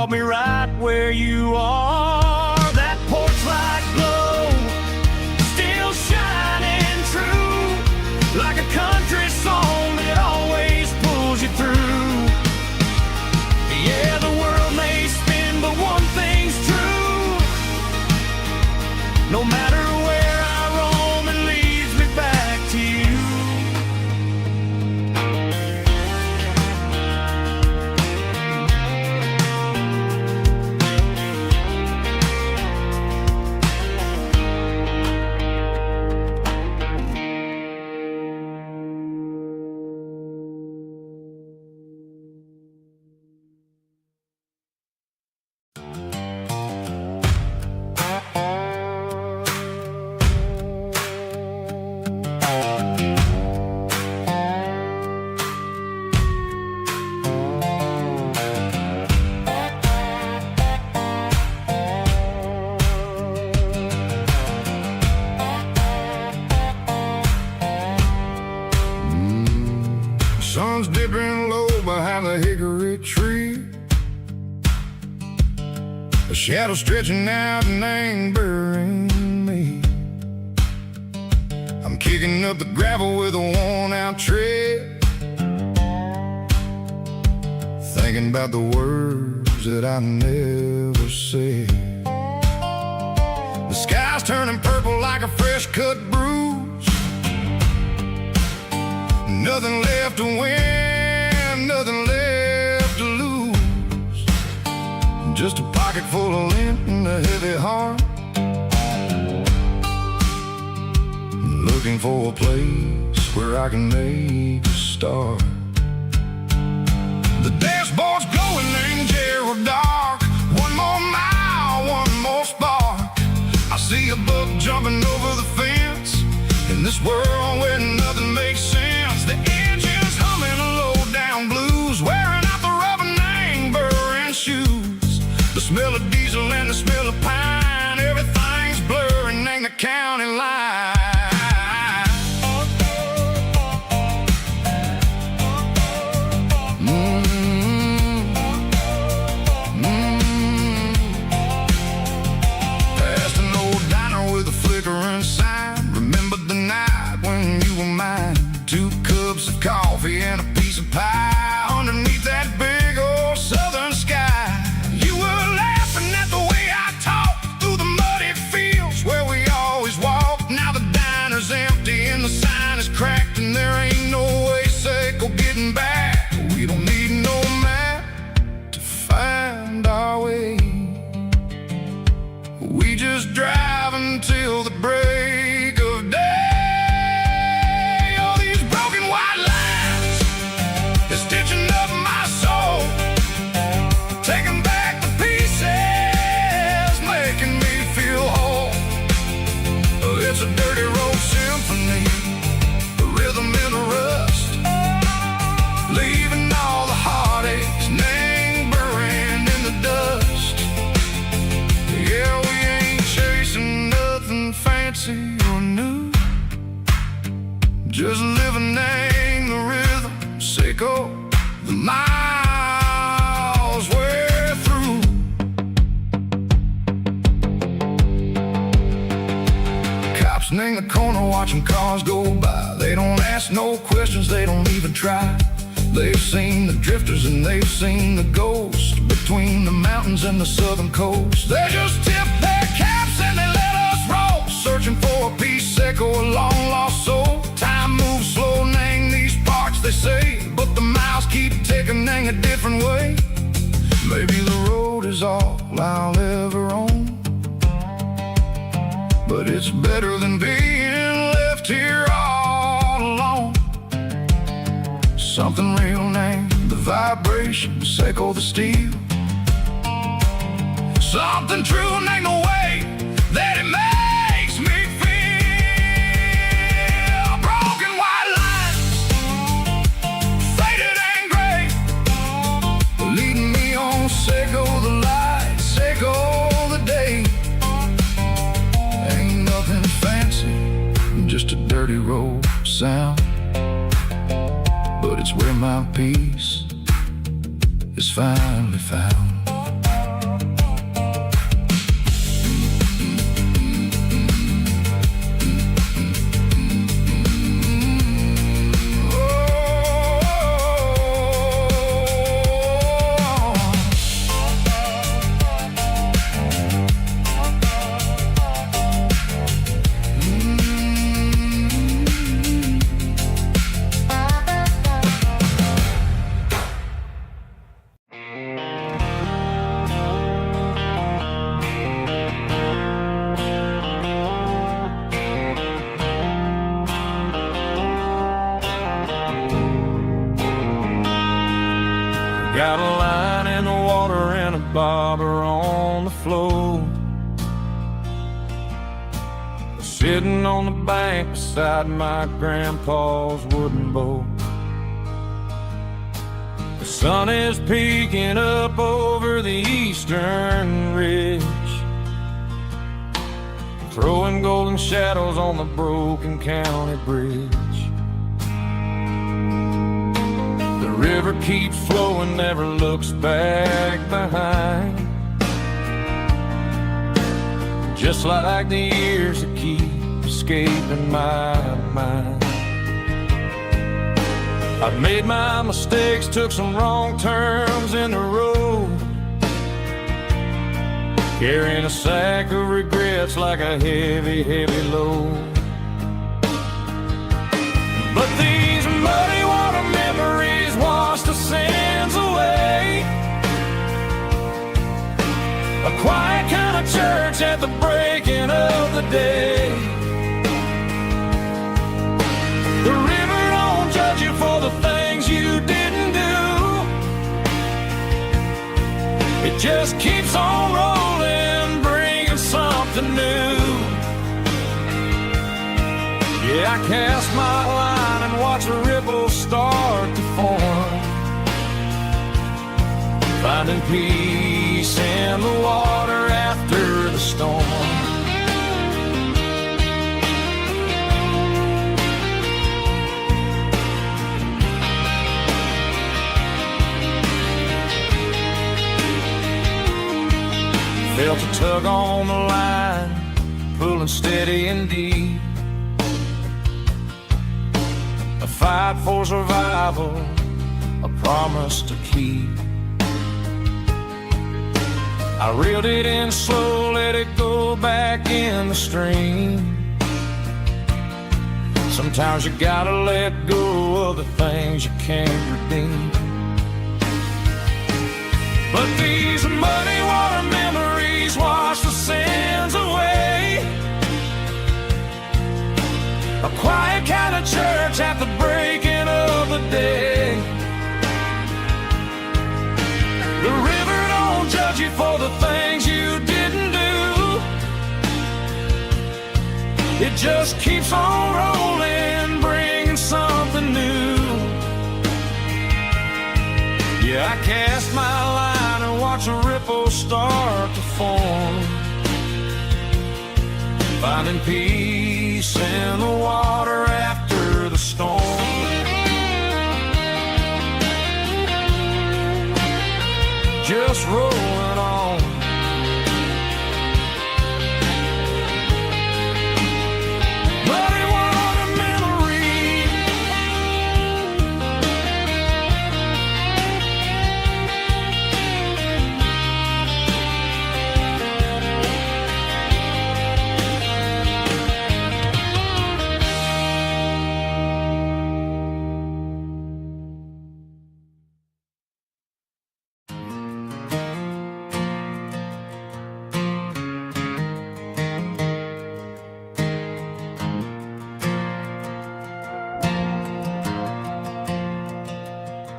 caught me right where you are. That porch light glow, still shining true, like a country song that always pulls you through. Yeah, the world may spin, but one thing's true. No matter where I roam, it leads me back to you. Sun's dipping low behind the hickory tree, a shadow stretching out and angering me. I'm kicking up the gravel with a worn-out tread, thinking about the words that I never said. The sky's turning purple like a fresh-cut bruise. Nothing left to win, nothing left to lose. Just a pocket full of lint and a heavy heart, looking for a place where I can make a start. The dashboard's glowing angel dark. One more mile, one more spark. I see a buck jumping over the fence in this world where nothing makes sense. The engine's humming low-down blues, wearing out the rubber-nang burring shoes. The smell of diesel and the smell of pine, everything's blurring, ain't the county line. Past an old diner with a flickering sign. Remember the night when you were mine? 2 cups of coffee and a piece of pie underneath that big old southern sky. You were laughing at the way I talked through the muddy fields where we always walked. Now the diner's empty and the sign is cracked, and there ain't no way Seco getting back. We don't need no map to find our way. We just drive until the break of day. Stitching up my soul, taking back the pieces, making me feel whole. It's a dirty road symphony, a rhythm in the rust, leaving all the heartaches lingering in the dust. Yeah, we ain't chasing nothing fancy or new, just living in the rhythm, Seco. The miles we're through. Cops in the corner watching cars go by. They don't ask no questions, they don't even try. They've seen the drifters and they've seen the ghosts between the mountains and the southern coast. They just tip their caps and they let us roll, searching for a piece, Seco, a long lost soul. Time moves slow, nang these parts, they say, but the miles keep ticking a different way. Maybe the road is all I'll ever own, but it's better than being left here all alone. Something real named the vibration, Seco the steel. Something true named the way that it makes me feel. Broken white lines, faded and gray, leading me on, Seco the light, Seco the day. Ain't nothing fancy, just a dirty road sound, but it's where my peace is finally found. in the water and a bobber on the floor. Sitting on the bank beside my grandpa's wooden boat. The sun is peeking up over the eastern ridge, throwing golden shadows on the broken county bridge. The river keeps flowing, never looks back behind, just like the years that keep escaping my mind. I've made my mistakes, took some wrong turns in the road, carrying a sack of regrets like a heavy, heavy load. But these muddy water memories wash the sins away. A quiet kind of church at the breaking of the day. The river don't judge you for the things you didn't do. It just keeps on rolling, bringing something new. Yeah, I cast my line and watch a ripple start to form, finding peace in the water after the storm. Felt a tug on the line, pulling steady and deep. A fight for survival, a promise to keep. I reeled it in slow, let it go back in the stream. Sometimes you gotta let go of the things you can't redeem. But these muddy water memories wash the sins away. A quiet kind of church at the breaking of the day. The river don't judge you for the things you didn't do. It just keeps on rolling, bringing something new. Yeah, I cast my line and watch a ripple start to form, finding peace in the water after the storm. Just rolling on. Muddy water memory.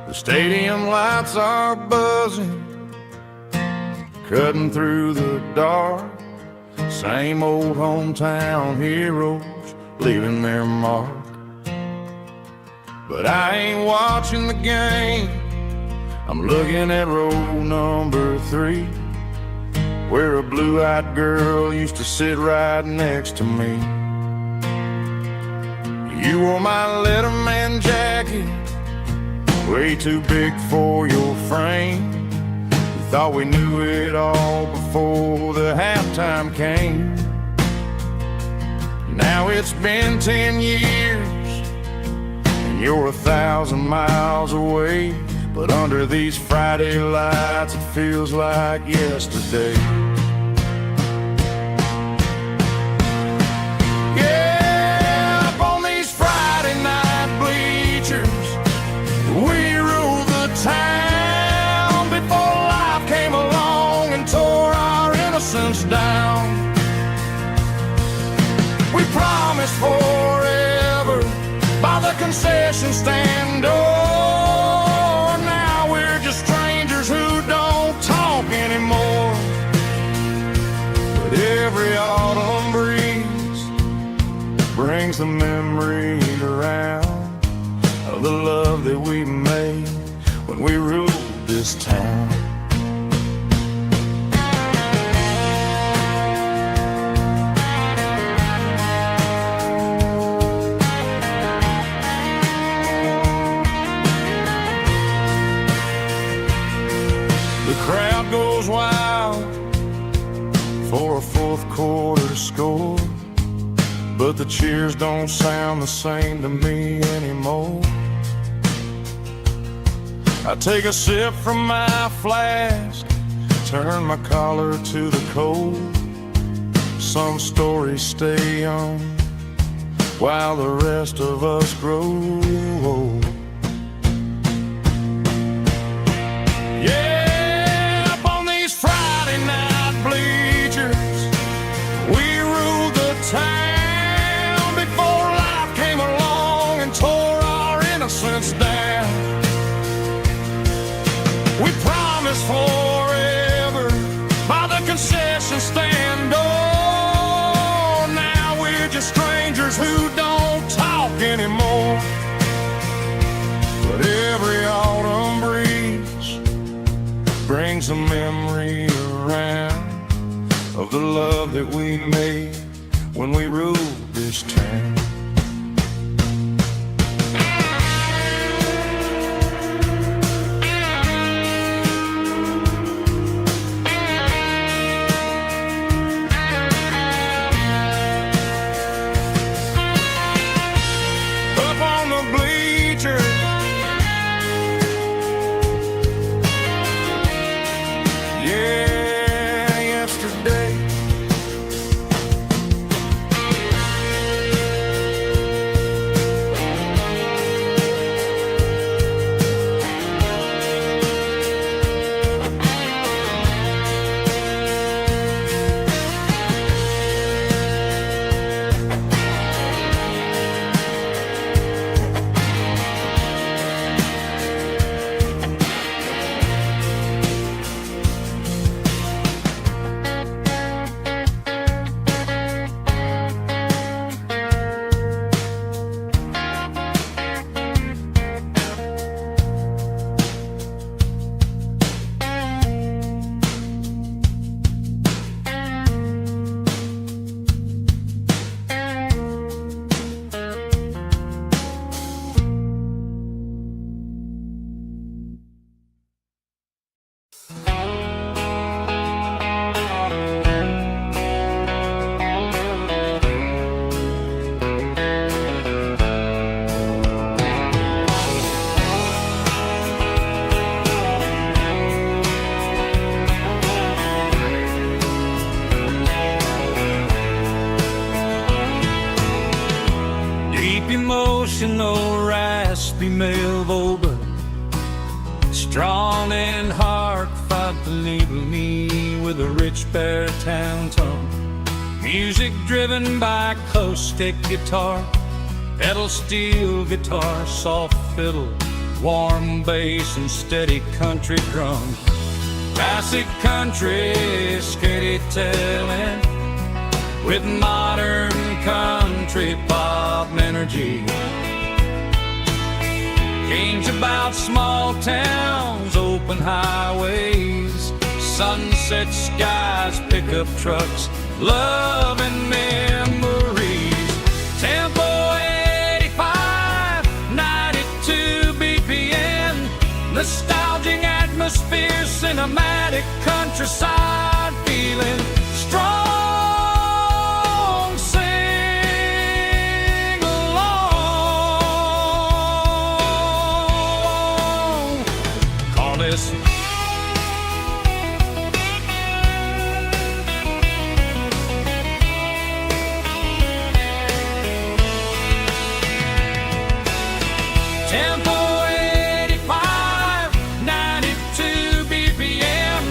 The stadium lights are buzzing, cutting through the dark. Same old hometown heroes leaving their mark. But I ain't watching the game, I'm looking at row number 3, where a blue-eyed girl used to sit right next to me. You wore my Letterman jacket, way too big for your frame. We thought we knew it all before the halftime came. Now it's been 10 years and you're 1,000 miles away, but under these Friday lights it feels like yesterday. Yeah, up on these Friday night bleachers, we ruled the town before life came along and tore our innocence down. We promised forever by the concession stand door. Now we're just strangers who don't brings the memory around of the love that we made when we ruled this town. The crowd goes wild for a fourth quarter score, but the cheers don't sound the same to me anymore. I take a sip from my flask, turn my collar to the cold. Some stories stay young while the rest of us grow old. Yeah, up on these Friday night bleachers, we ruled the town before life came along and tore our innocence down. We promised forever by the concession stand door. Now we're just strangers who don't talk anymore. But every autumn breeze brings a memory around of the love that we made when we ruled this town. Emotional, raspy male vulgar, strong and heartfelt, believe me, with a rich baritone tone. Music driven by close-stick guitar, pedal steel guitar, soft fiddle, warm bass, and steady country drums. Classic country skitty-tailing with modern country pop energy. Kings about small towns, open highways, sunset skies, pickup trucks, love and memories. Tempo 85, 92 BPM, nostalgic atmosphere, cinematic countryside feeling, strong. Tempo 85, 92 BPM,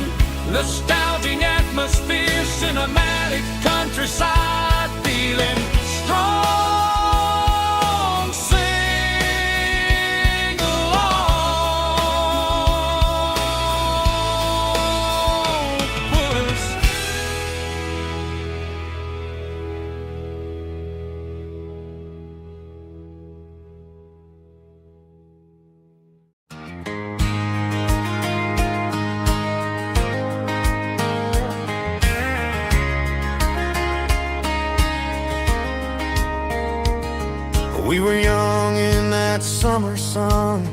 nostalgic atmosphere, cinematic countryside feeling, strong, sing along with us. We were young in that summer sun,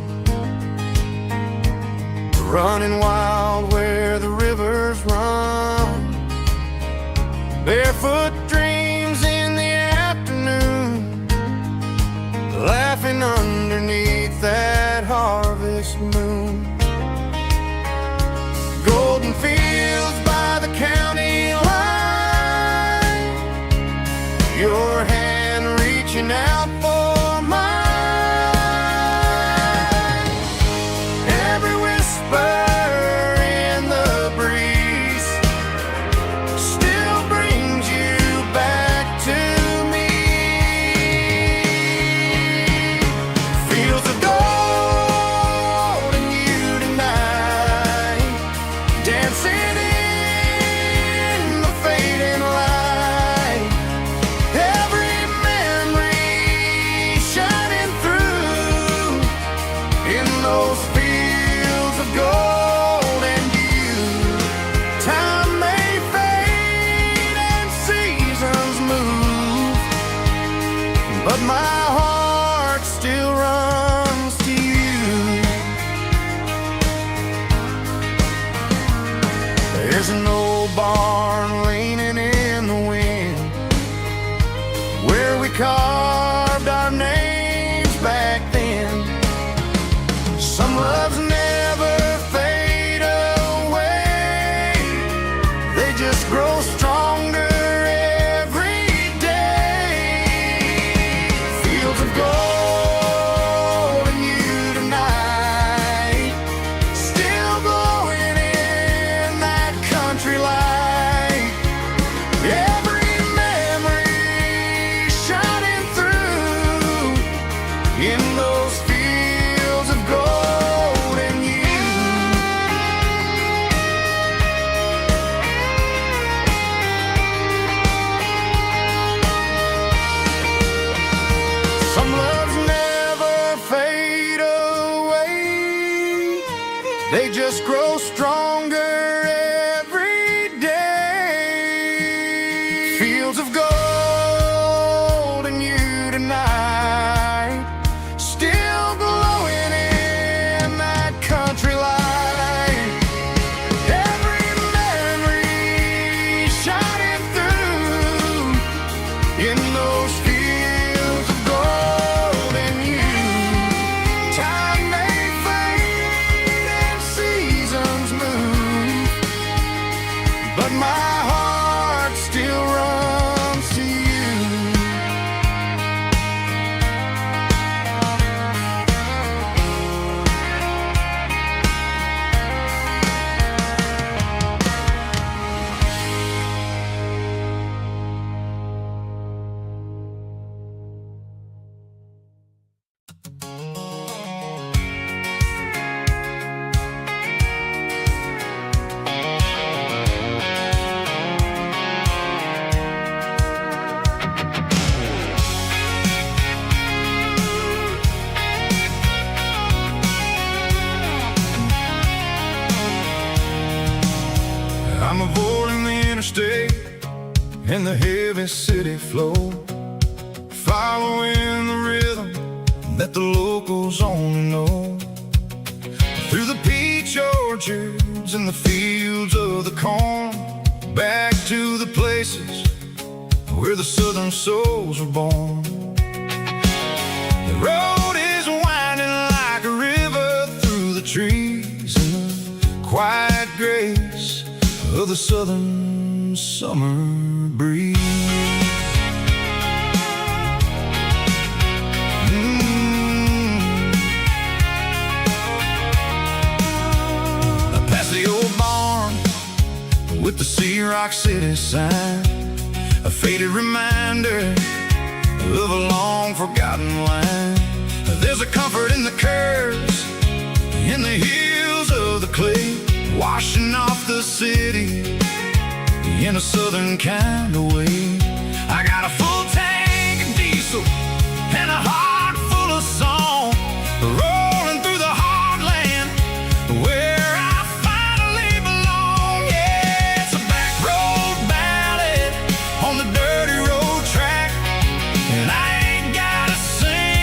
running wild where the rivers run. Barefoot dreams in the afternoon, laughing underneath that harvest moon. Golden fields by the county line, your hand reaching out for mine. Every whisper in the breeze still brings you back to me. Fields of gold and you tonight, dancing in the fading light. Every memory shining through in those fields of gold and you. Time may fade and seasons move, but my heart still runs to you. There's an old barn leaning in the wind, where we carved our names back then. Some loves never fade away, they just grow stronger every day. Fields of gold and you tonight, still glowing in that country light. Every memory shining through in those fields of gold and you. Some loves never fade away, they just grow stronger every day. Fields of gold and you tonight, still glowing in that country light. Every memory shining through in those fields of gold and you. Time may fade and seasons move, but my heart still runs to you. I'm avoiding the interstate and the heavy city flow, following the rhythm that the locals only know. Through the peach orchards and the fields of the corn, back to the places where the southern souls were born. The road is winding like a river through the trees in the quiet grace of the southern summer breeze. Past the old barn with the Sea Rock City sign, a faded reminder of a long forgotten line. There's a comfort in the curves, in the hills of the clay, washing off the city in a southern kind of way. I got a full tank of diesel and a heart full of song, rolling through the heartland where I finally belong. Yeah, it's a back road ballad on the dirty road track, and I ain't got a single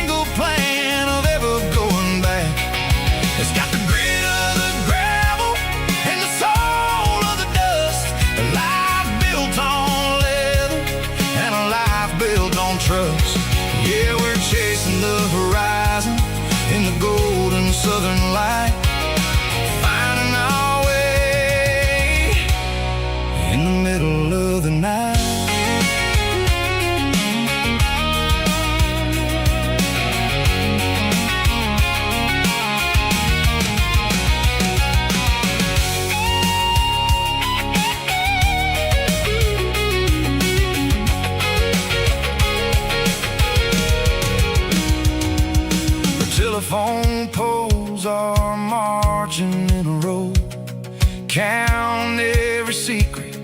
count every secret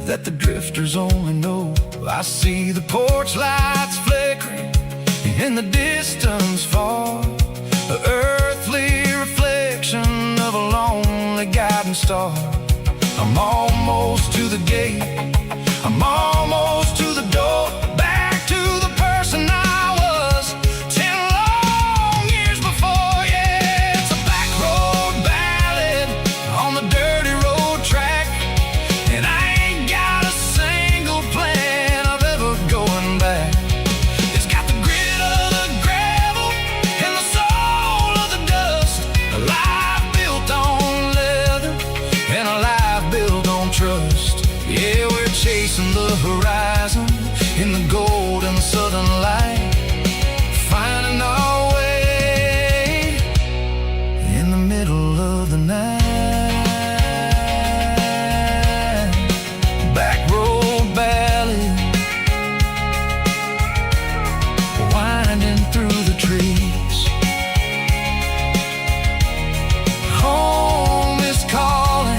that the drifters only know. I see the porch lights flickering in the distance far, the earthly reflection of a lonely guiding star. I'm almost to the gate, I'm almost to the door, back to the person I was 10 long years before. Yeah, it's a back road ballad on the dirty road track, and I ain't got a single plan of ever going back. It's got the grit of the gravel and the soul of the dust, a life built on leather and a life built on trust. Yeah, we're chasing the horizon in the golden southern light, finding our way in the middle of the night. Back road ballad, winding through the trees. Home is calling.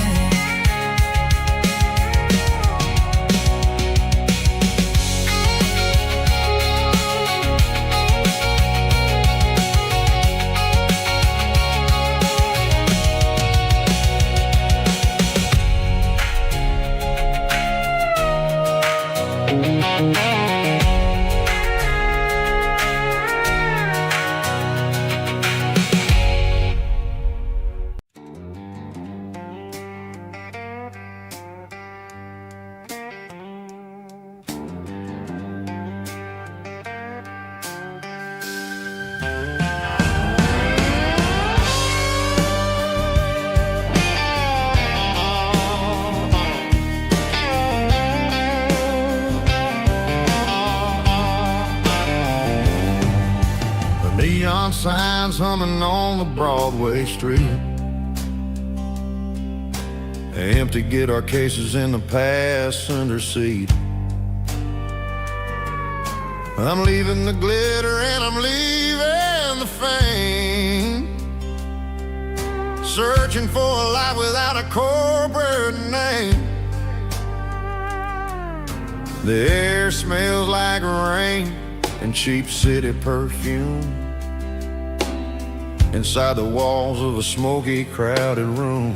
Neon signs humming on the Broadway street, empty guitar cases in the passenger seat. I'm leaving the glitter and I'm leaving the fame, searching for a life without a corporate name. The air smells like rain and cheap city perfume inside the walls of a smoky, crowded room.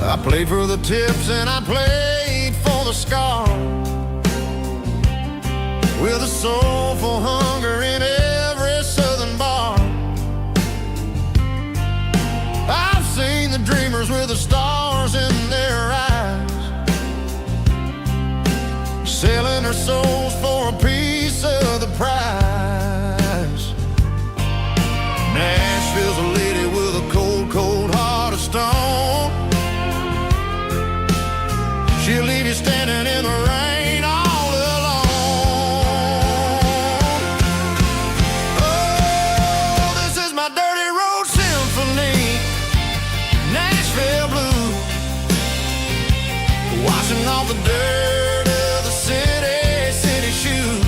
I played for the tips and I played for the scar, with a soulful hunger in every southern bar. I've seen the dreamers with the stars in their eyes, selling their souls for a piece of the prize. Nashville's a lady with a cold, cold heart of stone. She'll leave you standing in the rain all alone. Oh, this is my dirty road symphony, Nashville blue, washing off the dirt of the city shoe.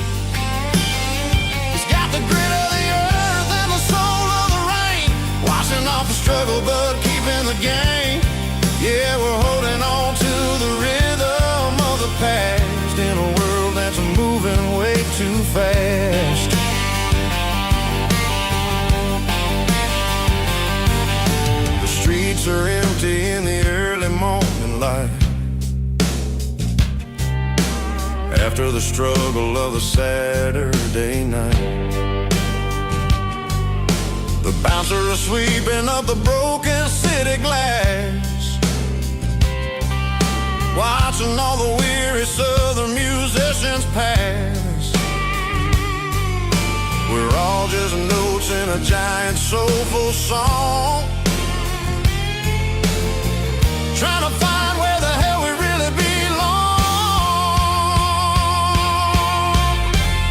It's got the grit of the earth and the soul of the rain, washing off the struggle but keeping the game. Yeah, we're holding on to the rhythm of the past in a world that's moving way too fast. The streets are empty in the early morning light, after the struggle of the Saturday night. The bouncer is sweeping up the broken city glass, watching all the weary southern musicians pass. We're all just notes in a giant soulful song, trying to find where the hell we really belong.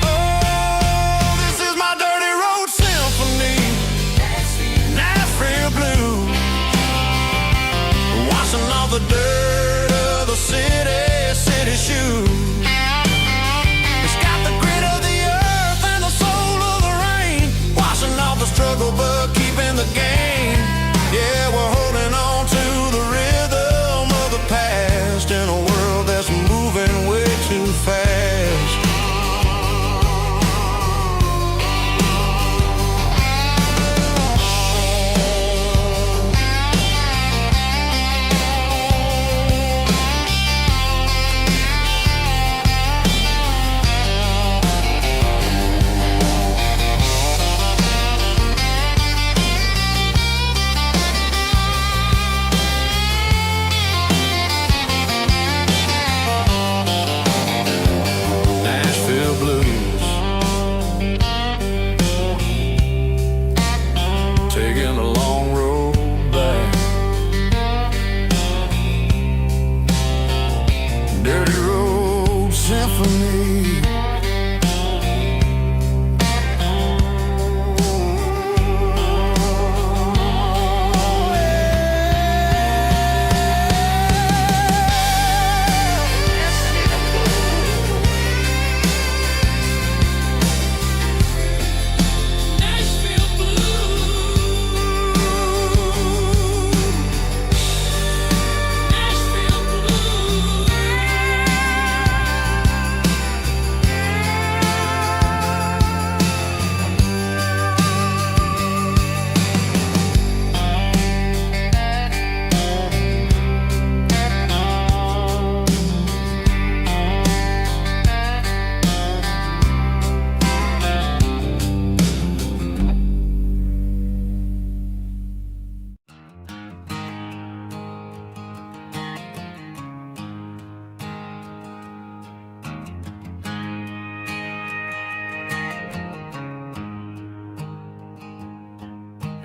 Oh, this is my dirty road symphony, Nashville blue, washing off the dirt of the city shoe. It's got the grit of the earth and the soul of the rain, washing off the struggle but keeping the game. Yeah, we're holding on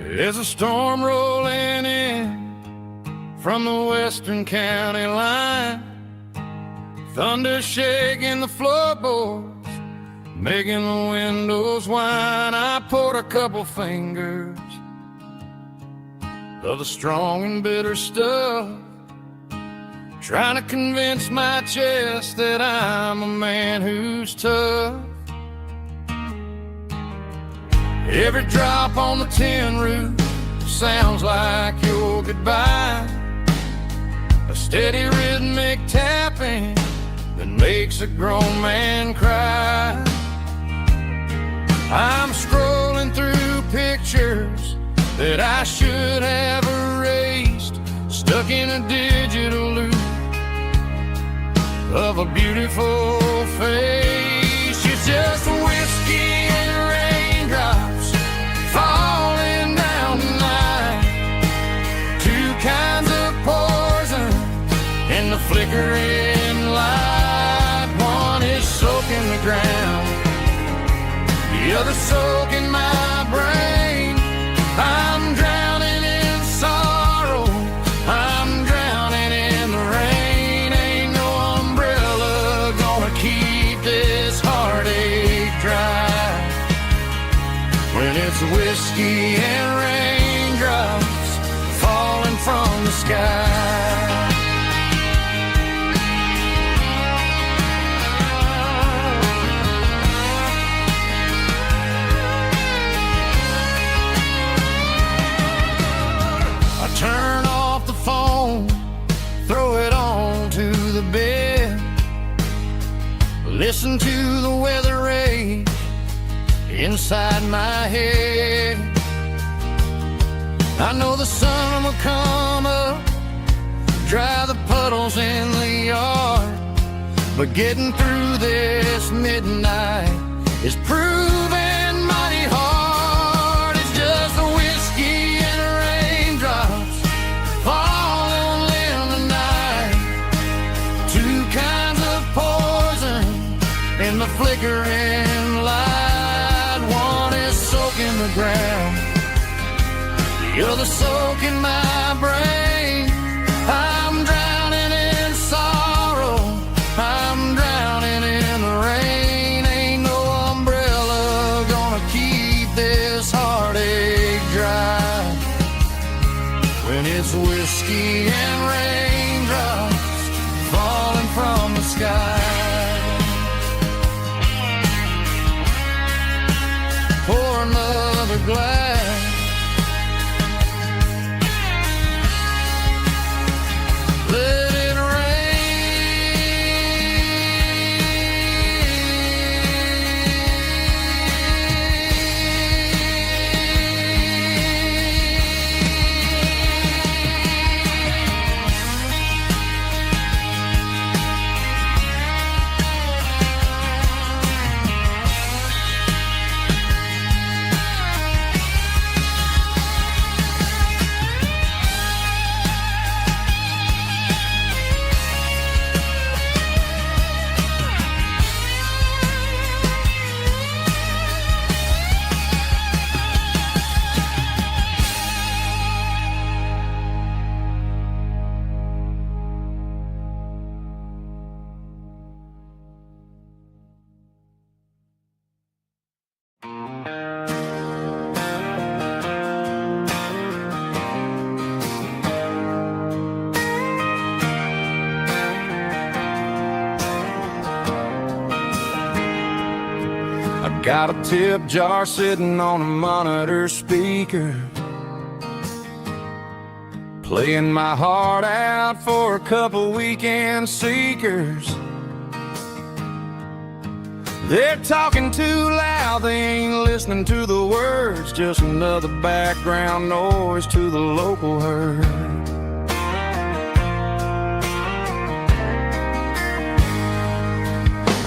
There's a storm rolling in from the western county line, thunder shaking the floorboards, making the windows whine. I poured a couple fingers of the strong and bitter stuff, trying to convince my chest that I'm a man who's tough. Every drop on the tin roof sounds like your goodbye, a steady rhythmic tapping that makes a grown man cry. I'm scrolling through pictures that I should have erased, stuck in a digital loop of a beautiful face. It's just whiskey and raindrops falling down tonight, two kinds of poison in the flickering light. One is soaking the ground, the other soaking my brain. I'm drowning in sorrow, I'm drowning in the rain. Ain't no umbrella gonna keep this heartache dry when it's whiskey and raindrops falling from the sky. Turn off the phone, throw it on to the bed, listen to the weather rage inside my head. I know the sun will come up, dry the puddles in the yard, but getting through this midnight is proving mighty hard. It's just the whiskey and raindrops falling in the night, two kinds of poison in the flickering light. One is soaking the ground, the other soaking my brain. I'm drowning in sorrow, I'm drowning in the rain. Ain't no umbrella gonna keep this heartache dry when it's whiskey and raindrops falling from the sky. Pour another glass, let it got a tip jar sitting on a monitor speaker, playing my heart out for a couple weekend seekers. They're talking too loud, they ain't listening to the words, just another background noise to the local herd.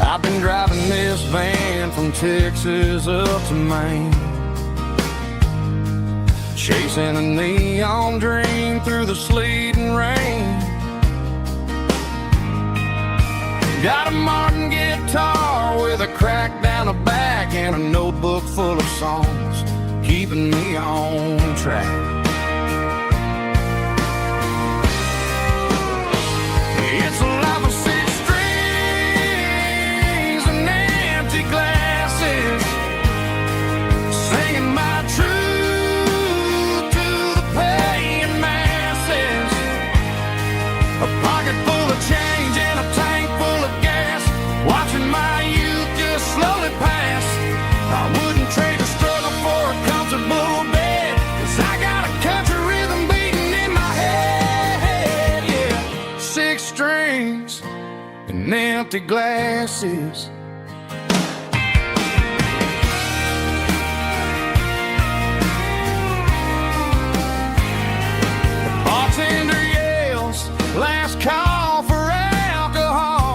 I've been driving this van from Texas up to Maine, chasing a neon dream through the sleet and rain. Got a Martin guitar with a crack down the back and a notebook full of songs. keeping me on track. It's a life of six strings and empty glasses, singing my truth to the paying masses. A pocket full of change and a tank full of gas, watching my youth just slowly pass. I wouldn't trade the struggle for a comfortable bed, 'cause I got a country rhythm beating in my head, yeah. Six strings and empty glasses. The bartender yells, last call for alcohol.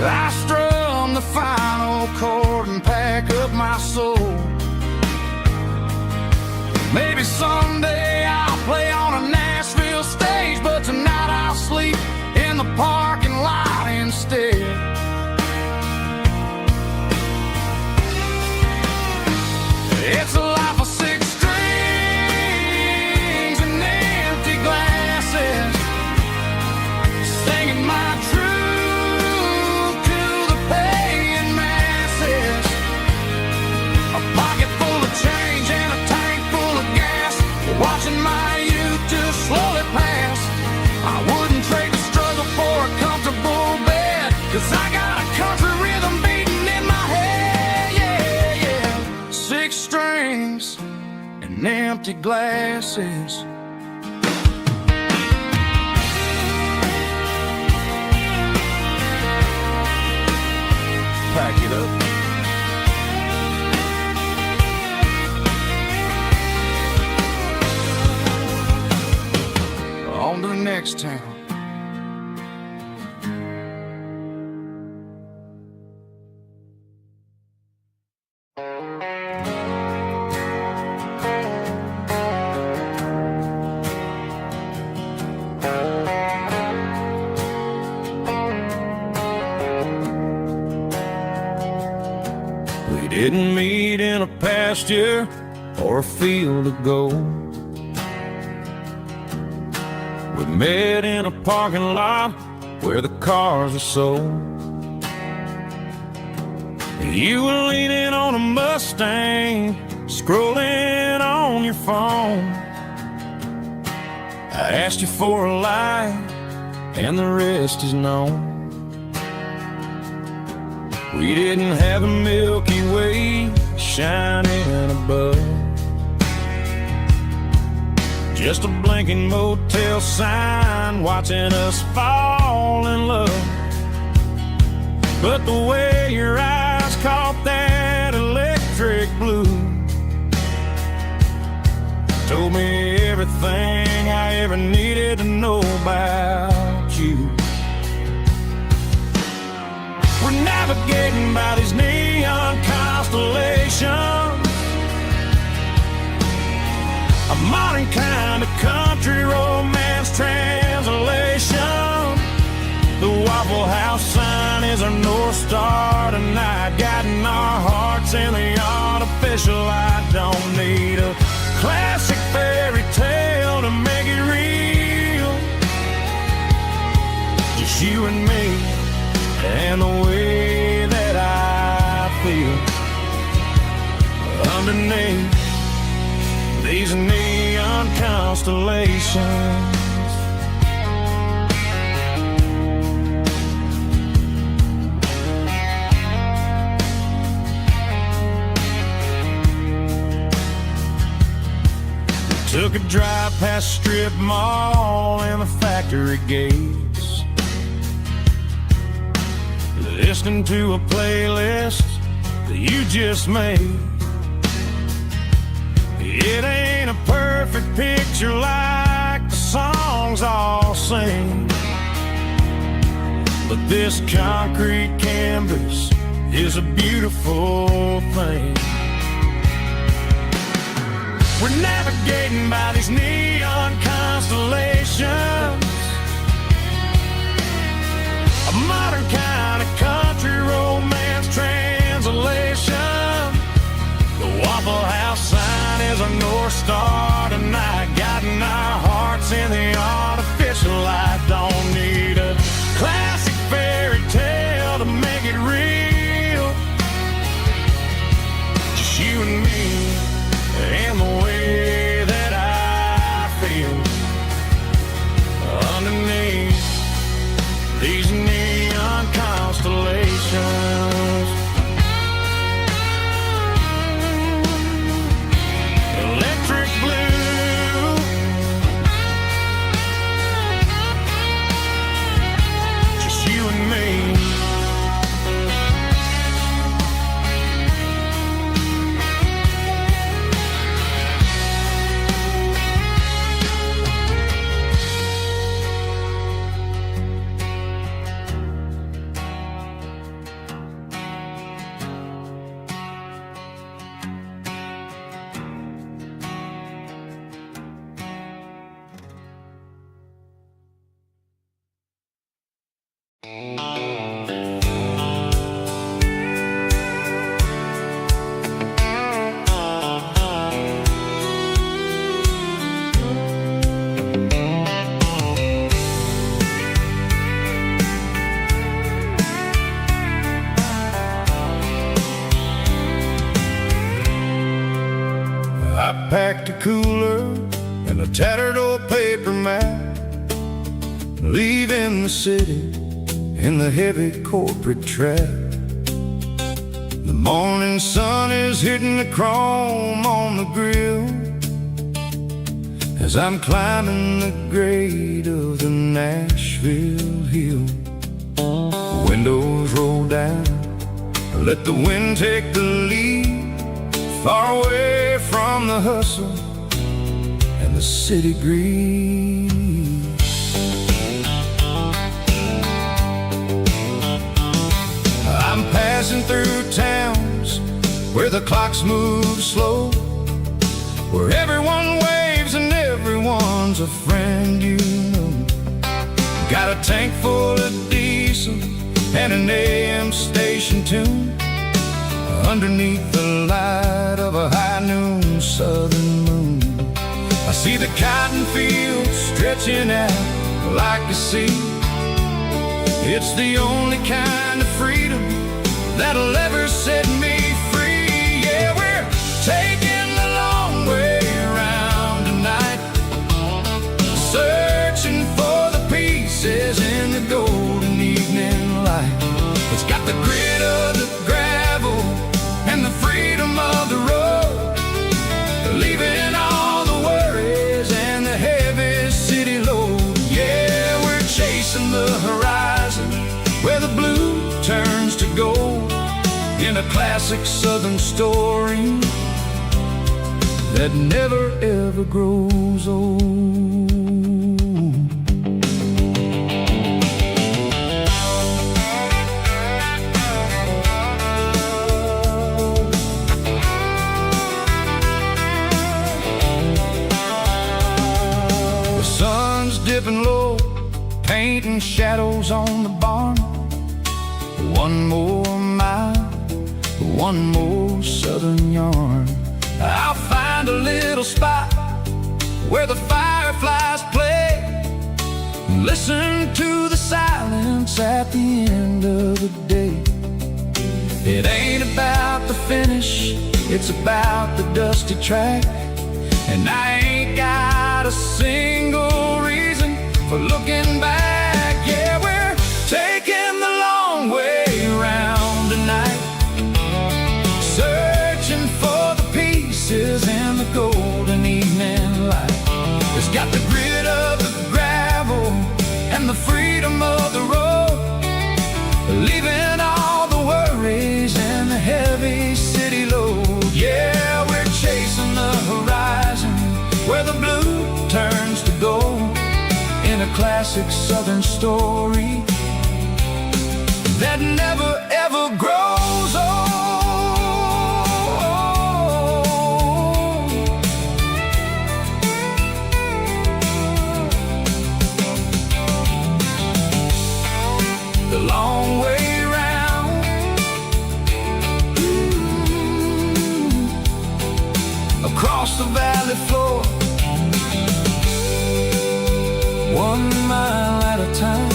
I strum the final chord and pack up my soul. Maybe someday I'll play on a Nashville stage, but tonight I'll sleep in the parking lot instead. It's a life of six strings and empty glasses, singing my truth to the paying masses. A pocket full of change and a tank full of gas, watching my youth just slowly pass. I wouldn't trade the struggle for a comfortable bed, 'cause I got a country rhythm beating in my head, yeah, yeah. Six strings and empty glasses. Pack it up. On to the next town. We didn't meet in a pasture or a field of gold. We met in a parking lot where the cars are sold. You were leaning on a Mustang, scrolling on your phone. I asked you for a light, and the rest is known. We didn't have a Milky Way shining above, just a blinking motel sign watching us fall in love. But the way your eyes caught that electric blue told me everything I ever needed to know about you. We're navigating by these neon constellations, a modern kind of country romance translation. The Waffle House sign is our North Star tonight, guiding our hearts in the artificial. I don't need a classic fairy tale to make it real, just you and me and the way that I feel underneath these neon constellations. Took a drive past strip mall and the factory gates, listening to a playlist that you just made. It ain't a perfect picture like the songs all sing, but this concrete canvas is a beautiful thing. We're navigating by these neon constellations, a modern kind of country romance translation. The lights and the artificial light. Don't need a classic fairy tale to make it real. Just you and me and the way that I feel underneath these neon constellations. Electric blue, just you and me. I packed a cooler and a tattered old paper map, leaving the city in the heavy corporate trap. The morning sun is hitting the chrome on the grill as I'm climbing the grade of the Nashville hill. Windows roll down, let the wind take the lead, far away from the hustle and the city greed. I'm passing through towns where the clocks move slow, where everyone waves and everyone's a friend you know. Got a tank full of diesel and an AM station tune underneath the light of a high noon southern moon. I see the cotton fields stretching out like a sea. It's the only kind of freedom that'll ever set me free. Yeah, we're taking the long way around tonight, searching for the pieces in the golden evening light. It's got the grit of the gravel and the freedom of the road, leaving all the worries and the heavy city load. Yeah, we're chasing the horizon where the blue turns to gold, in a classic southern story that never ever grows old. The sun's dipping low, painting shadows on the barn. One more mile, one more southern yarn. I'll find a little spot where the fireflies play, listen to the silence at the end of the day. It ain't about the finish, it's about the dusty track. And I ain't got a single reason for looking back. Yeah, we're taking the long way around tonight, searching for the pieces in the golden evening light. It's got the grit of the gravel and the freedom of the road, leaving all the worries and the heavy city load. Yeah, we're chasing the horizon where the blue turns to gold, in a classic southern story that never ever grows old. The long way round, across the valley floor, 1 mile at a time.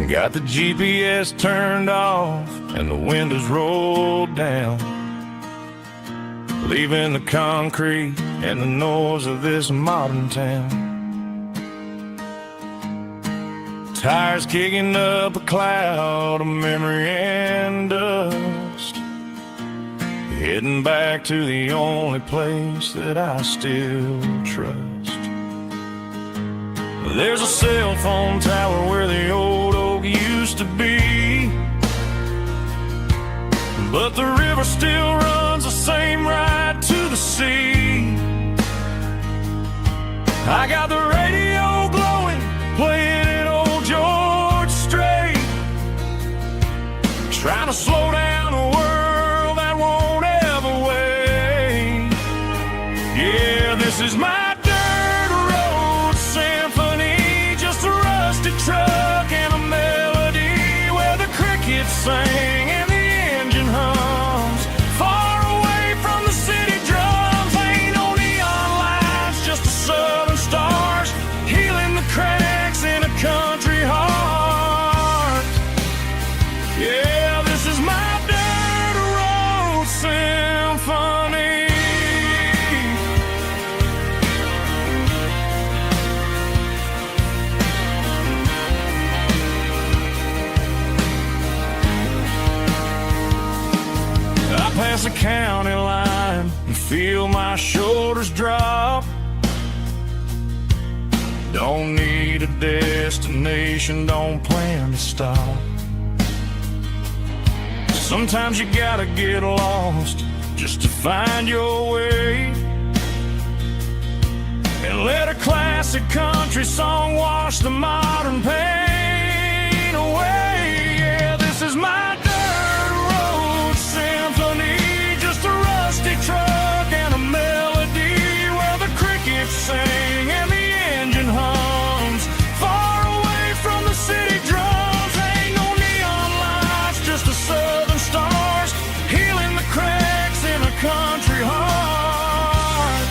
Got the GPS turned off and the windows rolled down, leaving the concrete and the noise of this modern town. Tires kicking up a cloud of memory and dust, heading back to the only place that I still trust. There's a cell phone tower where the old oak used to be, but the river still runs the same right to the sea. I got the radio glowing, playing an old George Strait, trying to slow down a world that won't ever wait. Yeah, this is my truck and a melody where the crickets sing and the engine hums, far away from the city drums. Ain't no neon lights, just the southern stars healing the cracks in a country heart. Yeah, this is my dirt road symphony. Past the county line and feel my shoulders drop. Don't need a destination, don't plan to stop. Sometimes you gotta get lost just to find your way, and let a classic country song wash the modern pain away. Yeah, this is my truck and a melody where the crickets sing and the engine hums, far away from the city drums. Ain't no neon lights, just the southern stars healing the cracks in a country heart.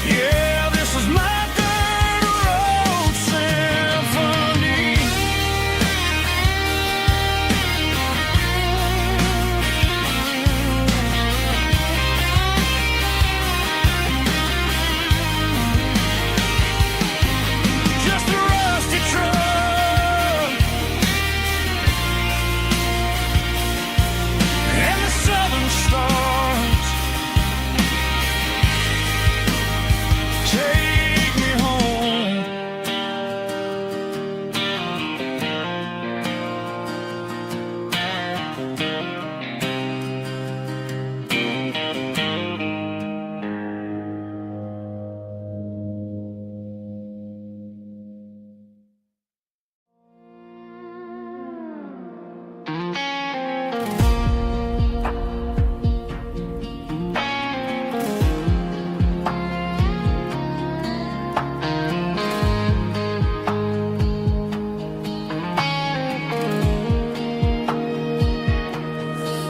Yeah, this is my dirt road symphony.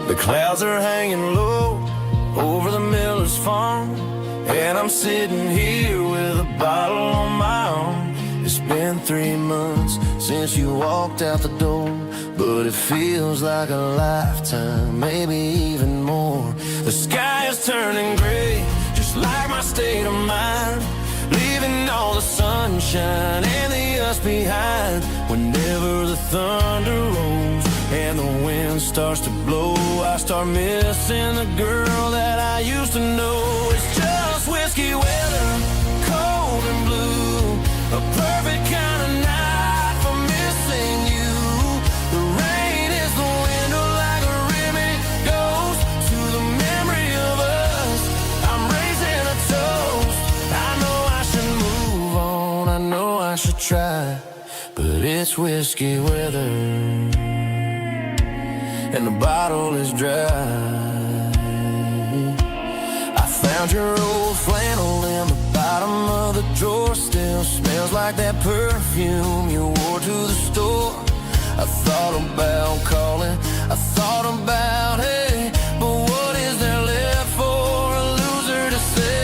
The clouds are hanging low over the miller's farm, and I'm sitting here with a bottle on my arm. It's been 3 months since you walked out the door, but it feels like a lifetime, maybe even more. The sky is turning gray, just like my state of mind, leaving all the sunshine and the us behind. Whenever the thunder rolls and the wind starts to blow, I start missing the girl that I used to know. It's just whiskey weather, cold and blue, a perfect kind of night for missing you. The rain is the window like a ribbon goes try, but it's whiskey weather, and the bottle is dry. I found your old flannel in the bottom of the drawer. Still smells like that perfume you wore to the store. I thought about calling, I thought about, hey, but what is there left for a loser to say?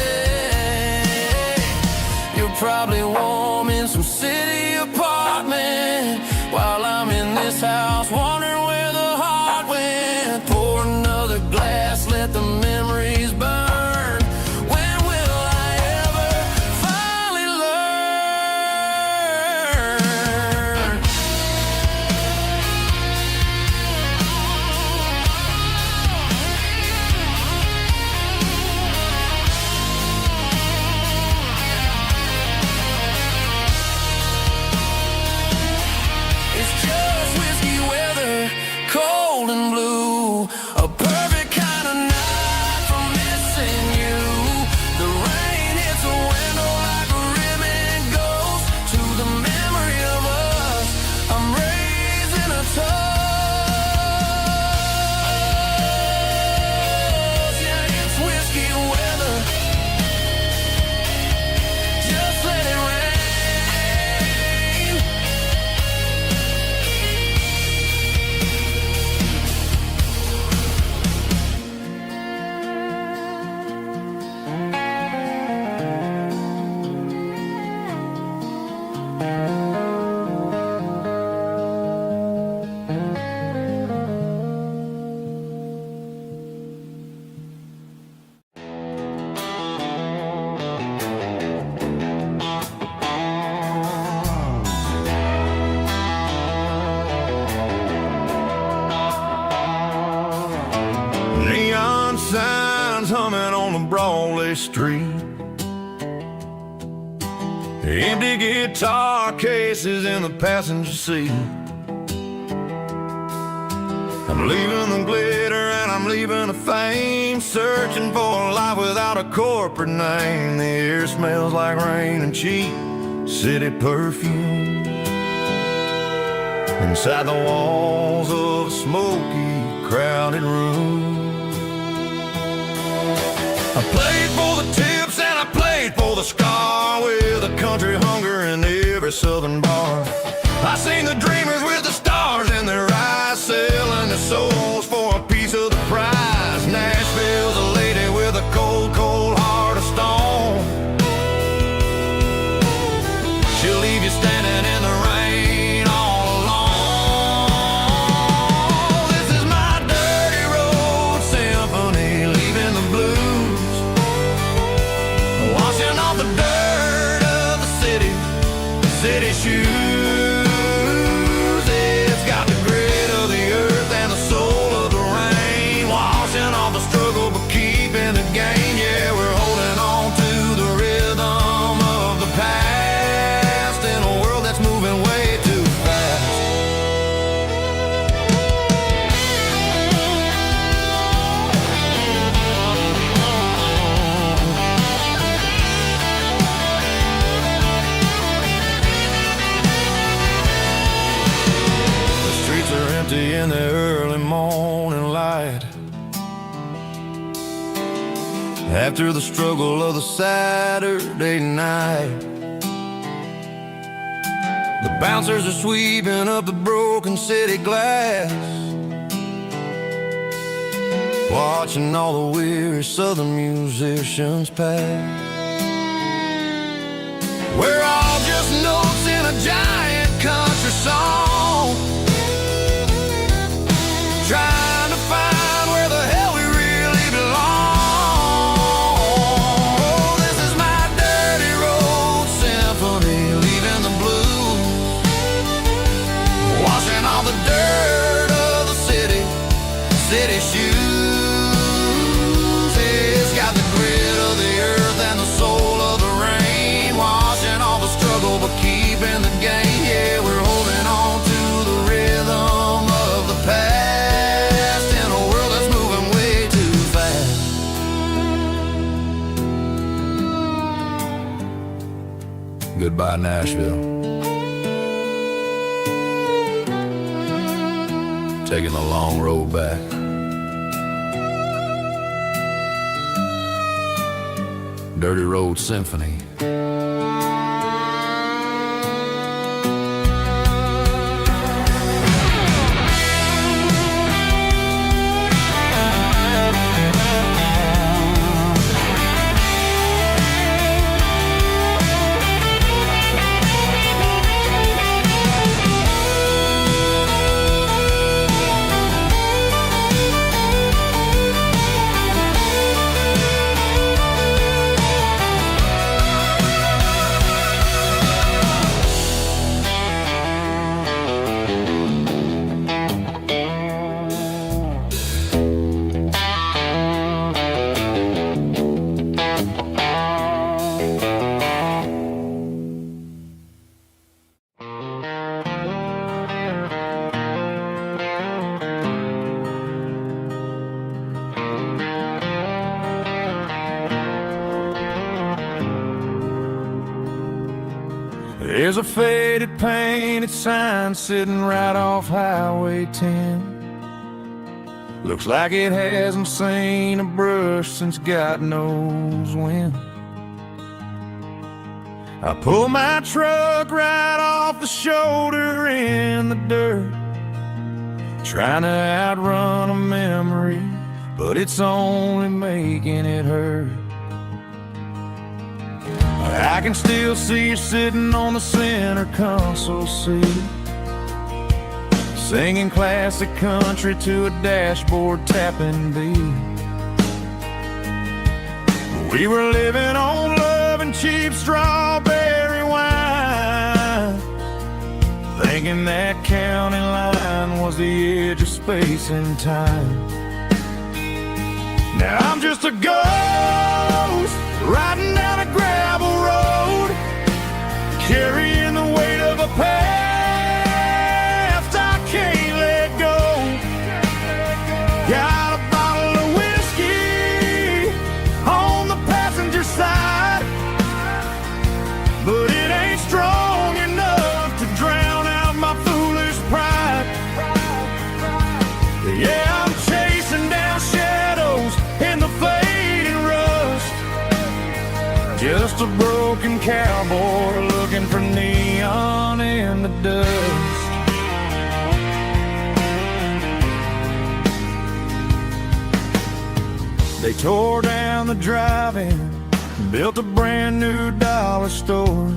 You're probably warm in some city apartment, while I'm in this house wondering where the heart went. Pour another glass, let the memories burn. When will I ever finally learn? It's just whiskey weather, cold and blue, a perfect kind of night for missing you. The rain hits a window like a ribbon goes to the memory of us. I'm raising a toast. Yeah, it's whiskey weather. Just let it rain. Neon signs humming on the Broadway street, empty guitar cases in the passenger seat. I'm leaving the glitter and I'm leaving the fame, searching for a life without a corporate name. The air smells like rain and cheap city perfume inside the walls of a smoky, crowded room. I played for the tips and I played for the scar, with a country hunger in every southern bar. I seen the dreamers with the stars in their eyes, selling their souls for a piece of the prize. Nashville's a lady with a cold, cold heart of stone. She'll leave you standing in the rain all alone. This is my dirty road symphony, leaving the blues, washing off the dirt of the city shoes. It's got the grit of the earth and the soul of the rain, washing off the struggle but keeping the gain. Yeah, we're holding on to the rhythm of the past in a world that's moving way too fast. In the early morning light, after the struggle of the Saturday night, the bouncers are sweeping up the broken city glass, watching all the weary southern musicians pass. We're all just notes in a giant country song, trying to find where the hell we really belong. Oh, this is my dirty road symphony, leaving the blues, washing all the dirt of the city shoes. It's got the grit of the earth and the soul of the rain, washing all the struggle but keeping the gain. Yeah, we're holding on to the rhythm of the past in a world that's moving way too fast. Goodbye, Nashville. taking the long road back. Dirty Road Symphony. There's a faded painted sign sitting right off Highway 10. Looks like it hasn't seen a brush since God knows when. I pull my truck right off the shoulder in the dirt, trying to outrun a memory, but it's only making it hurt. I can still see you sitting on the center console seat, singing classic country to a dashboard tapping beat. We were living on love and cheap strawberry wine, thinking that county line was the edge of space and time. Now I'm just a ghost riding down a gravel road, carrying the weight of a past I can't let go. Got a bottle of whiskey on the passenger side, but it ain't strong enough to drown out my foolish pride. Yeah, I'm chasing down shadows in the fading rust, just a broken cowboy looking for neon in the dust. They tore down the drive-in, built a brand new dollar store,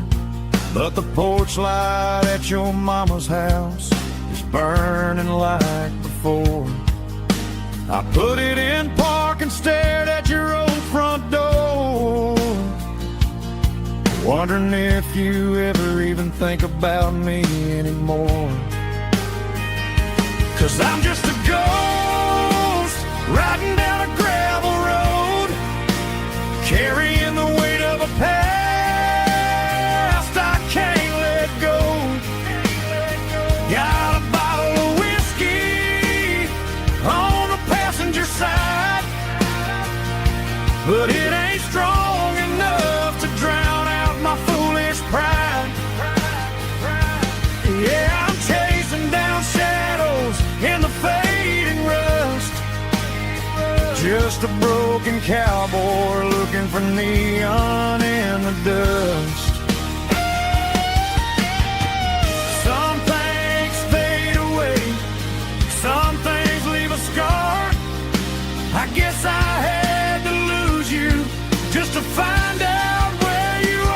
but the porch light at your mama's house is burning like before. I put it in park and stared at your old front door, wondering if you ever even think about me anymore. 'Cause I'm just a ghost riding down a gravel road, carrying the weight of a past I can't let go. Got a bottle of whiskey on the passenger side, but it ain't strong enough to drown out my foolish pride. Yeah, I'm chasing down shadows in the fading rust, just a broken cowboy looking for neon in the dust. Some things fade away, some things leave a scar. I guess I had to lose you just to find out where you are.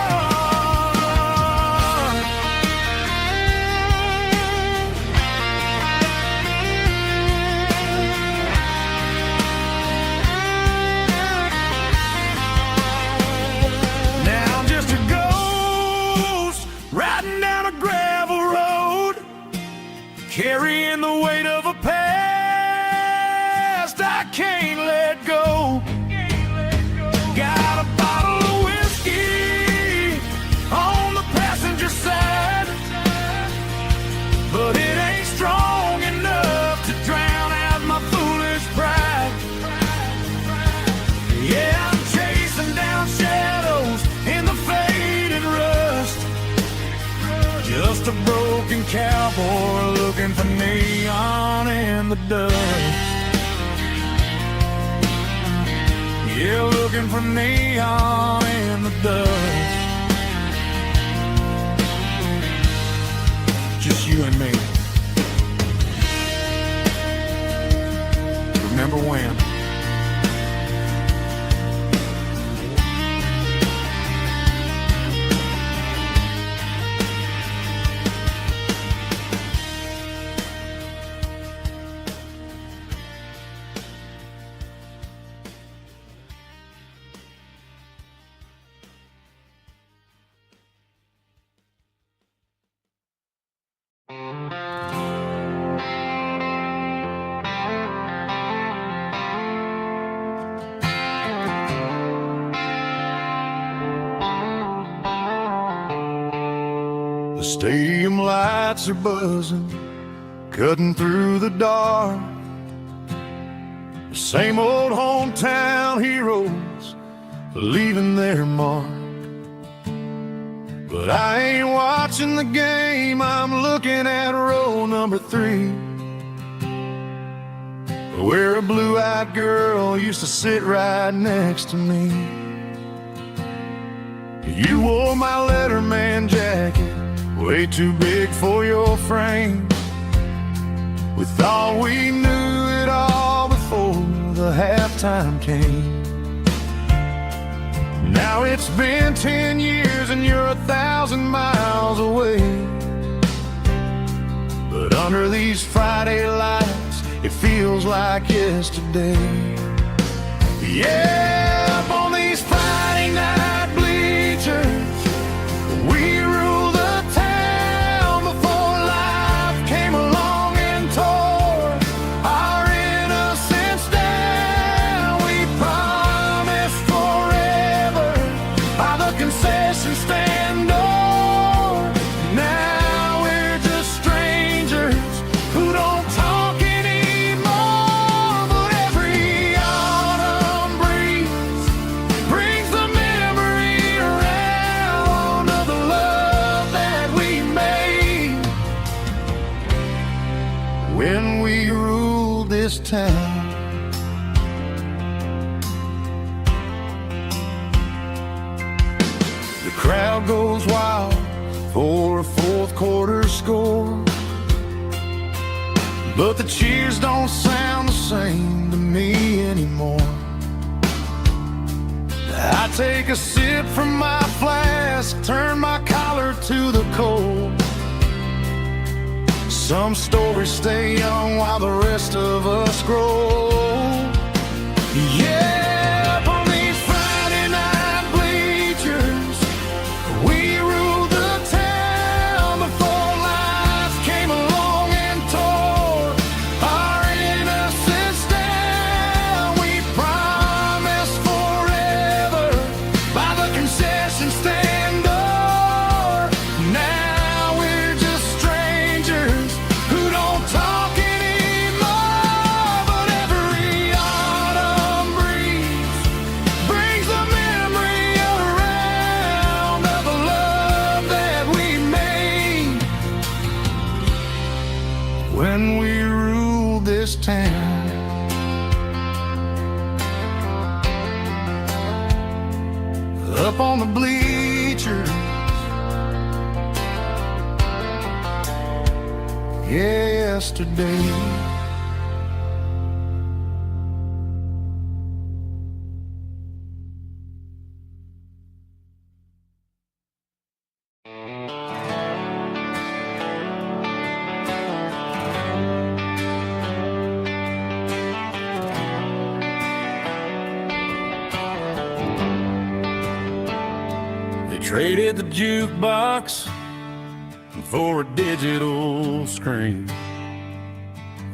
Now I'm just a ghost riding down a gravel road, carrying the weight of a past I can't let go. Got a bottle of whiskey on the passenger side, but it ain't strong enough to drown out my foolish pride. Yeah, I'm chasing down shadows in the fading rust, just a broken cowboy looking for neon in in the dust. Yeah, looking for neon in the dust. Just you and me. Remember when? The stadium lights are buzzing, cutting through the dark. The same old hometown heroes leaving their mark. But I ain't watching the game, I'm looking at row number 3, where a blue-eyed girl used to sit right next to me. You wore my Letterman jacket, way too big for your frame. We thought we knew it all before the halftime came. Now it's been 10 years and you're 1,000 miles away. But under these Friday lights, it feels like yesterday. Yeah, up on these Friday night bleachers, we rule the town before life came along and tore our innocence down. We promised forever by the concession stand door. Now we're just strangers who don't talk anymore. But every autumn breeze brings the memory around of the love that we made when we ruled this town. The crowd goes wild for a fourth quarter score, but the cheers don't sound the same to me anymore. I take a sip from my flask, turn my collar to the cold. Some stories stay young while the rest of us grow. Yeah, up on these Friday night bleachers, we ruled the town before life came along and tore our innocence down. We promised forever by the concession stand door. Now we're just strangers who don't talk anymore. But every autumn breeze brings the memory around of the love that we made when we ruled this town. Up on the bleachers, yesterday. They traded the jukebox for a digital screen,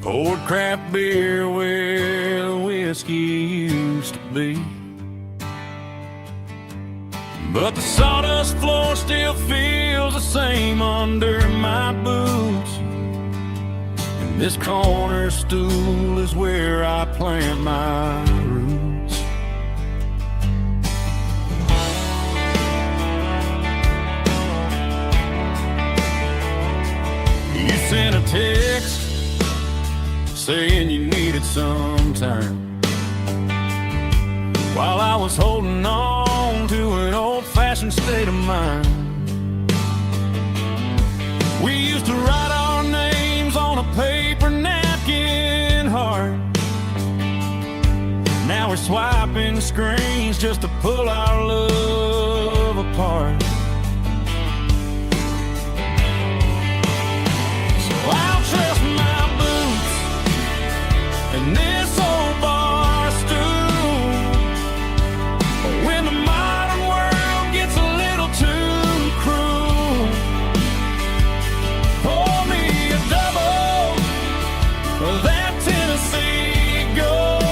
poured craft beer where the whiskey used to be. But the sawdust floor still feels the same under my boots, and this corner stool is where I plant my roots. You sent a text saying you needed some time, while I was holding on to an old-fashioned state of mind. We used to write our names on a paper napkin heart. Now we're swiping screens just to pull our love apart. So I'll trust my boots and this old bar stool. When the modern world gets a little too cruel, pour me a double of that Tennessee Gold,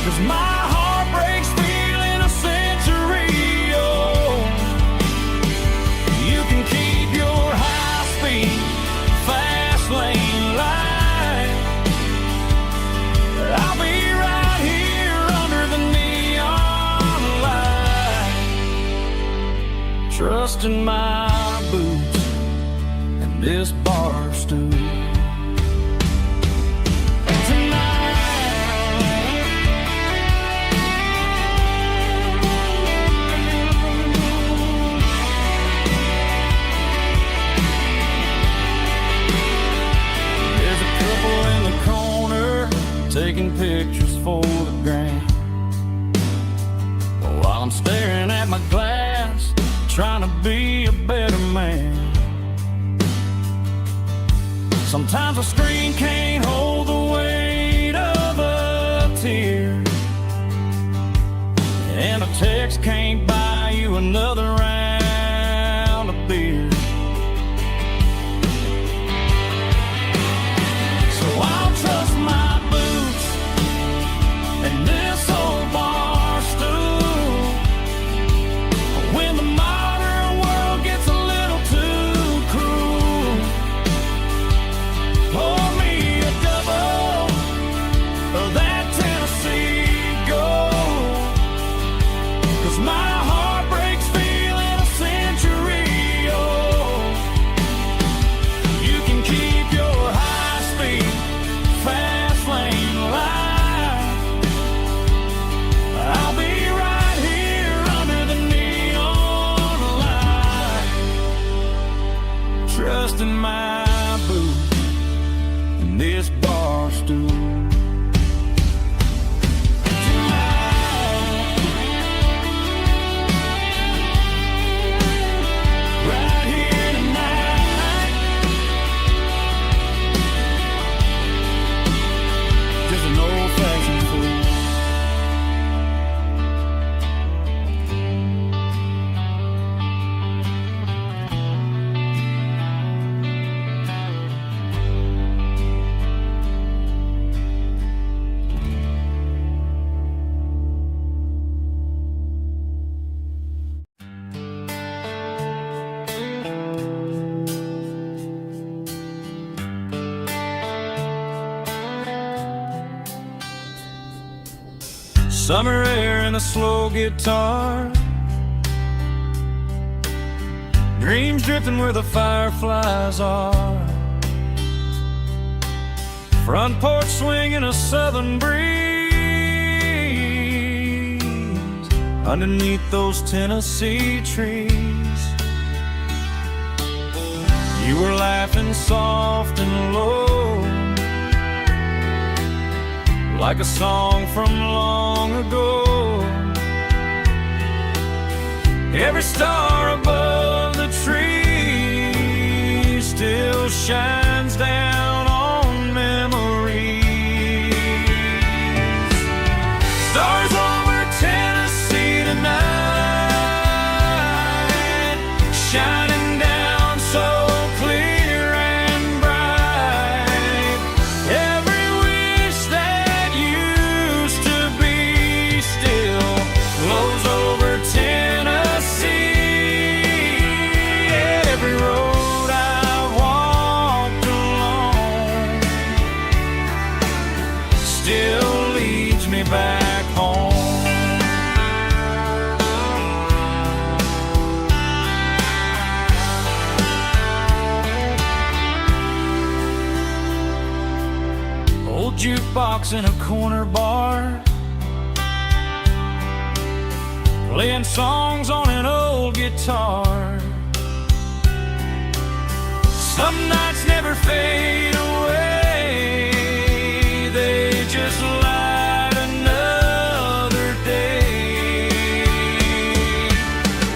'cause my heart breaks feeling a century old. You can keep your high-speed, fast lane light. I'll be right here under the neon light, trusting my boots and this bar stool. Taking pictures for the gram, while I'm staring at my glass, trying to be a better man. Sometimes a screen can't hold the weight of a tear, and a text can't buy you another round of beer. So I'll trust my and this old bar stool. When the modern world gets a little too cruel, pour me a double of that Tennessee Gold, 'cause my heart breaks feeling a century old. You can keep your high-speed, fast lane light. I'll be right here under the neon light, trusting my boots and this bar stool. Right here tonight, just an old-fashioned fool. Summer air and a slow guitar, dreams drifting where the fireflies are, front porch swinging a southern breeze underneath those Tennessee trees. You were laughing soft and low, like a song from long ago. Every star above the tree still shines down on memories. Stars over Tennessee tonight, shining down so clear and bright. Every wish that used to be still glows over Tennessee. Every road I've walked along still leads me back home. jukebox in a corner bar, playing songs on an old guitar. Some nights never fade away, they just light another day.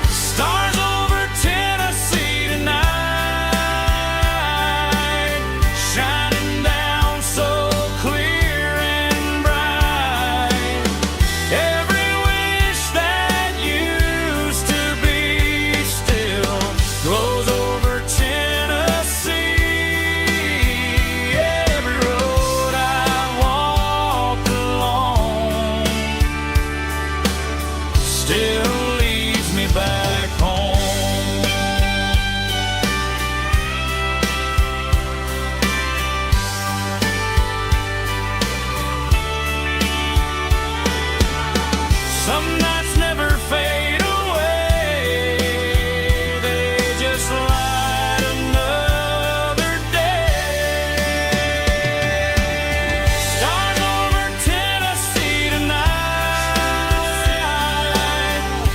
Stars over Tennessee tonight, shining down so clear and bright. Every wish that used to be still glows over Tennessee. Every road I walked along still leads me back home. Some nights never fade away, they just light another day. Stars over Tennessee tonight,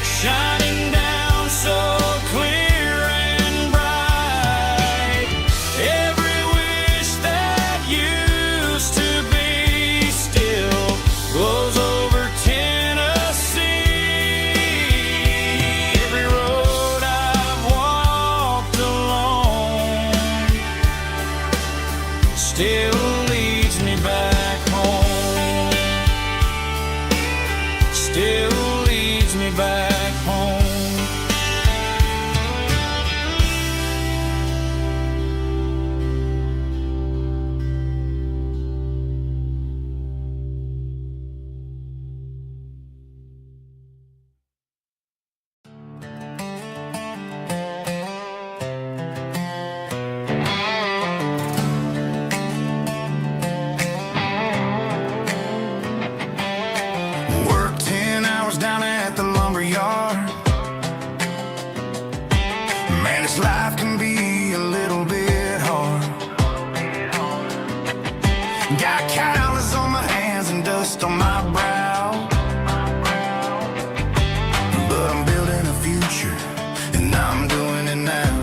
shining down so clear and bright. Every wish that used to be still glows over Tennessee. Every road I've walked along still leads me back home. Still leads me back home. Work 10 hours down at the lumber yard. Man, this life can be a little bit hard. Got calluses on my hands and dust on my brow, but I'm building a future, and I'm doing it now.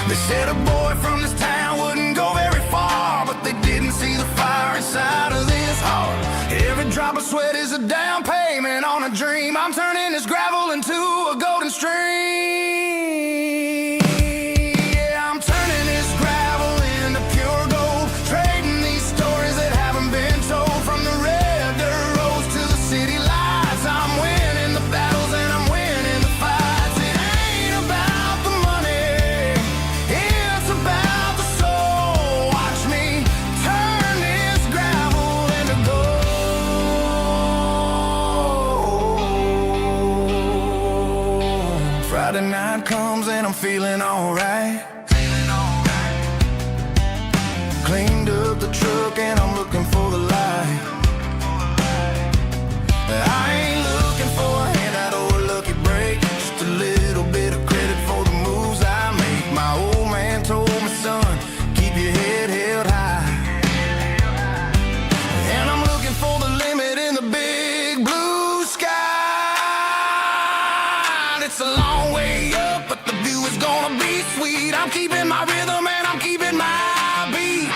They said a boy from this town wouldn't go very far, but they didn't see the fire inside of this heart. Every drop of sweat is a down payment on a dream. I'm turning this gravel into a golden stream. Yeah, I'm turning this gravel into pure gold, trading these stories that haven't been told. From the red dirt roads to the city lights, I'm winning the battles and I'm winning the fights. It ain't about the money, it's about the soul. Watch me turn this gravel into gold. Friday night comes and I'm feeling alright. Cleaned up the truck and I'm looking for the light. I ain't looking for a handout or a lucky break, just a little bit of credit for the moves I make. My old man told me, son, keep your head held high. And I'm looking for the limit in the big blue sky. It's a long way up, but the view is gonna be sweet. I'm keeping my rhythm and I'm keeping my beat.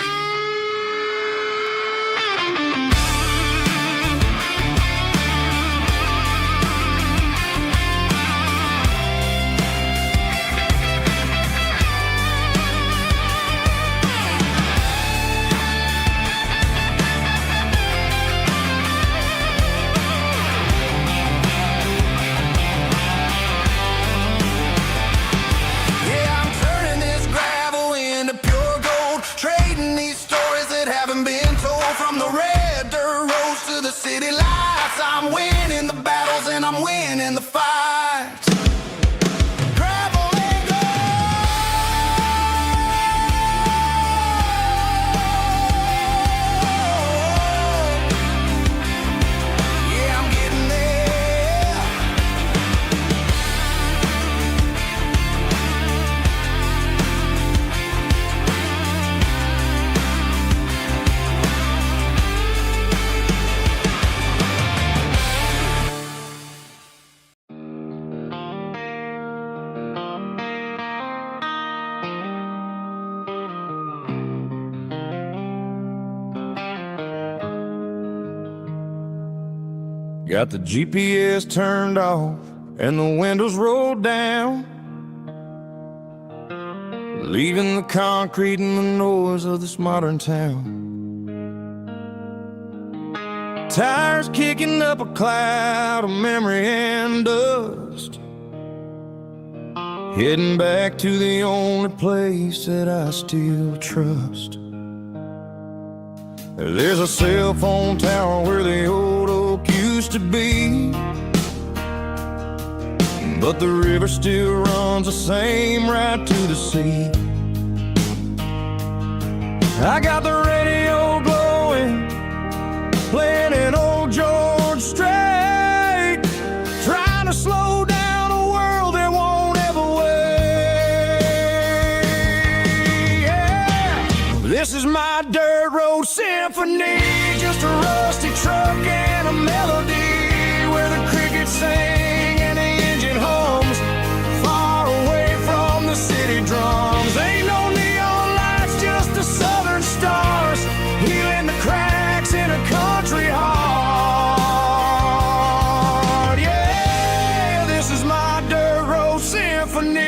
Yeah, I'm turning this gravel into pure gold, trading these stories that haven't been told. From the red dirt roads to the city lights, I'm winning the battles and I'm winning the fights. Gravel and gold. Yeah, I'm getting there. Got the GPS turned off and the windows rolled down, leaving the concrete and the noise of this modern town. Tires kicking up a cloud of memory and dust, heading back to the only place that I still trust. There's a cell phone tower where the old oak used to be, but the river still runs the same right to the sea. I got the radio glowing, playing an old George Strait, trying to slow down a world that won't ever wait. Yeah. This is my dirt road symphony, just a rusty truck and a melody where the crickets sing and the engine hums, far away from the city drums. Ain't no neon lights, just the southern stars, healing the cracks in a country heart. Yeah, this is my dirt road symphony.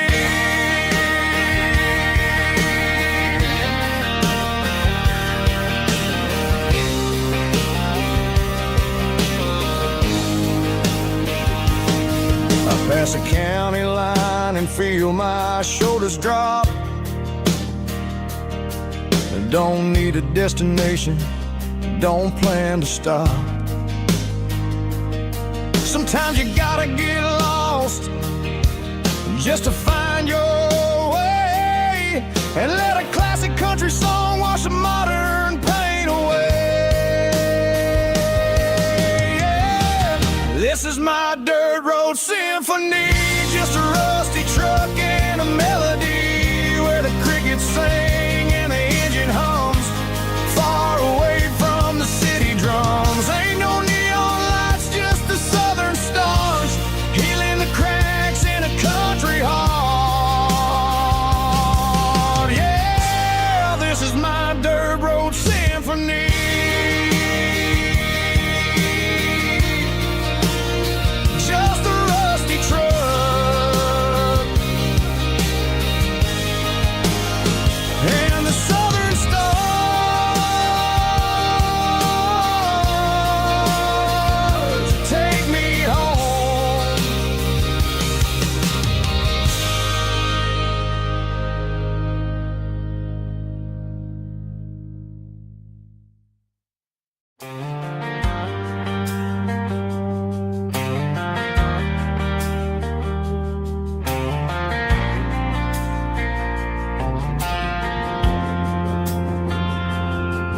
Pass a county line and feel my shoulders drop. Don't need a destination, don't plan to stop. Sometimes you gotta get lost just to find your way, and let a classic country song wash a modern pain away. Yeah. This is my dirt road symphony, just a rusty truck and a melody where the crickets sing and the engine hums, far away from the city drums. Ain't no neon lights, just the southern stars, healing the cracks in a country heart. Yeah, this is my dirt road symphony. Just a rusty truck and the southern stars take me home.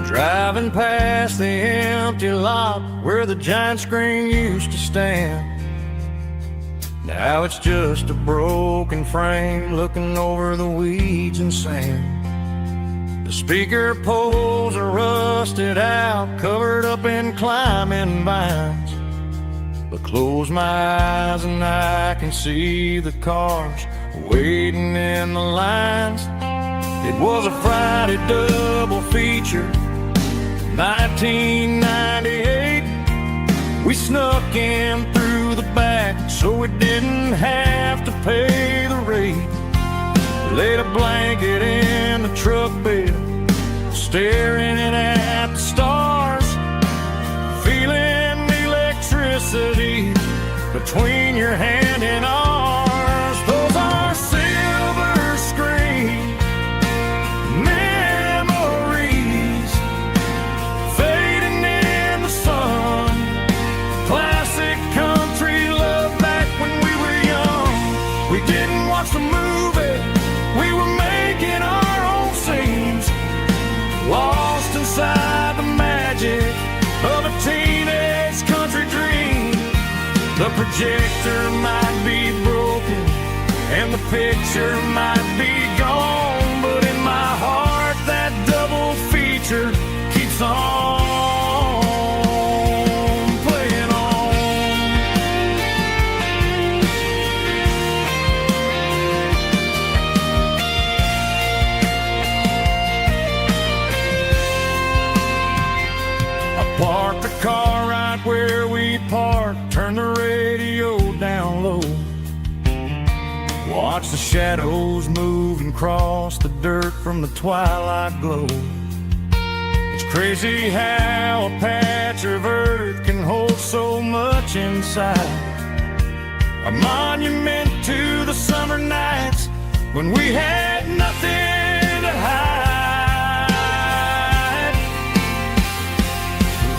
Driving past the empty lot where the giant screen used to stand, now it's just a broken frame looking over the weeds and sand. The speaker poles are rusted out, covered up in climbing vines, but close my eyes and I can see the cars waiting in the lines. It was a Friday double feature, 1998. We snuck in through the back so we didn't have to pay the rate. Laid a blanket in the truck bed, staring at the stars, feeling the electricity between your hand and ours. Those are silver screen memories fading in the sun. Classic country love back when we were young. We didn't watch the movie, we were making our own scenes, lost inside the magic of a teenage country dream. The projector might be broken and the picture might be gone, but in my heart that double feature keeps on playing on. I parked the car right where we parked watch the shadows move and cross the dirt from the twilight glow. It's crazy how a patch of earth can hold so much inside. A monument to the summer nights when we had nothing to hide.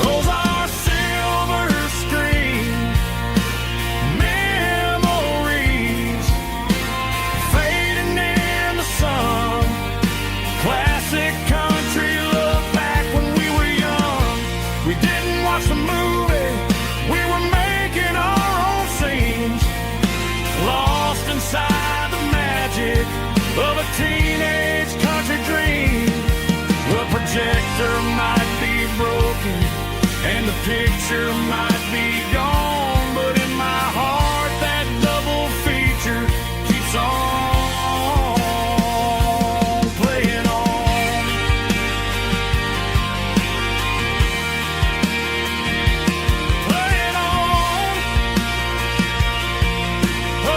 Those are silver screen memories fading in the sun. Classic country look back when we were young. We didn't watch the movie, we were making our own scenes, lost inside the magic of a teenage country dream. The projector might be broken and the picture might be gone, but in my heart that double feature keeps on playing on. Playing on. Oh,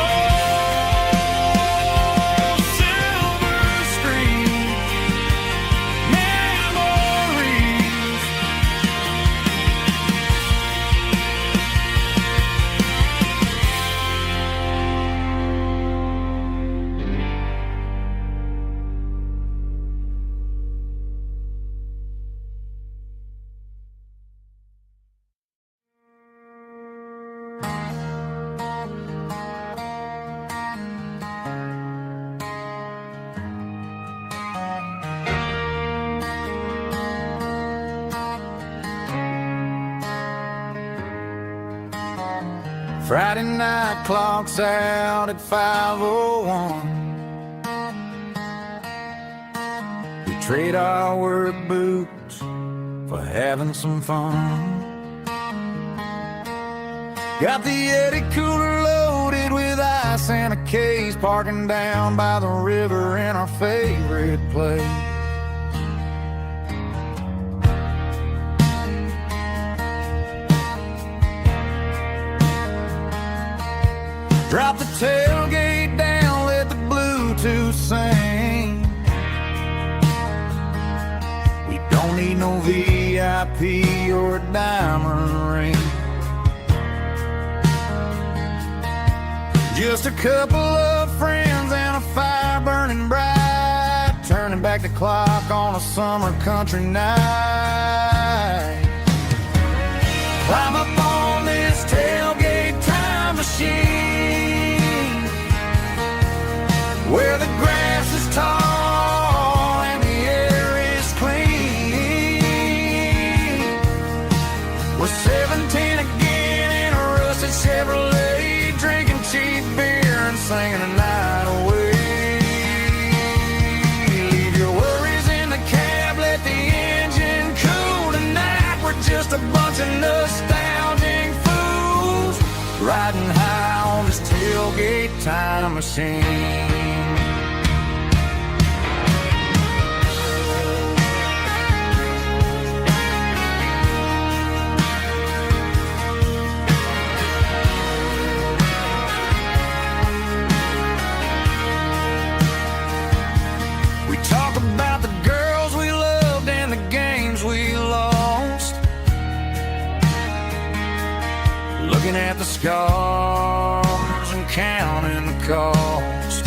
silver screen memories. Friday night clocks out at 5:01. We trade our work boots for having some fun. Got the Yeti cooler loaded with ice and a case, parking down by the river in our favorite place. Drop the tailgate down, let the Bluetooth sing. We don't need no VIP or a diamond ring. Just a couple of friends and a fire burning bright, turning back the clock on a summer country night. Climb up on this tailgate time machine, where the grass is tall and the air is clean. We're 17 again in a rusted Chevrolet, drinking cheap beer and singing the night away. Leave your worries in the cab, let the engine cool tonight. We're just a bunch of nostalgic fools riding high on this tailgate time machine. We talk about the girls we loved and the games we lost, looking at the scars and counting the cost.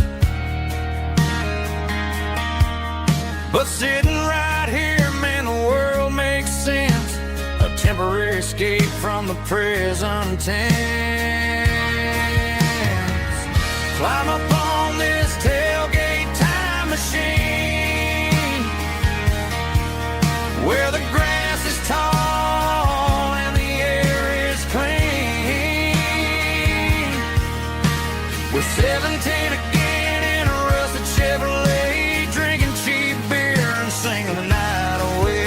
But sitting right here, man, the world makes sense. A temporary escape from the present tense. Climb up on this tailgate time machine, where the grass is tall and the air is clean. We're 17 again in a rusted Chevrolet, drinking cheap beer and singing the night away.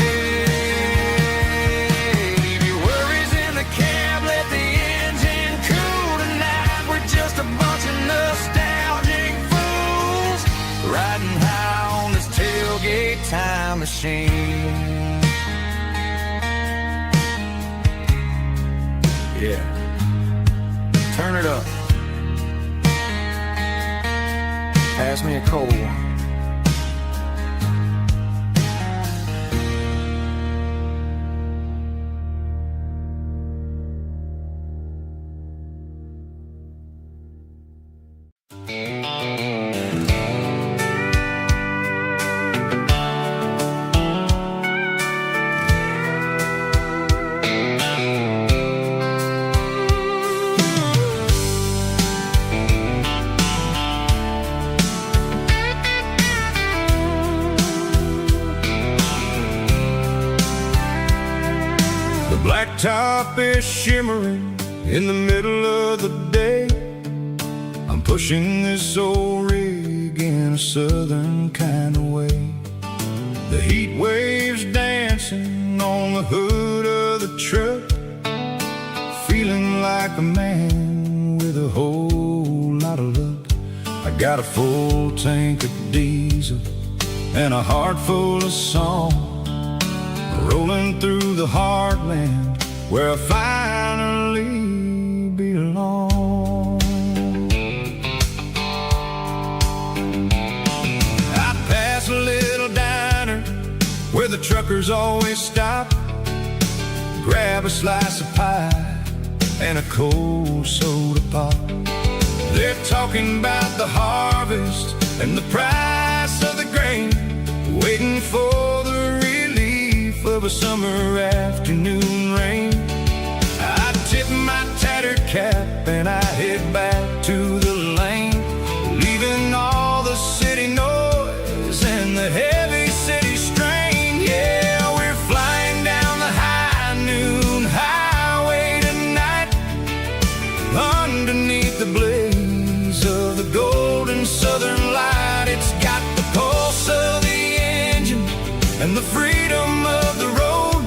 Leave your worries in the cab, let the engine cool tonight. We're just a bunch of nostalgic fools riding high on this tailgate time machine. Yeah, turn it up. pass me a cold one. Blacktop is shimmering in the middle of the day. I'm pushing this old rig in a southern kind of way. The heat waves dancing on the hood of the truck, feeling like a man with a whole lot of luck. I got a full tank of diesel and a heart full of song, rolling through the heartland where I finally belong. I pass a little diner where the truckers always stop, grab a slice of pie and a cold soda pop. They're talking about the harvest and the price of the grain, waiting for the relief of a summer afternoon rain. I tip my tattered cap and I head back to the lane, leaving all the city noise and the heavy city strain. Yeah, we're flying down the high noon highway tonight, underneath the blaze of the golden southern light. It's got the pulse of the engine and the freedom of the road,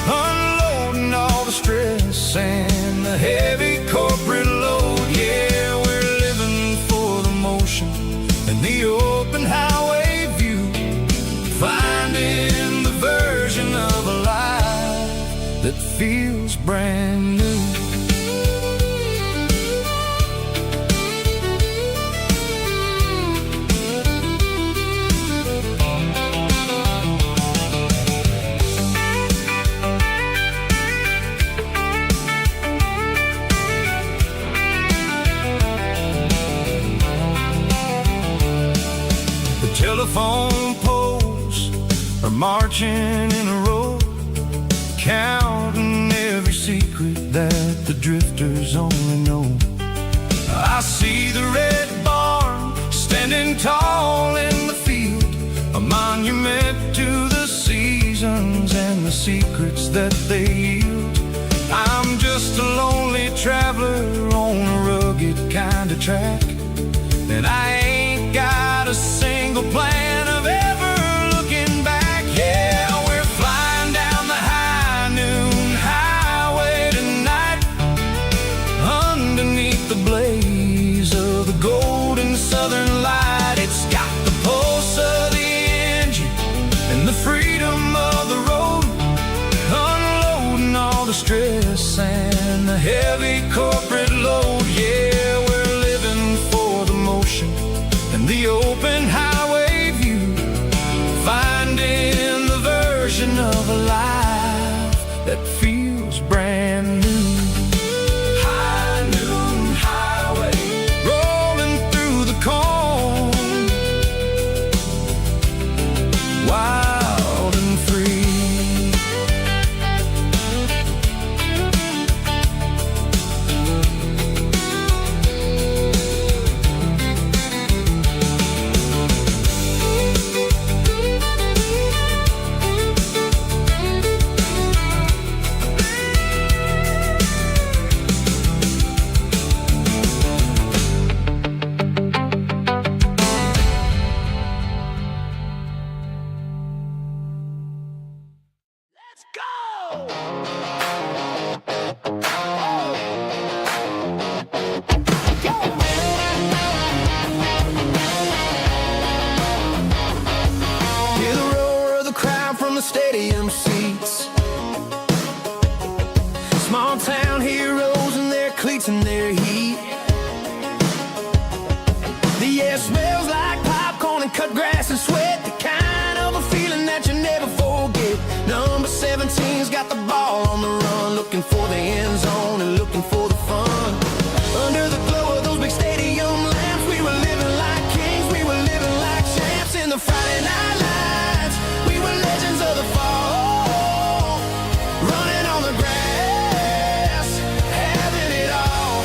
unloading all the stress and the heavy corporate load. Yeah, we're living for the motion and the open highway view, finding the version of a life that feels brand new. Telephone poles are marching in a row, counting every secret that the drifters only know. I see the red barn standing tall in the field, a monument to the seasons and the secrets that they yield. I'm just a lonely traveler on a rugged kind of track, and I ain't got a single plan of ever looking back. Yeah, we're flying down the high noon highway tonight, underneath the blaze of the golden southern light. It's got the pulse of the engine and the freedom of the road, unloading all the stress and the heavy corporate load. Yeah, we're living for the motion and the open highway view, finding the version of a life that feels brand new. High noon highway, rolling through the corn, wild and free. The stadium seats, small town heroes in their cleats and their heat. The air smells like looking for the end zone and looking for the fun. Under the glow of those big stadium lamps, we were living like kings, we were living like champs in the Friday night lights. We were legends of the fall, running on the grass, having it all.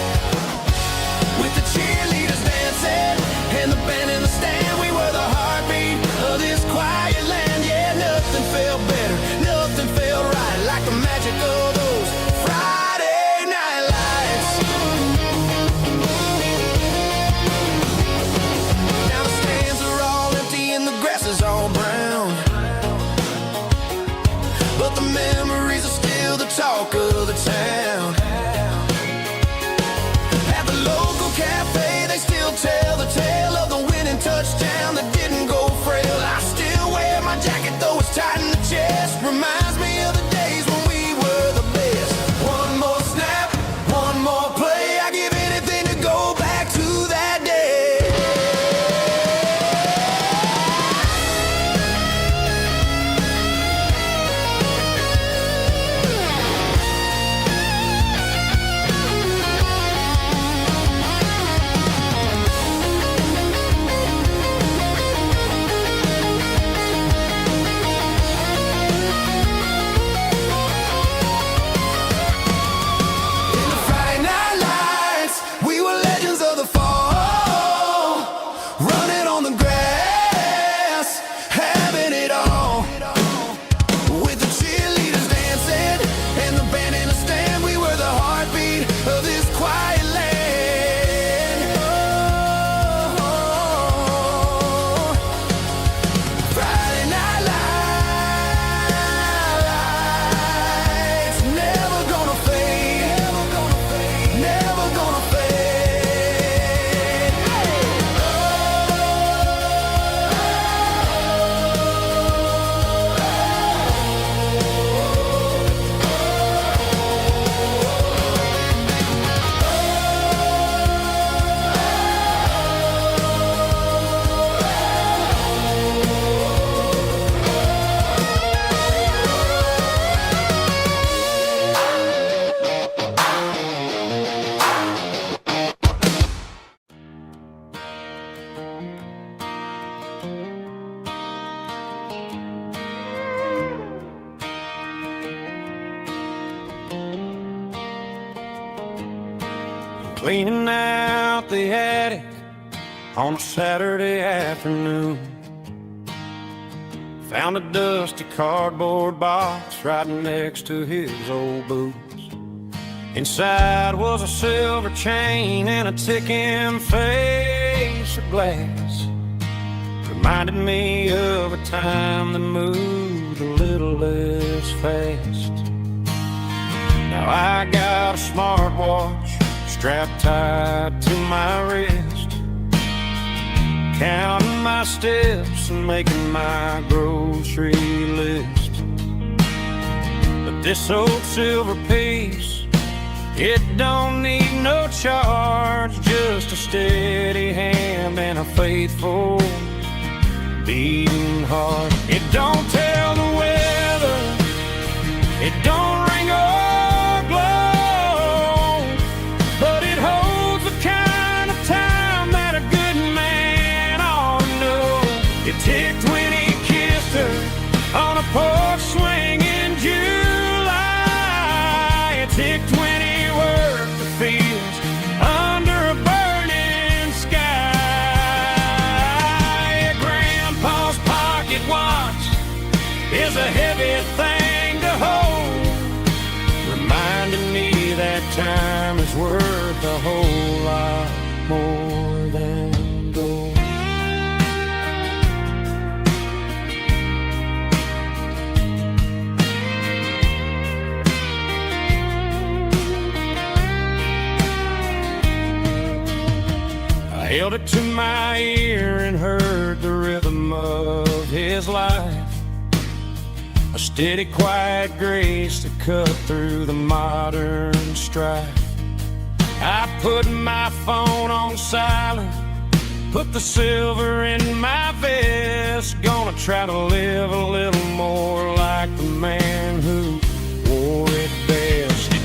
With the cheerleaders dancing and the band in the stand, we were the heartbeat of this quiet land. Yeah, nothing felt better, nothing felt right like the magic of those Friday night lights. Now the stands are all empty and the grass is all brown, but the memories are still the talk of the town. At the local cafe, they still tell the tale of the winning touchdown that didn't go frail. I still wear my jacket though it's tight in the chest. Reminds me of the days when we were the best. One more snap, one more play. I give anything to go back to that day. In the Friday night lights, we were legends of the fall, running on the grass, having it all. With the cheerleaders dancing and the band in the stand, we were the heartbeat of this quiet land. Oh, Friday night lights, never gonna fade, never gonna fade. Cleaning out the attic on a Saturday afternoon, found a dusty cardboard box right next to his old boots. Inside was a silver chain and a ticking face of glass. Reminded me of a time that moved a little less fast. Now I got a smartwatch strapped tight to my wrist, counting my steps and making my grocery list. But this old silver piece, it don't need no charge, just a steady hand and a faithful beating heart. It don't tell the weather, it don't ring or glow, but it holds the kind of time that a good man ought to know. It ticked when he kissed her on a porch swing in July. It ticked when he worked the fields under a burning sky. Grandpa's pocket watch is a heavy thing to hold, reminding me that time is worth a whole lot more than gold. I held it to my ear and heard the rhythm of his life, a steady, quiet grace that cut through the modern strife. I put my phone on silent, put the silver in my vest. Gonna try to live a little more like the man who wore it best. It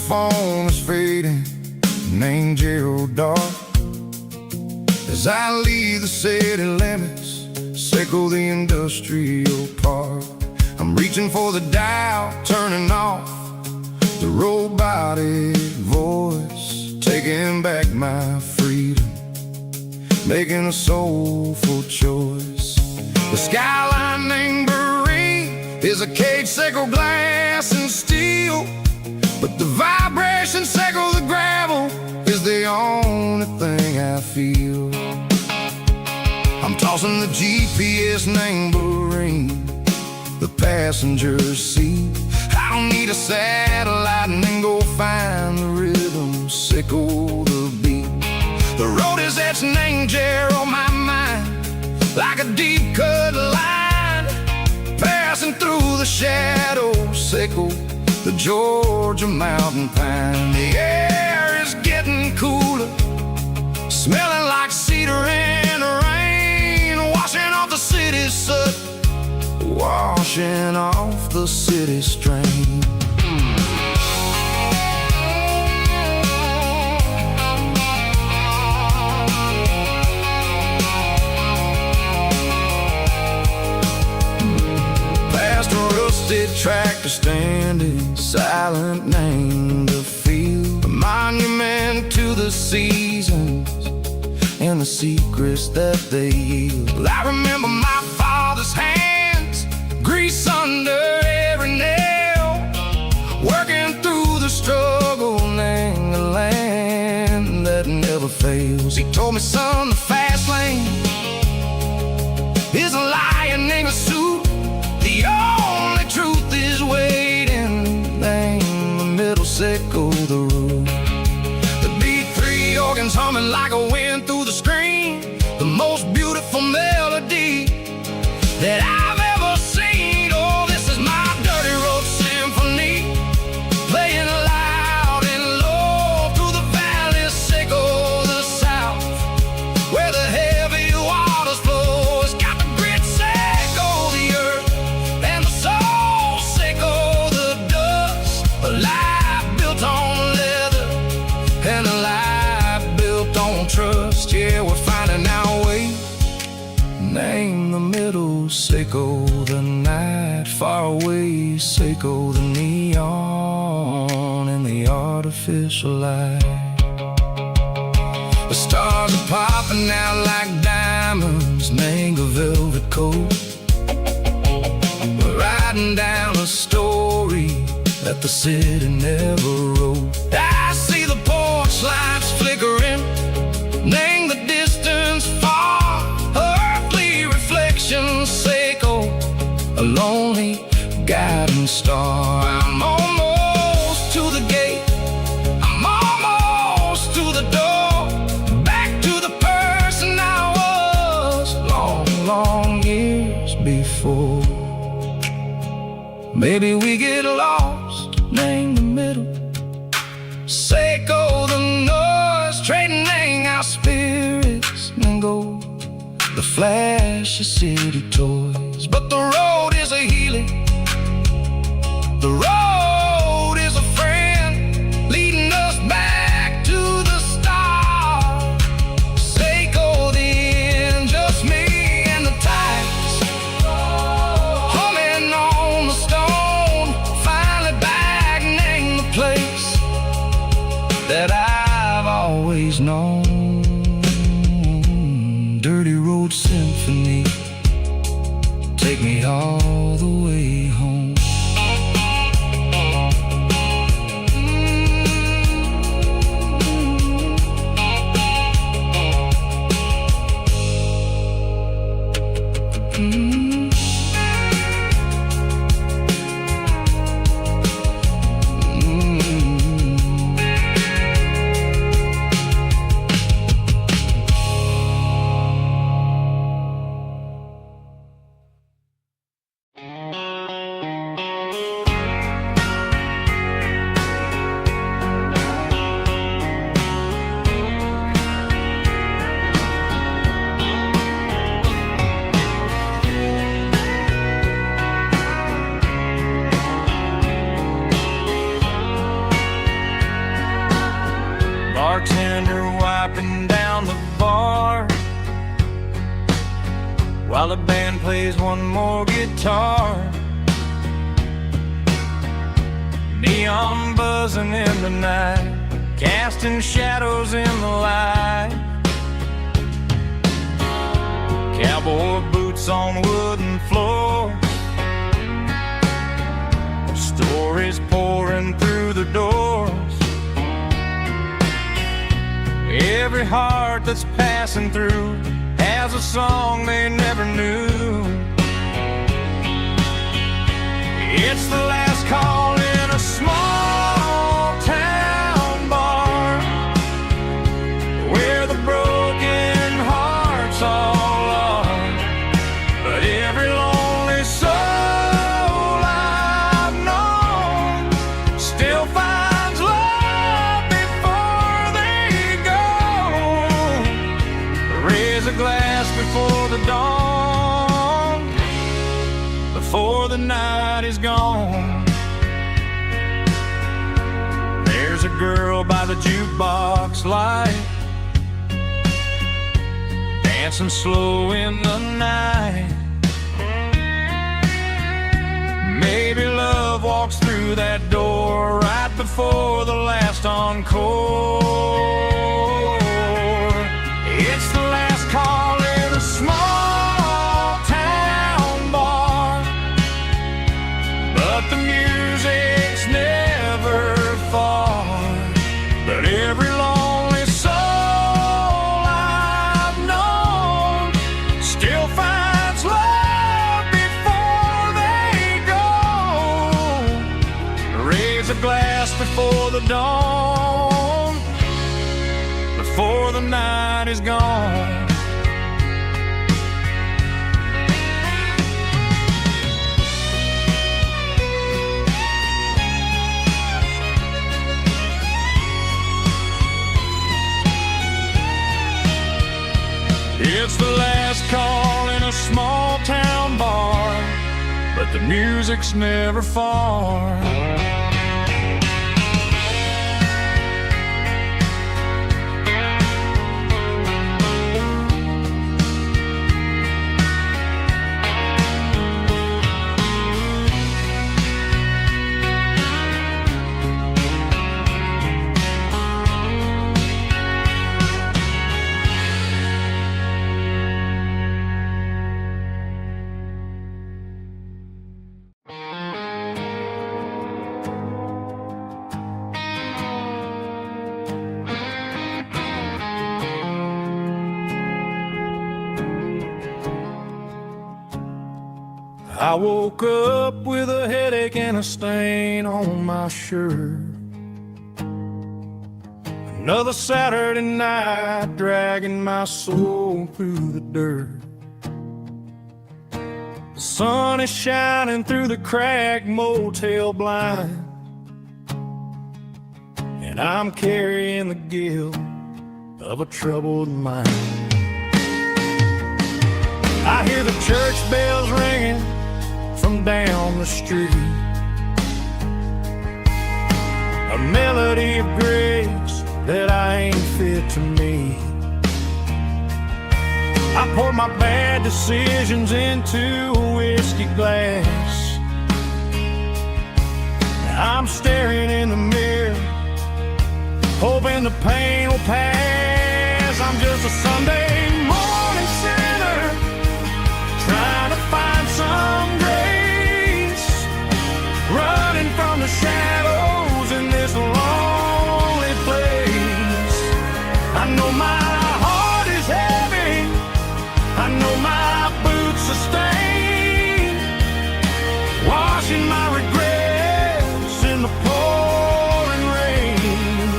phone is fading, named Gerald Dark. As I leave the city limits, circle the industrial park. I'm reaching for the dial, turning off the robotic voice, taking back my freedom, making a soulful choice. The skyline named Marine is a cage, circle glass and steel, but the vibration circle the gravel is the only thing I feel. I'm tossing the GPS named Marine, the passenger seat. I don't need a satellite and then go find the rhythm, sickle the beat. The road is etched named Gerald on my mind, like a deep cut line, passing through the shadows, sickle the Georgia mountain pine. The air is getting cooler, smelling like cedar in the rain, washing off the city's soot, washing off the city strain. Past a rusted tractor standing silent, named the field, a monument to the seasons and the secrets that they yield. I remember my father's hands, grease under every nail, working through the struggle, named the land that never fails. He told me, son, the fast lane is a lion named a suit. The only truth is waiting, name the middle, sickle the road. The B3 organs humming like a wind through the screen, the most beautiful melody that I've ever seen. Oh, this is my dirty road symphony, playing loud and low through the valleys, sickle the south, where the heavy waters flow. It's got the grit, sickle the earth, and the soul, sickle the dust. A life built on leather and a life built on trust. Yeah, we're finding our way, name the middle, sickle the night, far away, sickle the neon and the artificial light. The stars are popping out like diamonds, name a velvet coat. We're riding down a story that the city never wrote. I see the porch lights flickering, name the distance far, earthly reflections, sickle a lonely guiding star. I'm almost to the gate, I'm almost to the door, back to the person I was long, long years before. Maybe we get lost, name the middle, sickle the noise, trading our spirits and go the flash of city toys. But the road is a healing, the road is a friend, leading us back to the start. Sickle the end, just me and the tides, humming on the stone, finally back, name the place that I've always known. Dirty road symphony, take me all the way home. while the band plays one more guitar. Neon buzzing in the night, casting shadows in the light. Cowboy boots on wooden floors, stories pouring through the doors. Every heart that's passing through has a song they never knew. It's the last call in a small town bar, where the broken hearts all are. But every lonely soul I've known still finds love before they go. Raise a glass before the dawn, before the night is gone. There's a girl by the jukebox light, dancing slow in the night. Maybe love walks through that door right before the last encore. It's the last call in a small town bar, but the music's never far. But every lonely soul I've known still finds love before they go. Raise a glass before the dawn, before the night is gone. It's the last call in a small town bar, but the music's never far. I woke up with a headache and a stain on my shirt. Another Saturday night dragging my soul through the dirt. The sun is shining through the cracked motel blind, and I'm carrying the guilt of a troubled mind. I hear the church bells ringing from down the street, a melody of grace that I ain't fit to meet. I pour my bad decisions into a whiskey glass. I'm staring in the mirror, hoping the pain will pass. I'm just a Sunday morning sinner, trying to find some grace, running from the shadows in this lonely place. I know my heart is heavy, I know my boots are stained, washing my regrets in the pouring rain.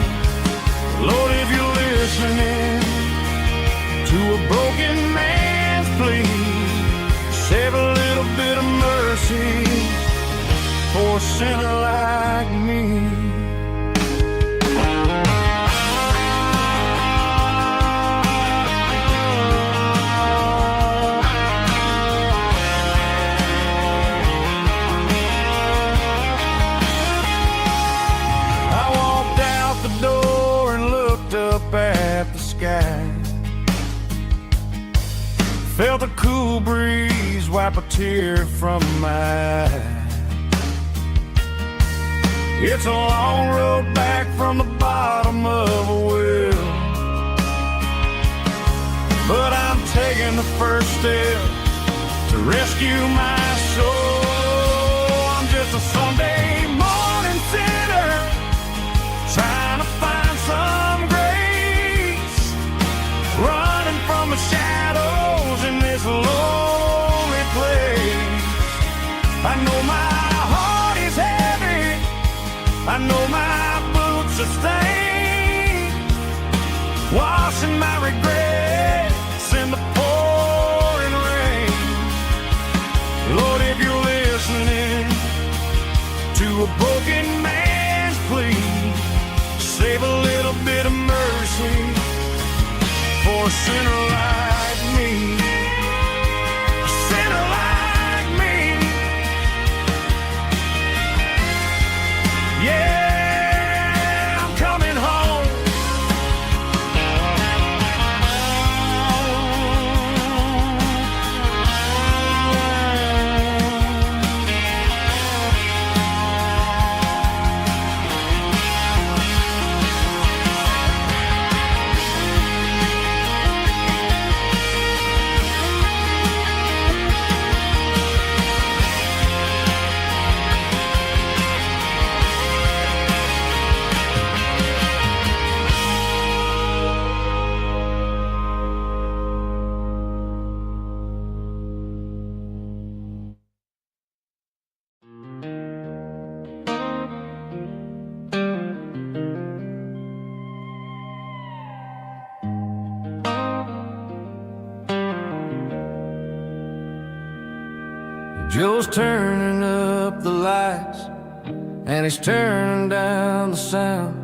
Lord, if you're listening to a broken man's plea, save a little bit of mercy for a sinner like me. I walked out the door and looked up at the sky. Felt a cool breeze wipe a tear from my eye. It's a long road back from the bottom of a well, but I'm taking the first step to rescue my soul. I'm just a Sunday morning sinner trying to find some grace, running from the shadows in this lonely place. I know my heart is heavy, I know my boots are stained, washing my regrets in the pouring rain. Lord, if you're listening to a broken man's plea, save a little bit of mercy for a sinner like me. A sinner like me. Yeah, I'm coming home. Joe's turning up the lights and he's turning down the sound.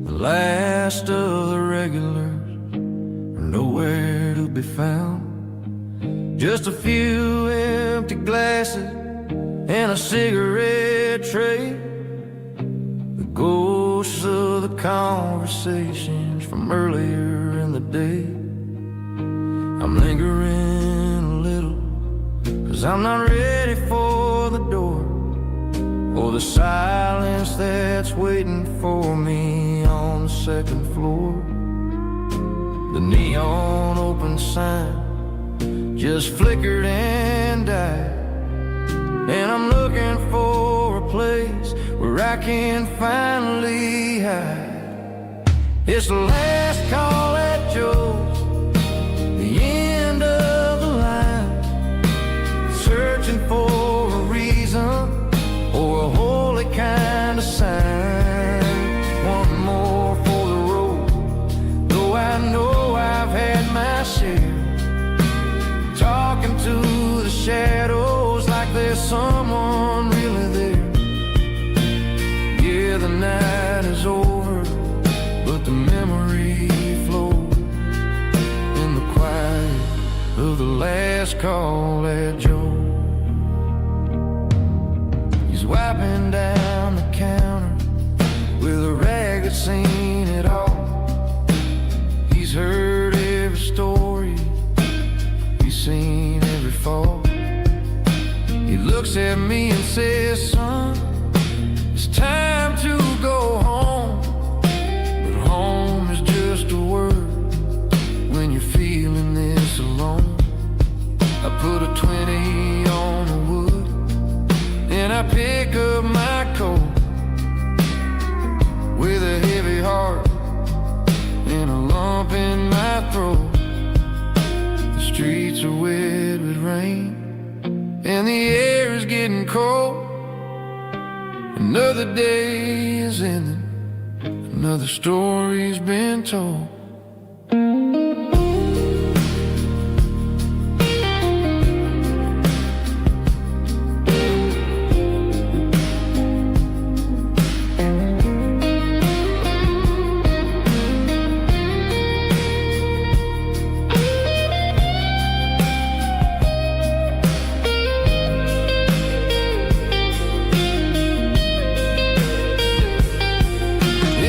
The last of the regulars are nowhere to be found. Just a few empty glasses and a cigarette tray, the ghosts of the conversations from earlier in the day. I'm lingering a little, 'cause I'm not ready for the door, or the silence that's waiting for me on the second floor. The neon open sign just flickered and died, and I'm looking for a place where I can finally hide. It's the last call at Joe's, the end of the line, searching for a reason or a holy kind of sign. One more for the road, though I know I've had my share, talking to the shadows like there's someone really there. Yeah, the night is over, but the memory flows in the quiet of the last call at Joe. He's wiping down the counter with a rag that's seen it all. He's heard every story, he's seen every fall. He looks at me and says, son, it's time to go home. But home is just a word when you're feeling this alone. I put a 20 on the wood and I pick up my coat with a heavy heart and a lump in my throat. The streets are wet with rain and the air is getting cold. Another day is ending, another story's been told.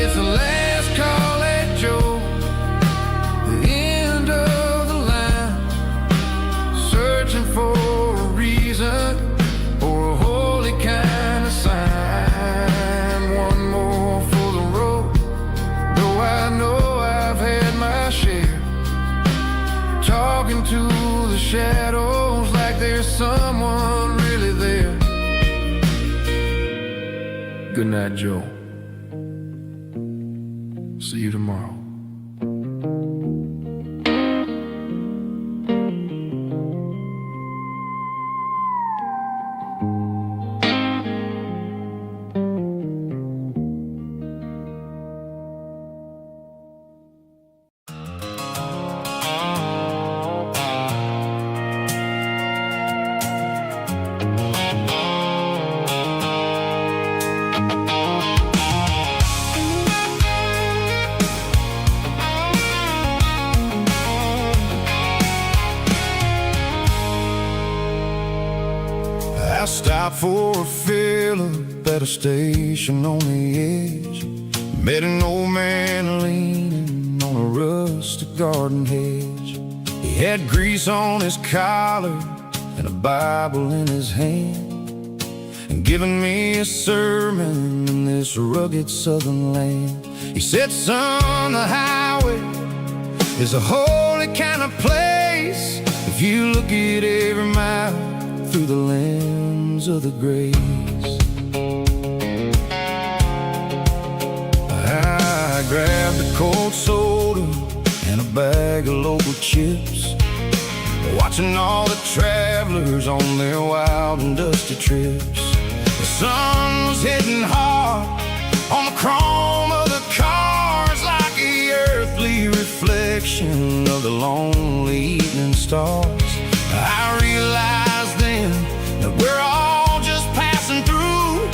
It's the last call at Joe. walk into the shadows like there's someone really there. Good night, Joe. See you tomorrow. I stopped for a fill-up at a station on the edge. Met an old man leaning on a rustic garden hedge. He had grease on his collar and a Bible in his hand, and giving me a sermon in this rugged southern land. He said, son, the highway is a holy kind of place if you look at every mile through the lens of the grace. I grabbed a cold soda and a bag of local chips, watching all the travelers on their wild and dusty trips. The sun was hitting hard on the chrome of the cars, like the earthly reflection of the lonely evening stars. I realized then that we're all just passing through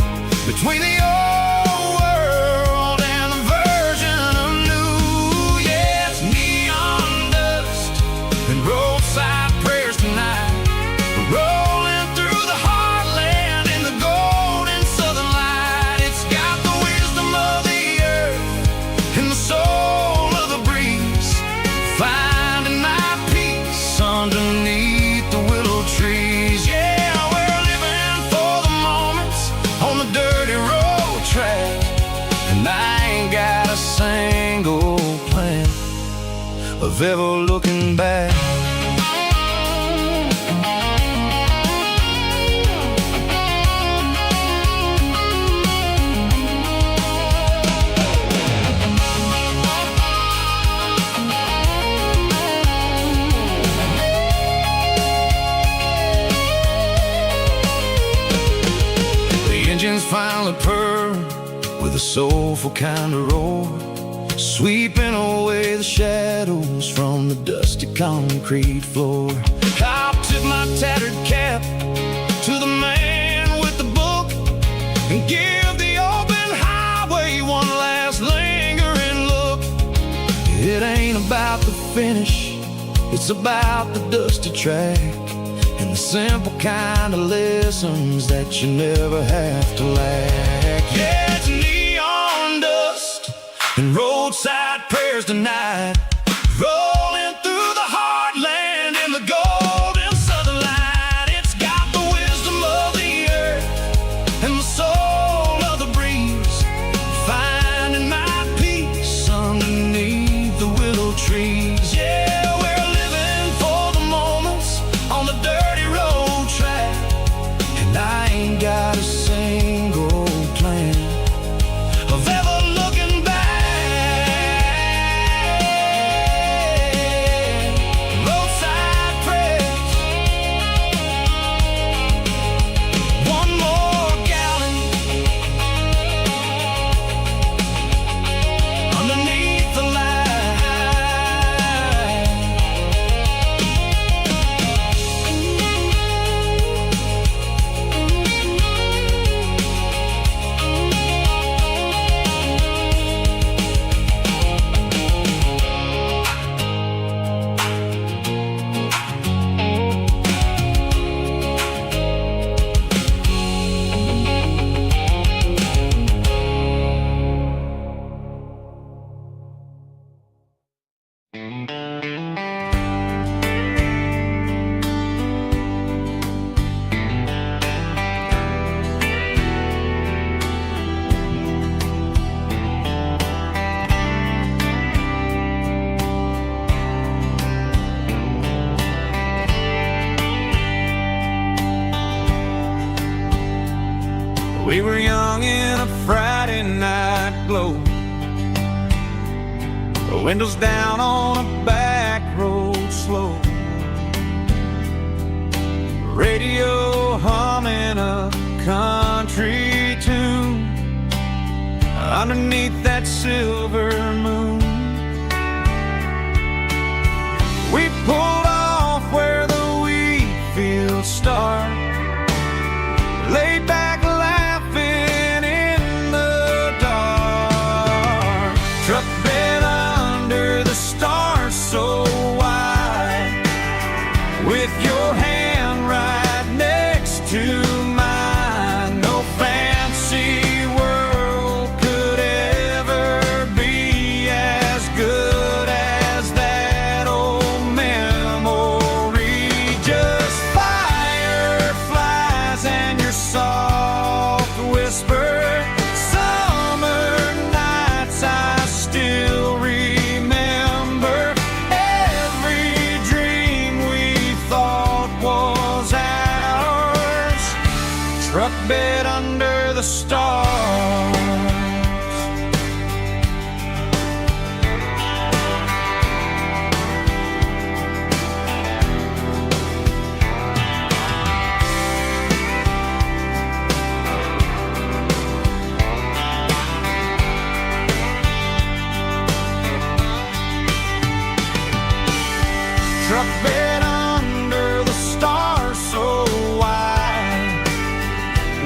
between the old world and the version of new. Yeah, it's neon dust and roadside prayers tonight. We're rolling through the heartland in the golden southern light. It's got the wisdom of the earth and the soul of the breeze, finding my peace underneath the willow trees. Yeah, we're living for the moments on the dirty road track, and I ain't got a single plan of ever looking back. Engines finally purr with a soulful kind of roar, sweeping away the shadows from the dusty concrete floor. I'll tip my tattered cap to the man with the book and give the open highway one last lingering look. It ain't about the finish, it's about the dusty track and the simple kind of lessons that you never have to lack. Yeah, it's neon dust and roadside prayers tonight, rolling through the heartland in the golden southern light. It's got the wisdom of the earth and the soul of the breeze, finding my peace underneath the willow trees. Yeah, we're living for the moments on the dirty road track, and I ain't got a single plan of ever looking back. We were young in a Friday night glow, the windows down on a back road slow, radio humming a country tune underneath that silver moon. We pulled off where the wheat fields start, laid back laughing in the dark. Truck bed under the stars so wide, with your hand right next to mine. No fancy world could ever be as good as that old memory. Just fireflies and your soft whisper. Summer nights I still remember. Every dream we thought was ours. Truck bed under the stars. Truck bed under the stars so wide,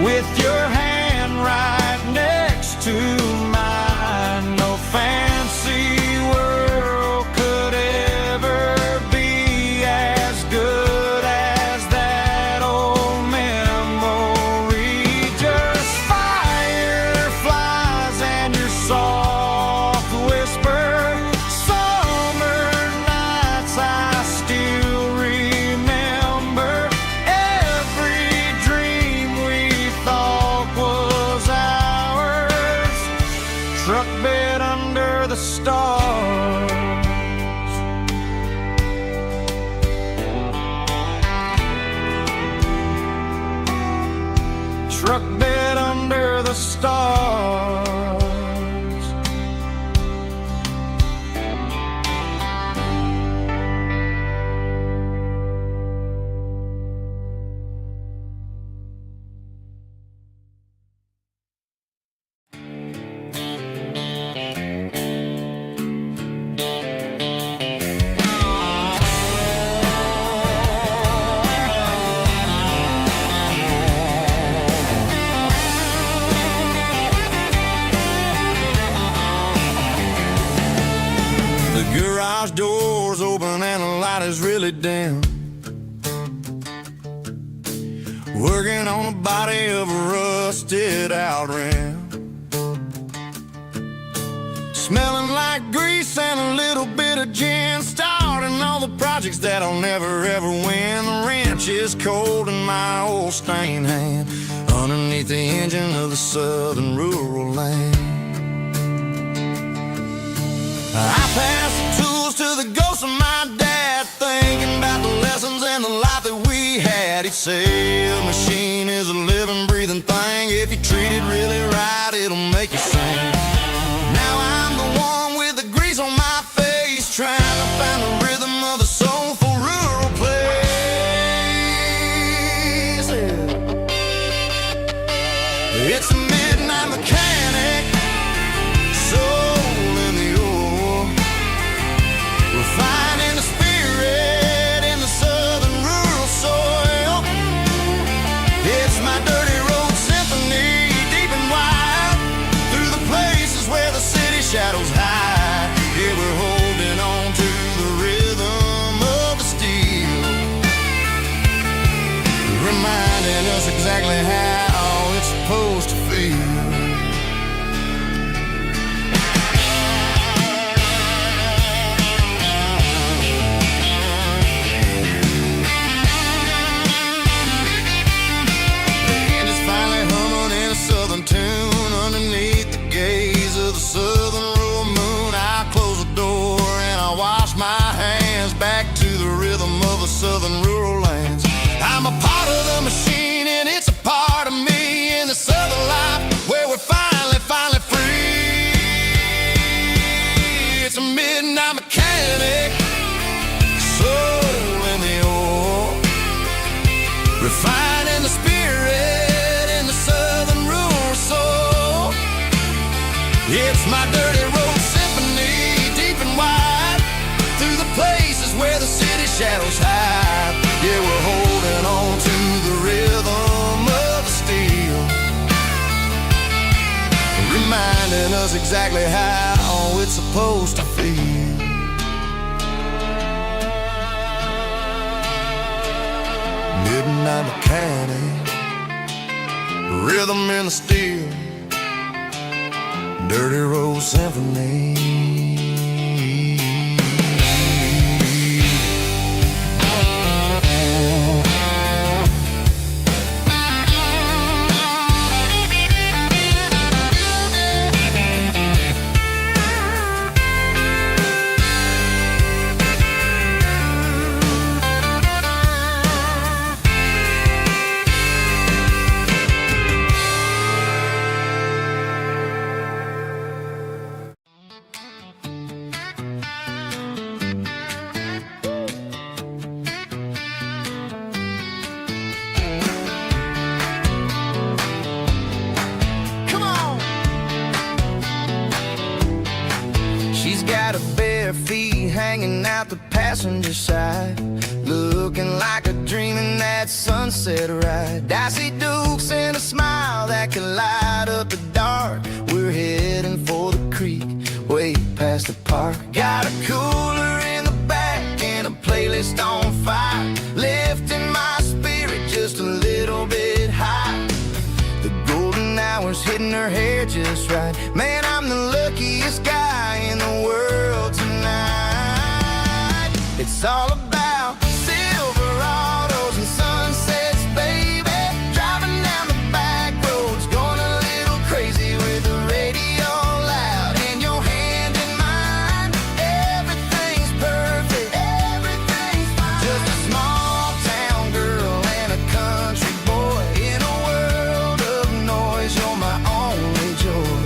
with your hand right next to mine. No fancy world could ever be as good as that old memory. Just fireflies and your soft whisper. Summer nights I still remember. Every dream we thought was ours. Truck bed under the stars. Truck bed under the stars. The garage door's open and the light is really dim. Working on the body of a rusted out rim. Smelling like grease and a little bit of gin. Starting all the projects that I'll never ever win. The wrench is cold in my old stained hand, underneath the engine of the southern rural land. I pass the tools to the ghost of my dad, thinking about the lessons and the life that we had. He'd say a machine is a living, breathing thing. If you treat it really right, it'll make you sing. Now I'm the one with the grease on my face, trying to find the rhythm of the soulful rural place. It's a midnight mechanic, soul in the ore, refining the spirit in the southern rural soil. It's my dirty road symphony, deep and wide, through the places where the city shadows hide. Yeah, we're holding on to the rhythm of the steel, reminding us exactly how it's supposed to feel. Tune underneath the gaze of the southern rural moon. I close the door and I wash my hands, back to the rhythm of the southern rural lands. I'm a part of the machine and it's a part of me in the southern life. tight. Yeah, we're holding on to the rhythm of the steel, reminding us exactly how it's supposed to feel. Midnight mechanic, rhythm in the steel, dirty road symphony. Got her bare feet hanging out the passenger side, looking like a dream in that sunset ride. Dicey dukes and a smile that can light up the dark. We're heading for the creek, way past the park. Got a cooler in the back and a playlist on fire, lifting my spirit just a little bit high. The golden hours hitting her hair just right. Man, I'm the luckiest guy in the world tonight. It's all about Silverados and sunsets, baby. Driving down the back roads, going a little crazy with the radio loud and your hand in mine. Everything's perfect, everything's fine. Just a small town girl and a country boy in a world of noise. You're my only joy.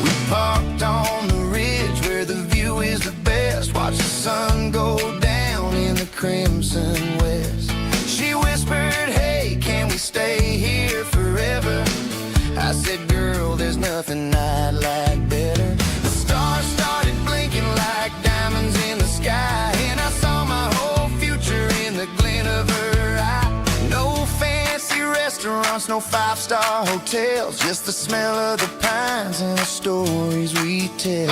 We parked on the ridge where the view is the best. Watch the sun go down in the crimson west. She whispered, hey, can we stay here forever? I said, girl, there's nothing I'd like better. The stars started blinking like diamonds in the sky, and I saw my whole future in the glint of her eye. No fancy restaurants, no five-star hotels, just the smell of the pines and the stories we tell.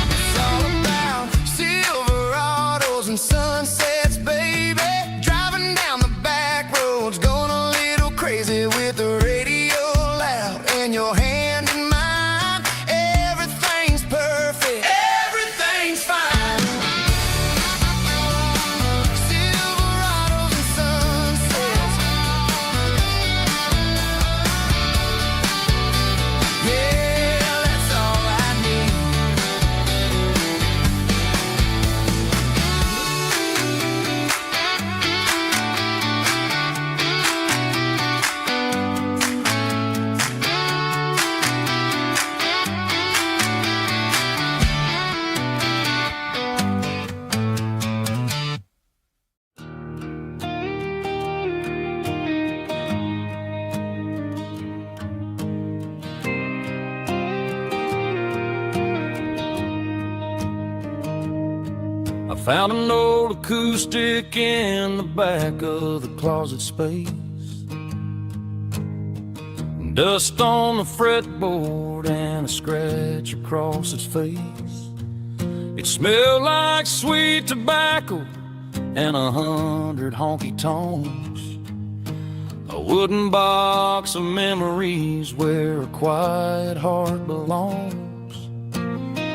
It's all about Silverados and sunsets, baby. Driving down the back roads, going a little crazy with the radio loud and your hand in mine. Everything's perfect, everything's fine. Silverados and sunsets, yeah, that's all I need. I found an old acoustic in the back of the closet space. Dust on the fretboard and a scratch across its face. It smelled like sweet tobacco and 100 honky-tonks. A wooden box of memories where a quiet heart belongs.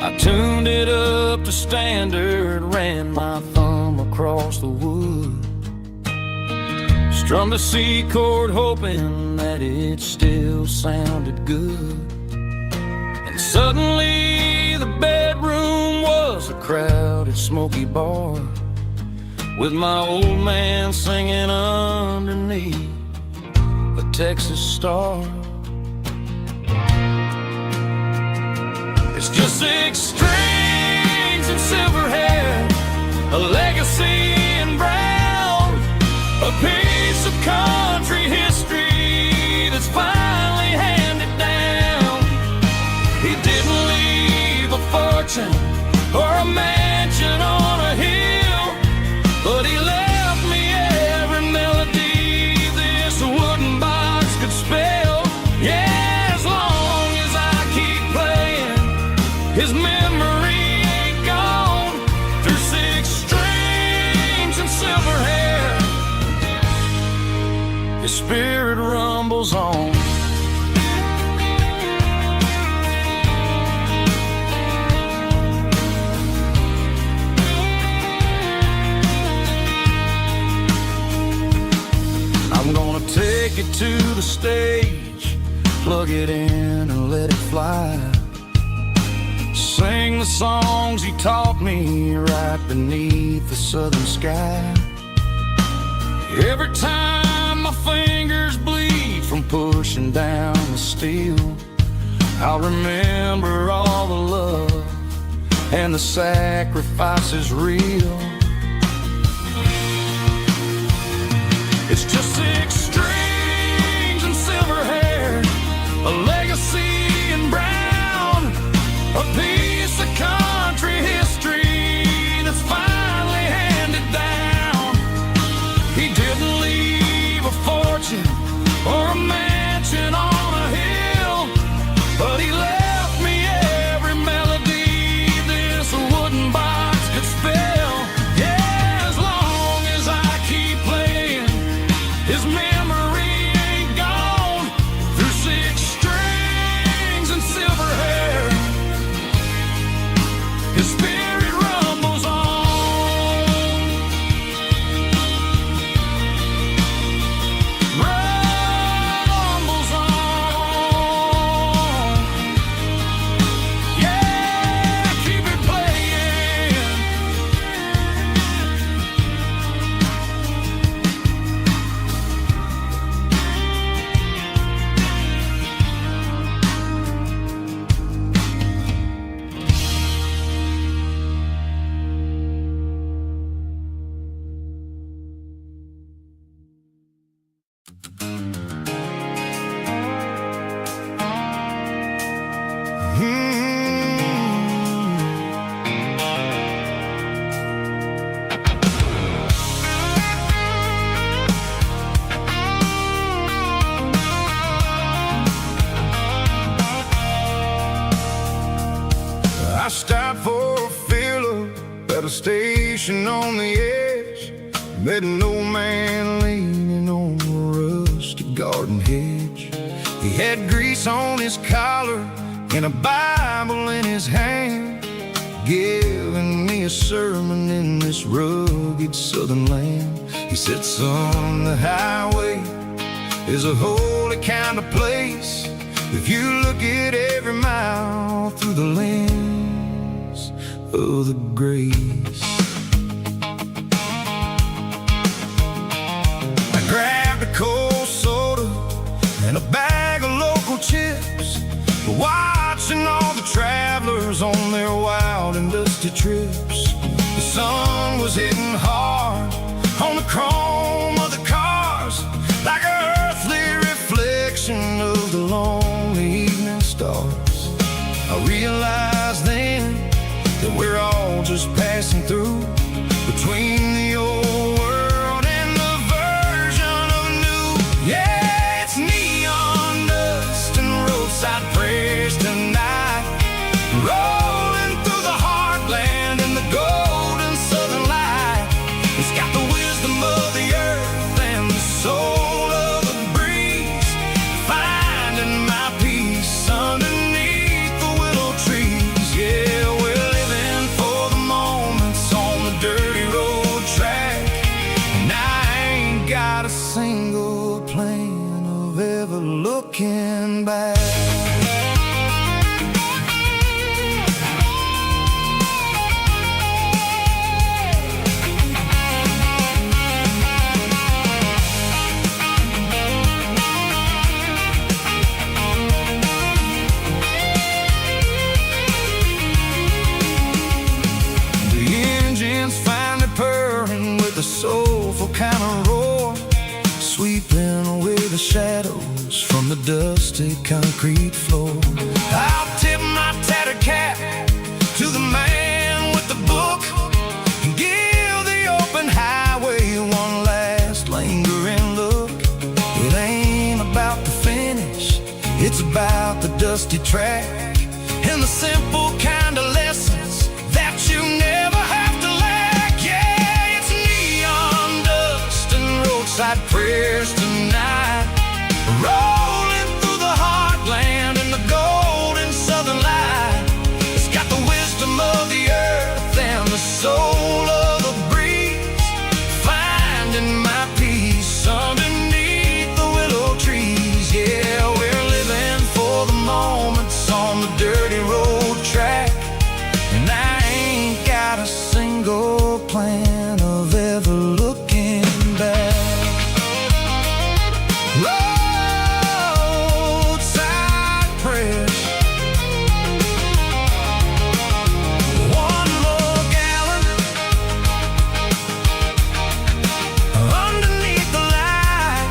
I tuned it up to standard, ran my thumb across the wood, strummed a C chord hoping that it still sounded good. And suddenly the bedroom was a crowded, smoky bar, with my old man singing underneath a Texas star. It's just 6 strings and silver hair, a legacy in brown, a piece of country history that's finally handed down. He didn't leave a fortune or a mansion on a hill, but he left me every melody this wooden box could spell. Yeah, as long as I keep playing, his memory ain't gone. Through 6 strings and silver hair, his spirit rumbles on. I'm gonna take it to the stage, plug it in and let it fly. Sing the songs he taught me right beneath the southern sky. Every time my fingers bleed from pushing down the steel, I'll remember all the love and the sacrifices real. It's just 6 strings and silver hair, a legacy in brown, a piece of country history that's finally handed down. He didn't leave a fortune or a mansion on a hill, but he left me every melody this wooden box could spell. Yeah, as long as I keep playing, his memory ain't gone. Through 6 strings and silver hair, his spirit rumbles on. Rumbles on. Yeah, keep it playing. I stopped for a fill-up at a station on the edge. Met an old man leaning on a rusty garden hedge. He had grease on his collar and a Bible in his hand, giving me a sermon in this rugged southern land. He said, son, the highway is a holy kind of place if you look at every mile through the lens of the grace. I grabbed a cold soda and a bag of local chips, watching all the travelers on their wild and dusty trips. The sun was hitting hard on the chrome of the cars, like an earthly reflection of the lonely evening stars. I realized then that we're all just passing through between the old world and the version of new. Yeah, it's neon dust and roadside prayers tonight, rolling through the heartland in the golden southern light. It's got the wisdom of the earth and the soul of the breeze, finding my peace underneath the willow trees. Yeah, we're living for the moments on the dirty road track, and I ain't got a single plan of ever looking back. a soulful kind of roar, sweeping away the shadows from the dusty concrete floor. I'll tip my tattered cap to the man with the book and give the open highway one last lingering look. It ain't about the finish, it's about the dusty track and the simple kind of lessons that you never have to lack. Yeah, it's neon dust and roadside prayers tonight, rolling through the heartland in the golden southern light. It's got the wisdom of the earth and the soul of the breeze, finding my peace underneath the willow trees. Yeah, we're living for the moments on the dirty road track, and I ain't got a single plan of ever looking back. Roadside prayers, one more gallon underneath the light.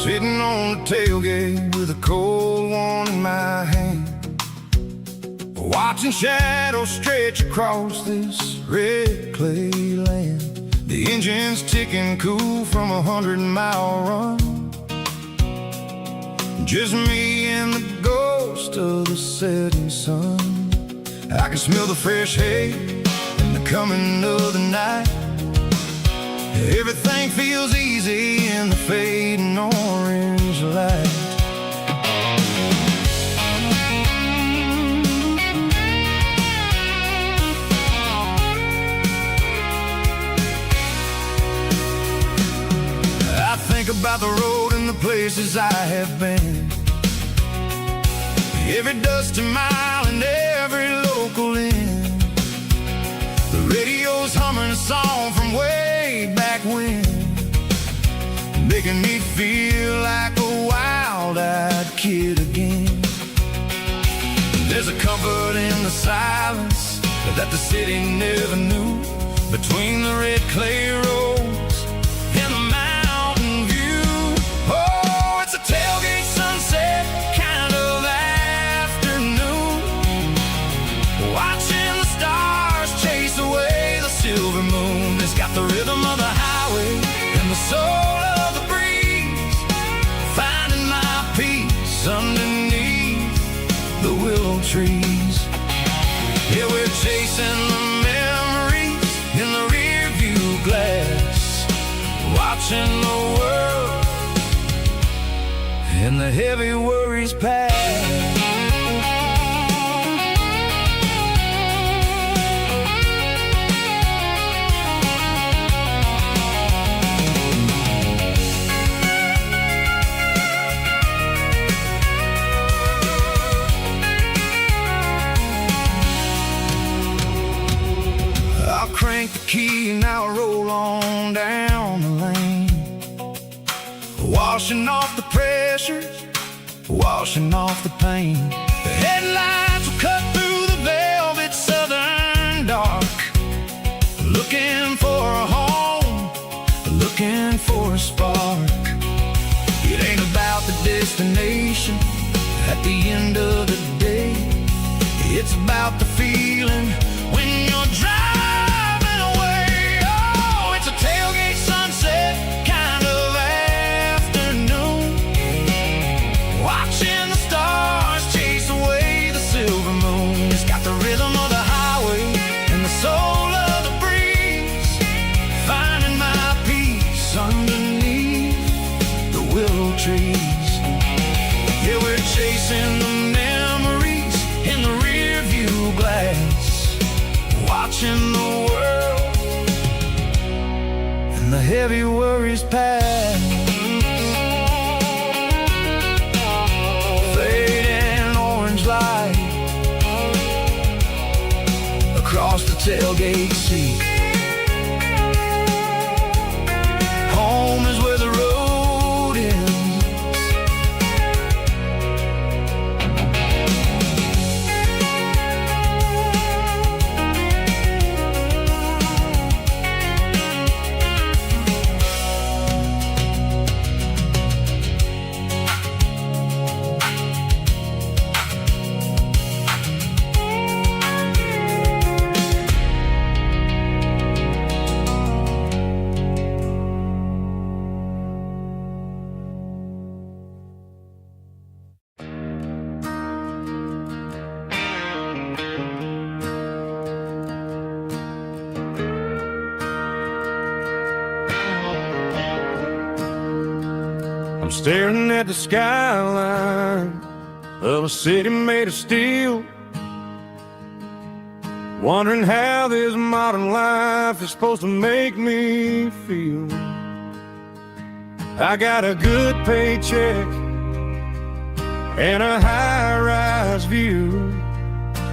Sitting on the tailgate with a cold one in my hand, watching shadows stretch across this red clay land. The engine's ticking cool from a 100-mile run, just me and the ghost of the setting sun. I can smell the fresh hay and the coming of the night. Everything feels easy in the fading orange light. I think about the road and the places I have been, every dusty mile and every local inn. The radio's humming a song from way back when, making me feel like a wild-eyed kid again. There's a comfort in the silence that the city never knew, between the red clay roads and the mountain view. Oh, it's a tailgate sunset kind of afternoon, watching the stars chase away the silver moon. It's got the rhythm of the highway and the soul of the breeze, finding my peace underneath the willow trees. Yeah, we're chasing the memories in the rear view glass, watching the world and the heavy worries pass. Crank the key and I'll roll on down the lane, washing off the pressure, washing off the pain. The headlights will cut through the velvet southern dark, looking for a home, looking for a spark. It ain't about the destination at the end of the day, it's about the feeling when you're driving. Tailgate sunset kind of afternoon, watching the stars chasing the memories in the rearview glass, watching the world and the heavy worries pass. Fading orange light across the tailgate seat. Home is where the road ends. I'm staring at the skyline of a city made of steel, wondering how this modern life is supposed to make me feel. I got a good paycheck and a high-rise view,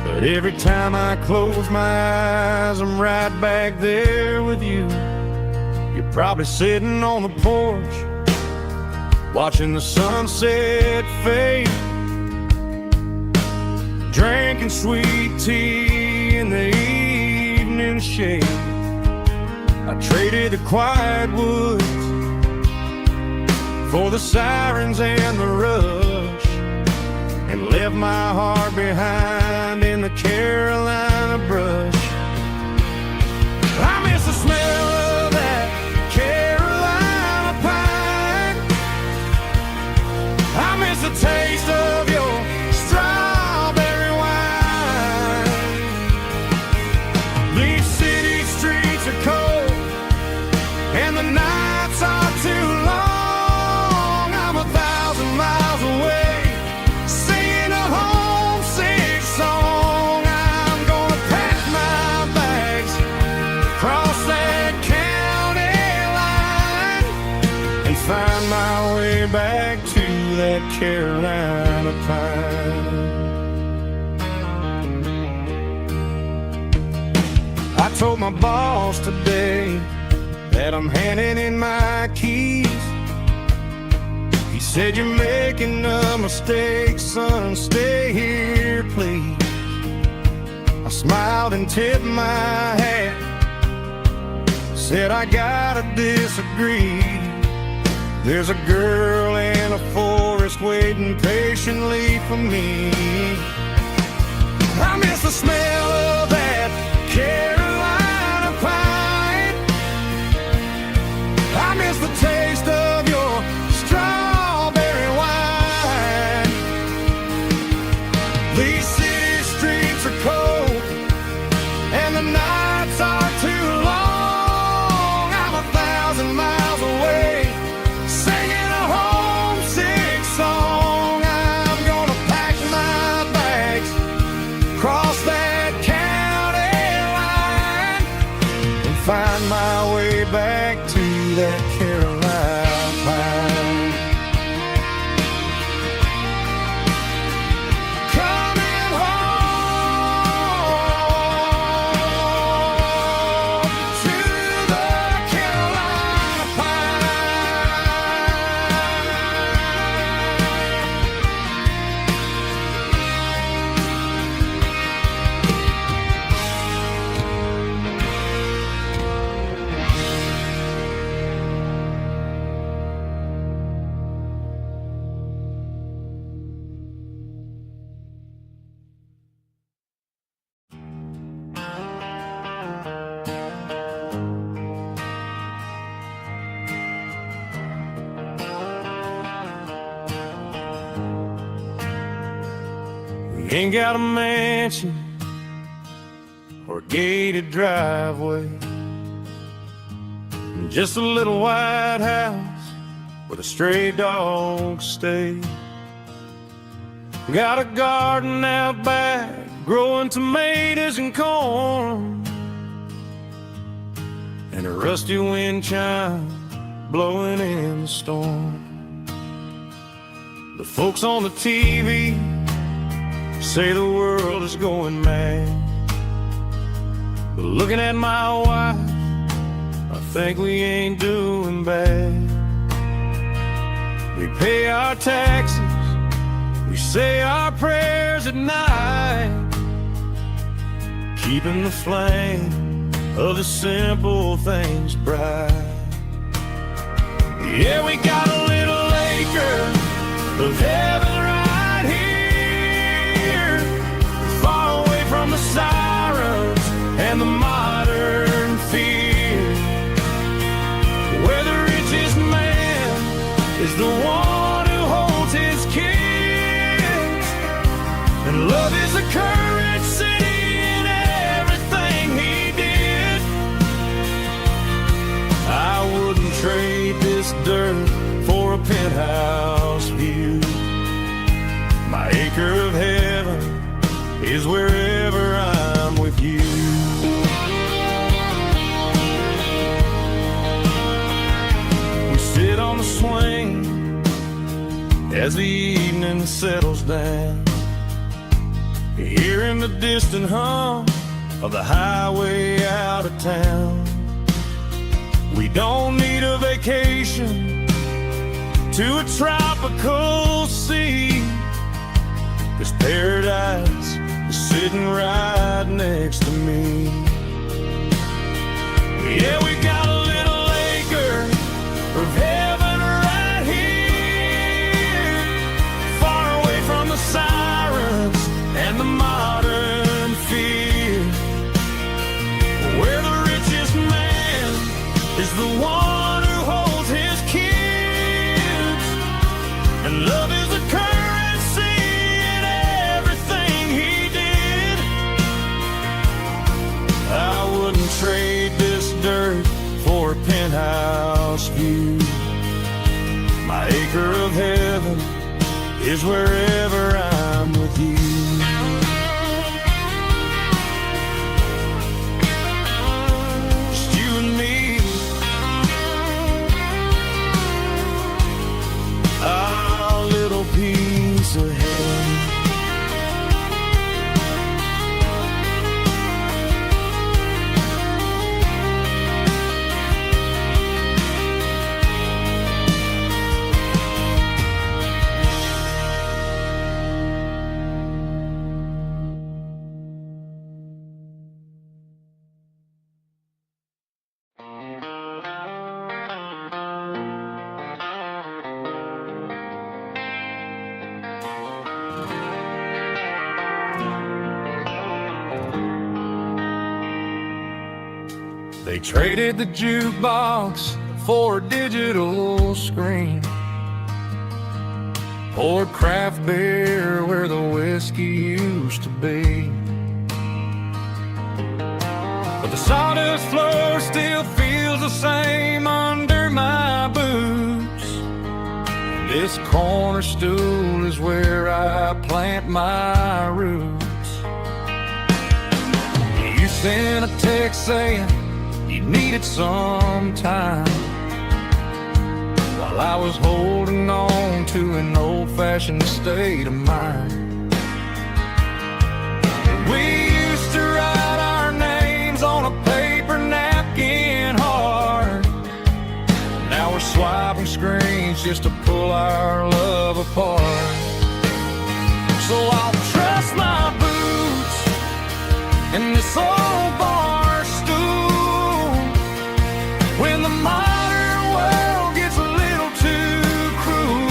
but every time I close my eyes, I'm right back there with you. You're probably sitting on the porch, watching the sunset fade, drinking sweet tea in the evening shade. I traded the quiet woods for the sirens and the rush, and left my heart behind in the Carolina brush. I miss the smell of that Carolina pine. I miss the taste of your strawberry wine. These city streets are cold and the nights are too long. I'm 1,000 miles away, singing a homesick song. I'm gonna pack my bags, cross that county line, and find my way back to that Carolina pine. I told my boss today that I'm handing in my keys. He said, "You're making a mistake, son, stay here, please." I smiled and tipped my hat, said, "I gotta disagree. There's a girl in a forest waiting patiently for me." I miss the smell of that Carolina pine. I miss the taste of your strawberry wine. These city streets are cold and the nights are too long. I'm 1,000 miles away, singing a homesick song. I'm gonna pack my bags, cross that county line, and find my way back to that Carolina pine. Coming home to the Carolina We ain't got a mansion or a gated driveway, just a little white house where the stray dogs stay. Got a garden out back, growing tomatoes and corn, and a rusty wind chime blowing in the storm. The folks on the TV say the world is going mad, but looking at my wife, I think we ain't doing bad. We pay our taxes, we say our prayers at night, keeping the flame of the simple things bright. Yeah, we got a little acre of heaven right here, far away from the sirens and the modern fear, where the richest man is the one who holds his kids, and love is the currency in everything he did. I wouldn't trade this dirt for a penthouse view. My acre of heaven is wherever I'm with you. We sit on the swing as the evening settles down, hearing the distant hum of the highway out of town. We don't need a vacation to a tropical sea, 'cause paradise is sitting right next to me. Yeah, we got a little acre of heaven right here, far away from the sirens and the modern fear, where the richest man is the one who holds his kids, and love is the currency in everything he did. I wouldn't trade this dirt for a penthouse view. My acre of heaven is wherever I'm with you. Just you and me, our little piece of heaven. They traded the jukebox for a digital screen, poured craft beer where the whiskey used to be, but the sawdust floor still feels the same under my boots. This corner stool is where I plant my roots. You sent a text saying you needed some time, while I was holding on to an old-fashioned state of mind. We used to write our names on a paper napkin hard. Now we're swiping screens just to pull our love apart. So I'll trust my boots and this old bar stool when the modern world gets a little too cruel.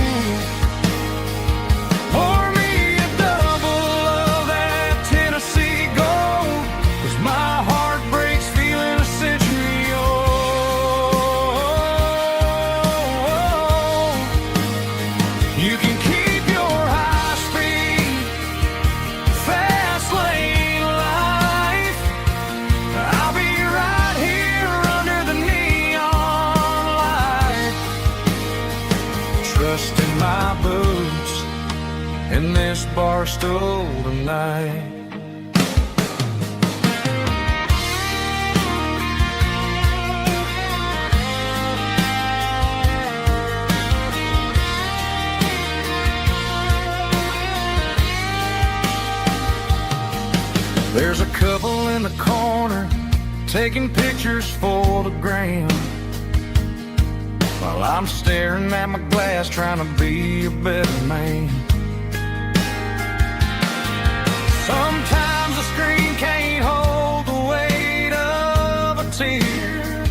Pour me a double of that Tennessee Gold, 'cause my heart breaks feeling a century old. You can keep your high speed fast lane life, in this bar stool tonight. There's a couple in the corner taking pictures for the gram, while I'm staring at my glass trying to be a better man. Sometimes the screen can't hold the weight of a tear,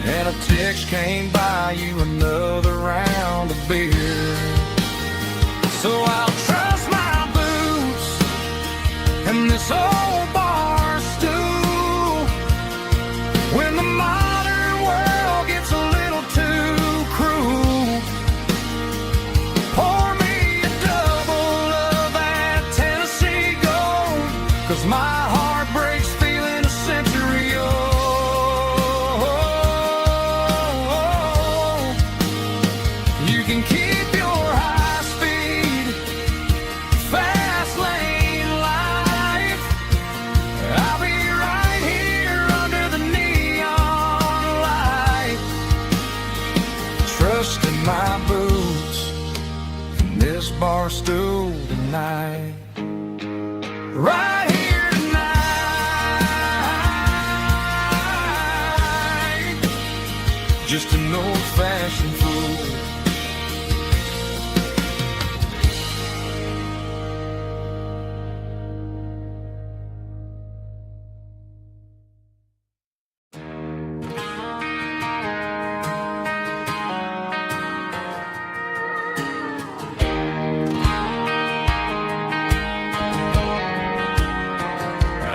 and a text can't buy you another round of beer. So I'll trust my boots and this old bar stool when the modern world gets a little too cruel. Pour me a double of that Tennessee Gold, 'cause my heart breaks feeling a century old. You can keep your high speed, fast lane life. I'll be right here under the neon light, trusting my boots in this bar stool tonight. Right here tonight, just an old-fashioned fool.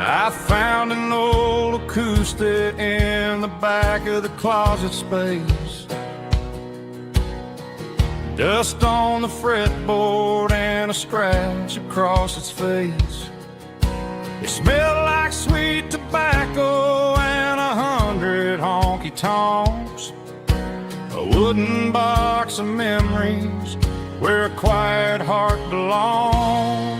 I found an old acoustic in the back of the closet space. Dust on the fretboard and a scratch across its face. It smelled like sweet tobacco and 100 honky-tonks. A wooden box of memories where a quiet heart belongs.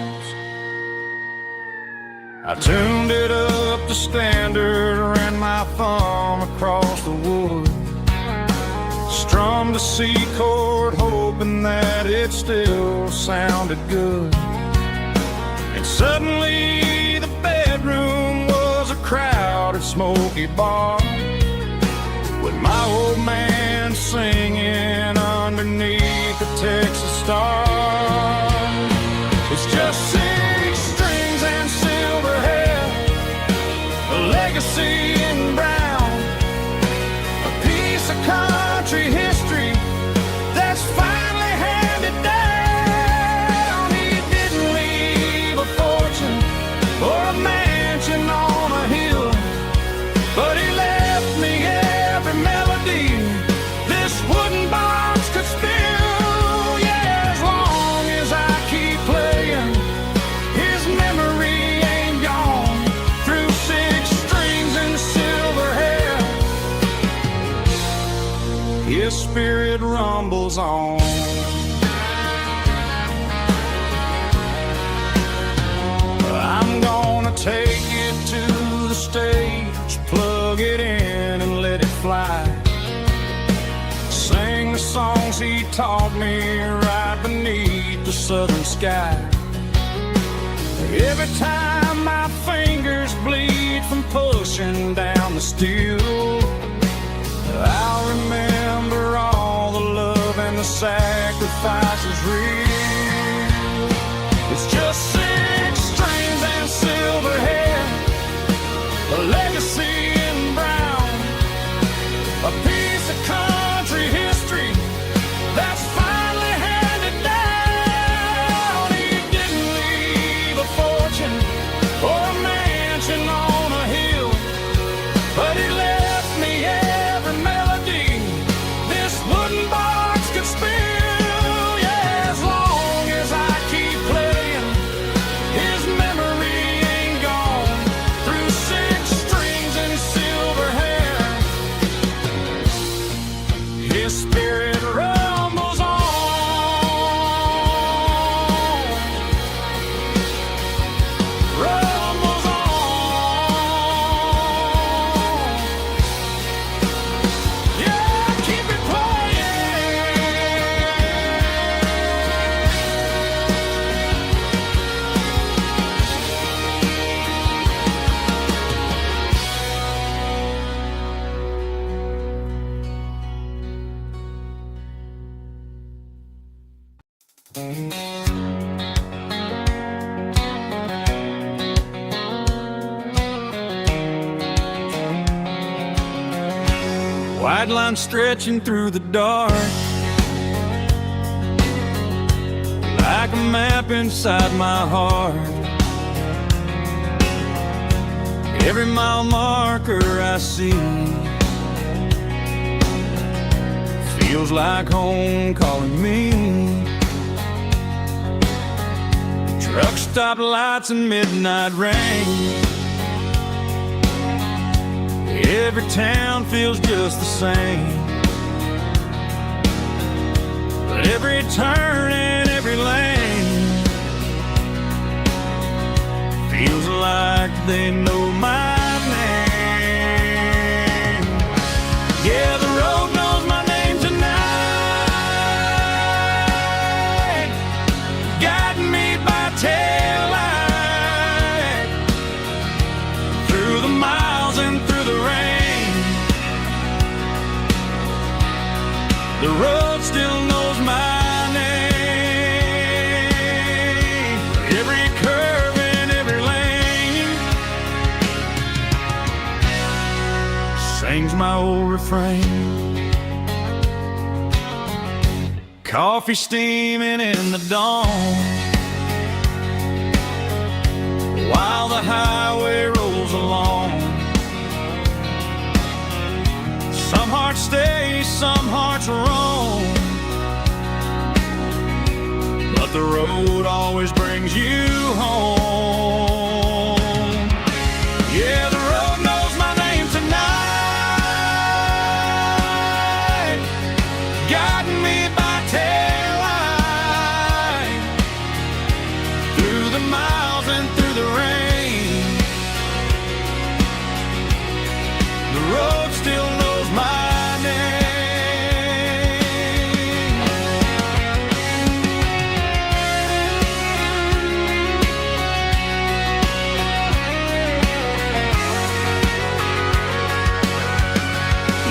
I tuned it up to standard, ran my thumb across the wood, strummed a C chord hoping that it still sounded good. And suddenly the bedroom was a crowded smoky bar, with my old man singing underneath the Texas star. It's just 6 strings and silver hair, a legacy in brown, a piece of country history that's finally handed down. He didn't leave a fortune or a mansion on a hill, but he left me every melody this wooden box could spill. Yeah, as long as I keep playing, his memory ain't gone. Through 6 strings and silver hair, his spirit rumbles on. I'm gonna take it to the stage, plug it in and let it fly. Sing the songs he taught me right beneath the southern sky. Every time my fingers bleed from pushing down the steel, I'll remember all the love and the sacrifices real. It's just 6 strings and silver hair, a legacy in brown, a piece of country history that's finally handed down. He didn't leave a fortune or a mansion on a hill, but he left me every melody this wooden box could spill. Yeah, as long White line stretching through the dark, like a map inside my heart. Every mile marker I see feels like home calling me. Truck stop lights and midnight rain, every town feels just the same. But every turn and every lane feels like they know my name. Yeah, the road knows my name tonight, guiding me by taillight through the miles and through the rain. The road still knows my name. Every curve and every lane sings my old refrain. Coffee steaming in the dawn, while the highway rolls along. Some hearts stay, some hearts roam, but the road always brings you home. Yeah, the road knows my name tonight, guiding me by taillight through the miles and through the rain. The road still knows my name.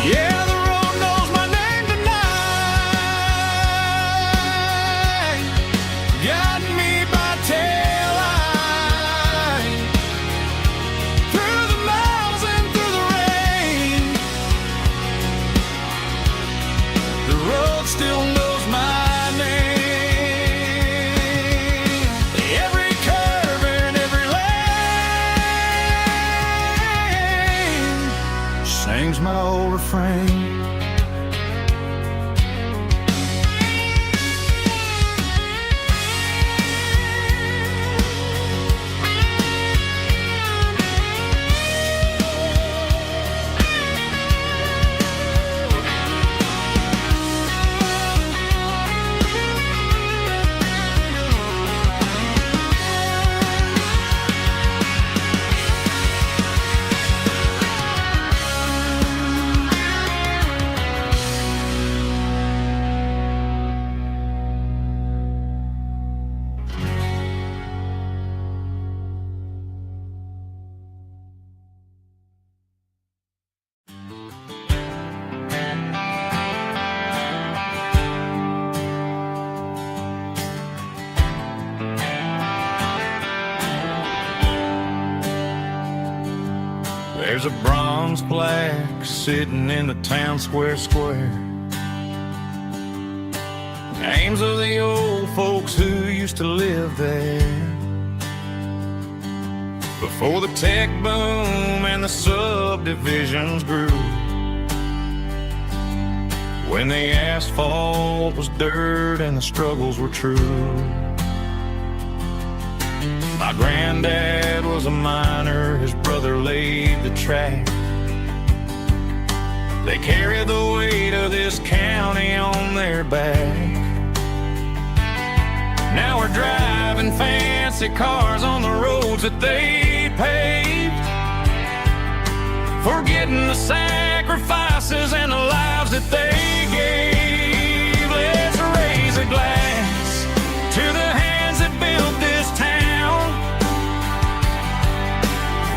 Yeah, the road knows my name tonight, guiding me by taillight through the miles and through the rain. The road still knows my name. Every curve and every lane sings my old refrain. There's a bronze plaque sitting in the town square. Names of the old folks who used to live there before the tech boom and the subdivisions grew, when the asphalt was dirt and the struggles were true. My granddad was a miner, his brother laid the track. They carried the weight of this county on their back. Now we're driving fancy cars on the roads that they paved, forgetting the sacrifices and the lives that they gave. Let's raise a glass to the hands that built this town,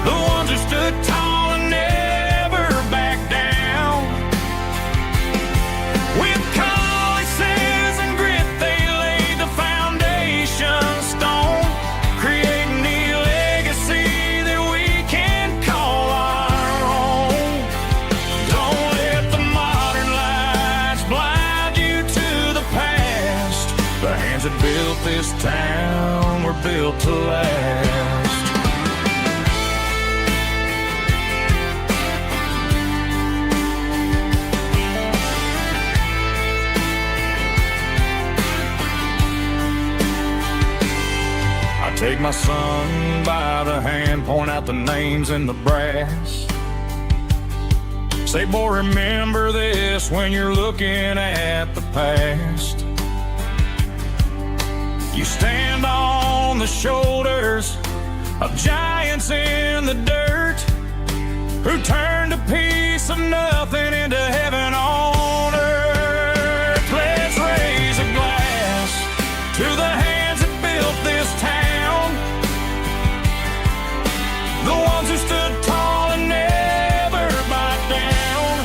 the ones who stood tall and never backed down. With calluses and grit, they laid the foundation built this town, we're built to last. I take my son by the hand, point out the names in the brass. Say, boy, remember this when you're looking at the past. You stand on the shoulders of giants in the dirt, who turned a piece of nothing into heaven on earth. Let's raise a glass to the hands that built this town, the ones who stood tall and never backed down.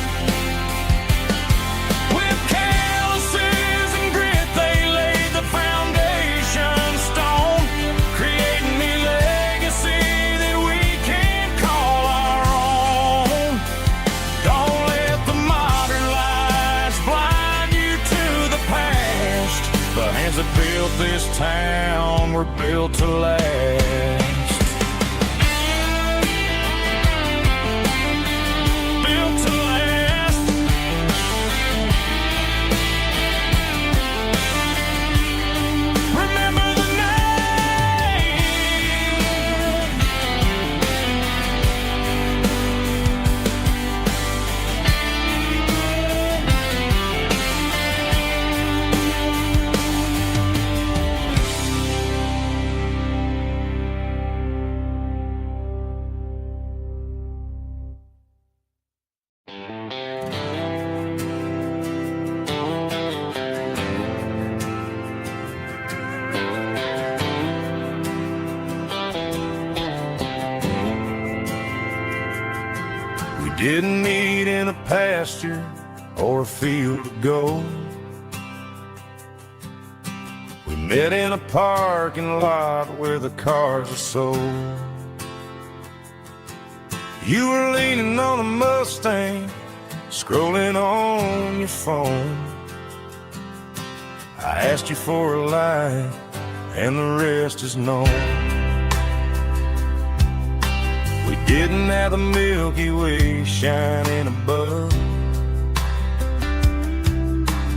With calluses and grit, they laid the foundation stone, creating a legacy that we can call our own. Don't let the modern lies blind you to the past. The hands that built this town were built to last. Didn't meet in a pasture or a field of gold. We met in a parking lot where the cars are sold. You were leaning on a Mustang, scrolling on your phone. I asked you for a light, and the rest is known. We didn't have the Milky Way shining above,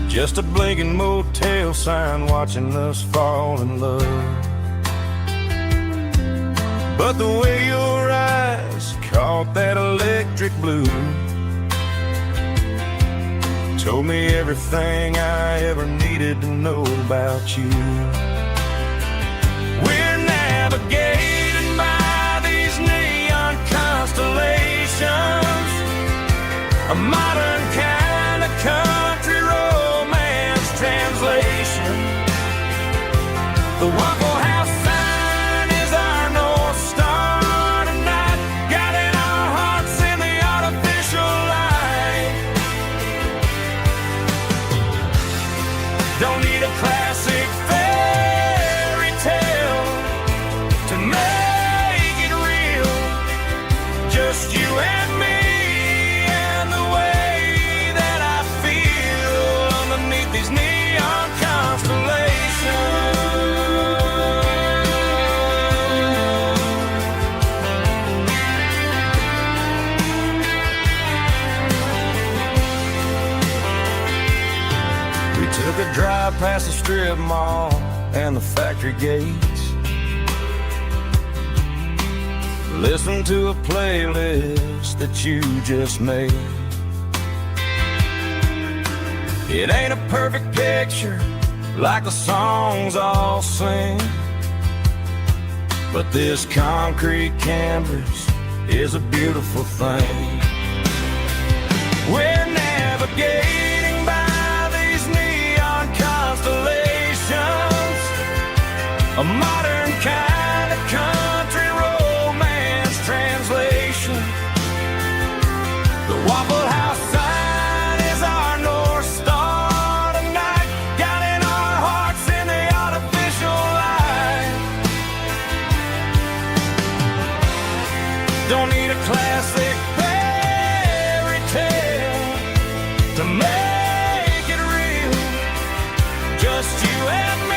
just a blinking motel sign watching us fall in love. But the way your eyes caught that electric blue told me everything I ever needed to know about you. We're navigating by these neon constellations, a modern kind of country romance translation. The Waffle House sign is our North Star tonight, guiding our hearts in the artificial light. Don't need a classic fairy tale to make it real, just you and me and the way that I feel underneath these neon constellations. We took a drive past the strip mall and the factory gates, listened to a playlist that you just made. It ain't a perfect picture like the songs all sing, but this concrete canvas is a beautiful thing. We're navigating by these neon constellations, a modern kind of country romance translation. The Waffle House sign is our North Star tonight, guiding our hearts in the artificial light. Don't need a classic fairy tale to make it real, just you and me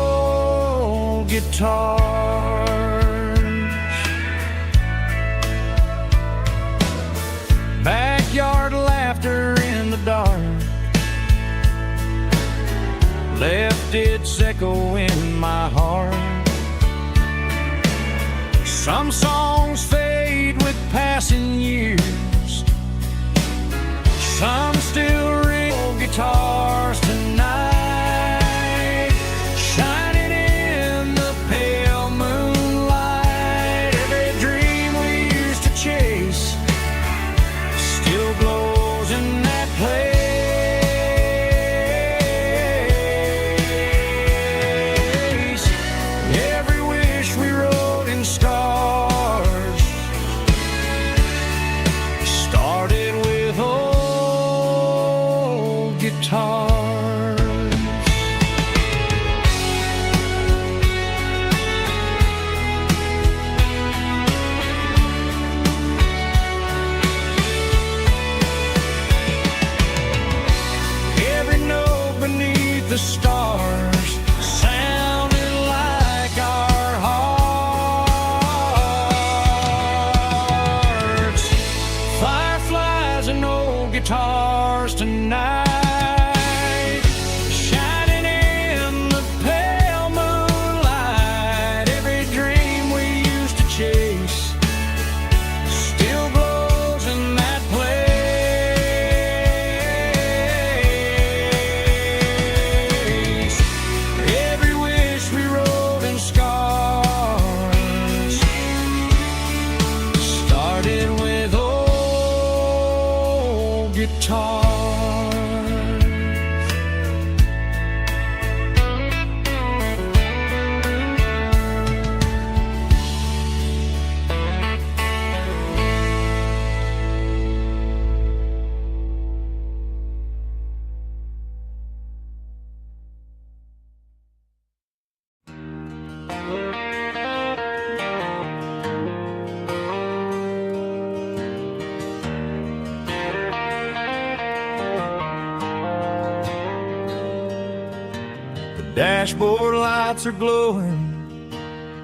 guitars. Backyard laughter in the dark left its echo in my heart. Some songs fade with passing years, some still ring. Guitars tonight, shining in the pale moonlight. Every dream we used to chase still glows in that place. Every wish we wrote in stars started with old guitars. Every note beneath the stars sounded like our hearts. Fireflies and old guitars tonight, shining in the pale moonlight. Every dream we used to chase still glows in that place. Every wish we wrote in scars started with old guitars. The dashboard lights are glowing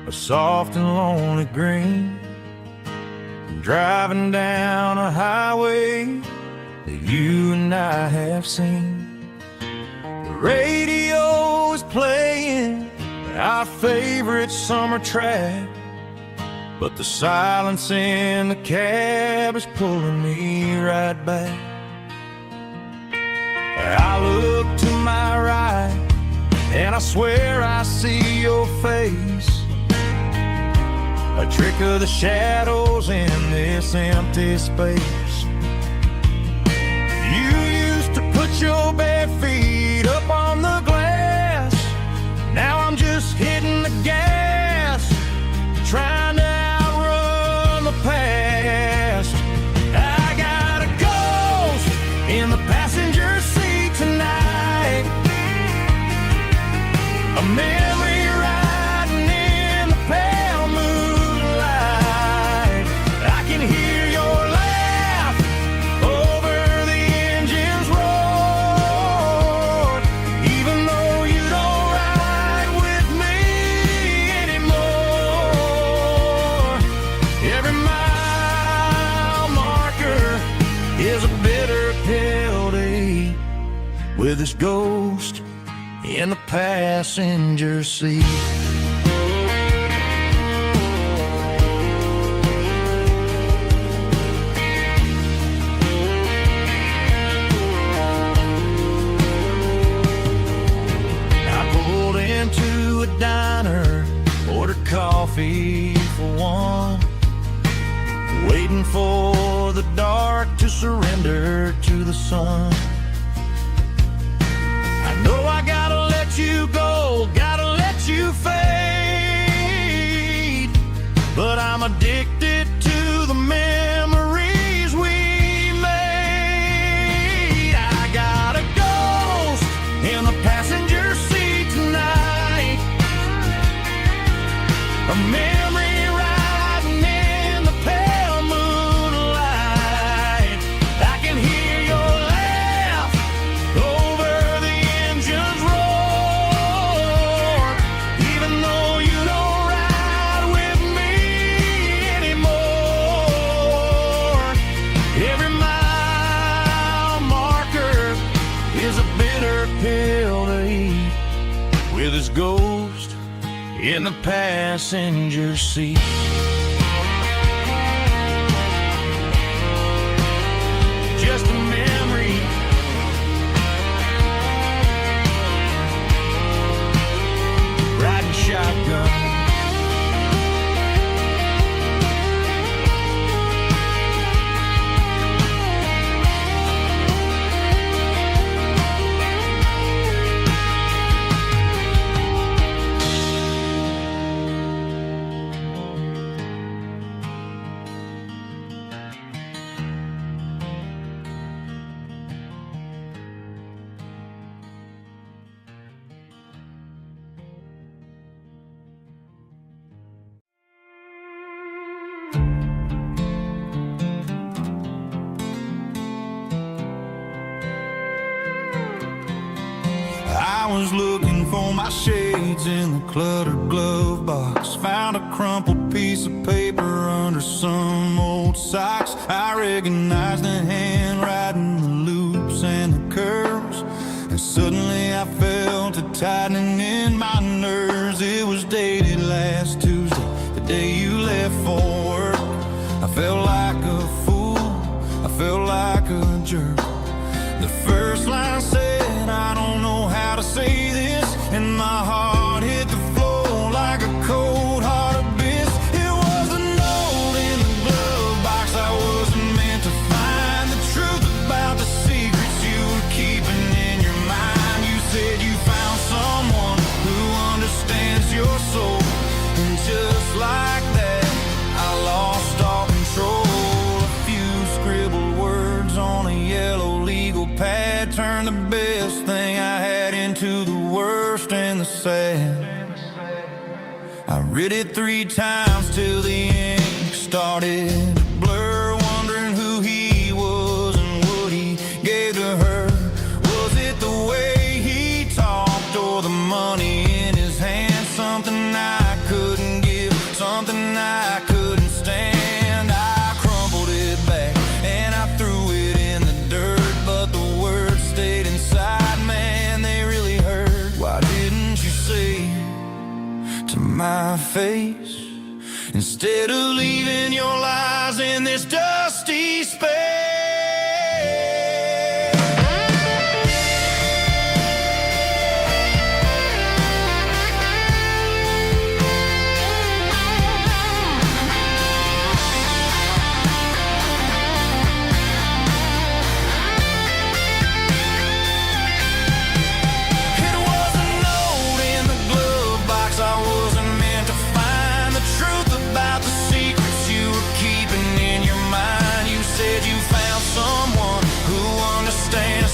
a soft and lonely green. I'm driving down a highway that you and I have seen. The radio is playing our favorite summer track, but the silence in the cab is pulling me right back. I look to my right and I swear I see your face, a trick of the shadows in this empty space. You used to put your bare feet up on the glass. Now I'm just hitting the gas, trying to outrun the past. I got a ghost in the passenger seat tonight, a memory riding in the pale moonlight. I can hear your laugh over the engine's roar, even though you don't ride with me anymore. Every mile marker is a bitter penalty with this ghost in the passenger seat. I pulled into a diner, ordered coffee for one, waiting for the dark to surrender to the sun. I know I gotta let you go, gotta let you fade, but I'm addicted to the memories we made. I got a ghost in the passenger seat tonight, a memory riding in the pale moonlight. I can hear your laugh hell to eat, with his ghost in the passenger seat. Just a memory, riding shotgun. I was looking for my shades in the cluttered glove box. Found a crumpled piece of paper under some old socks. I recognized the handwriting, the loops and the curves, and suddenly I felt a tightening in my nerves. It was dated last Tuesday, the day you left for work. I felt like a fool, I felt like a jerk. The first line said, I don't know how to say this, and my heart hit the floor like a cold heart abyss. It was a note in the glove box. I wasn't meant to find the truth about the secrets you were keeping in your mind. You said you found someone who understands your soul, and just like that, I lost all control. A few scribbled words on a yellow legal pad turned the best thing I had into the worst and the sad. I read it 3 times till the ink started to blur, wondering who he was and what he gave to her. Was it the way he talked or the money in his hand? Something I couldn't give, something I couldn't stand. I crumpled it back and I threw it in the dirt, but the words stayed inside, man, they really hurt. Why didn't you say to my face, instead of leaving your lies in this dusty space?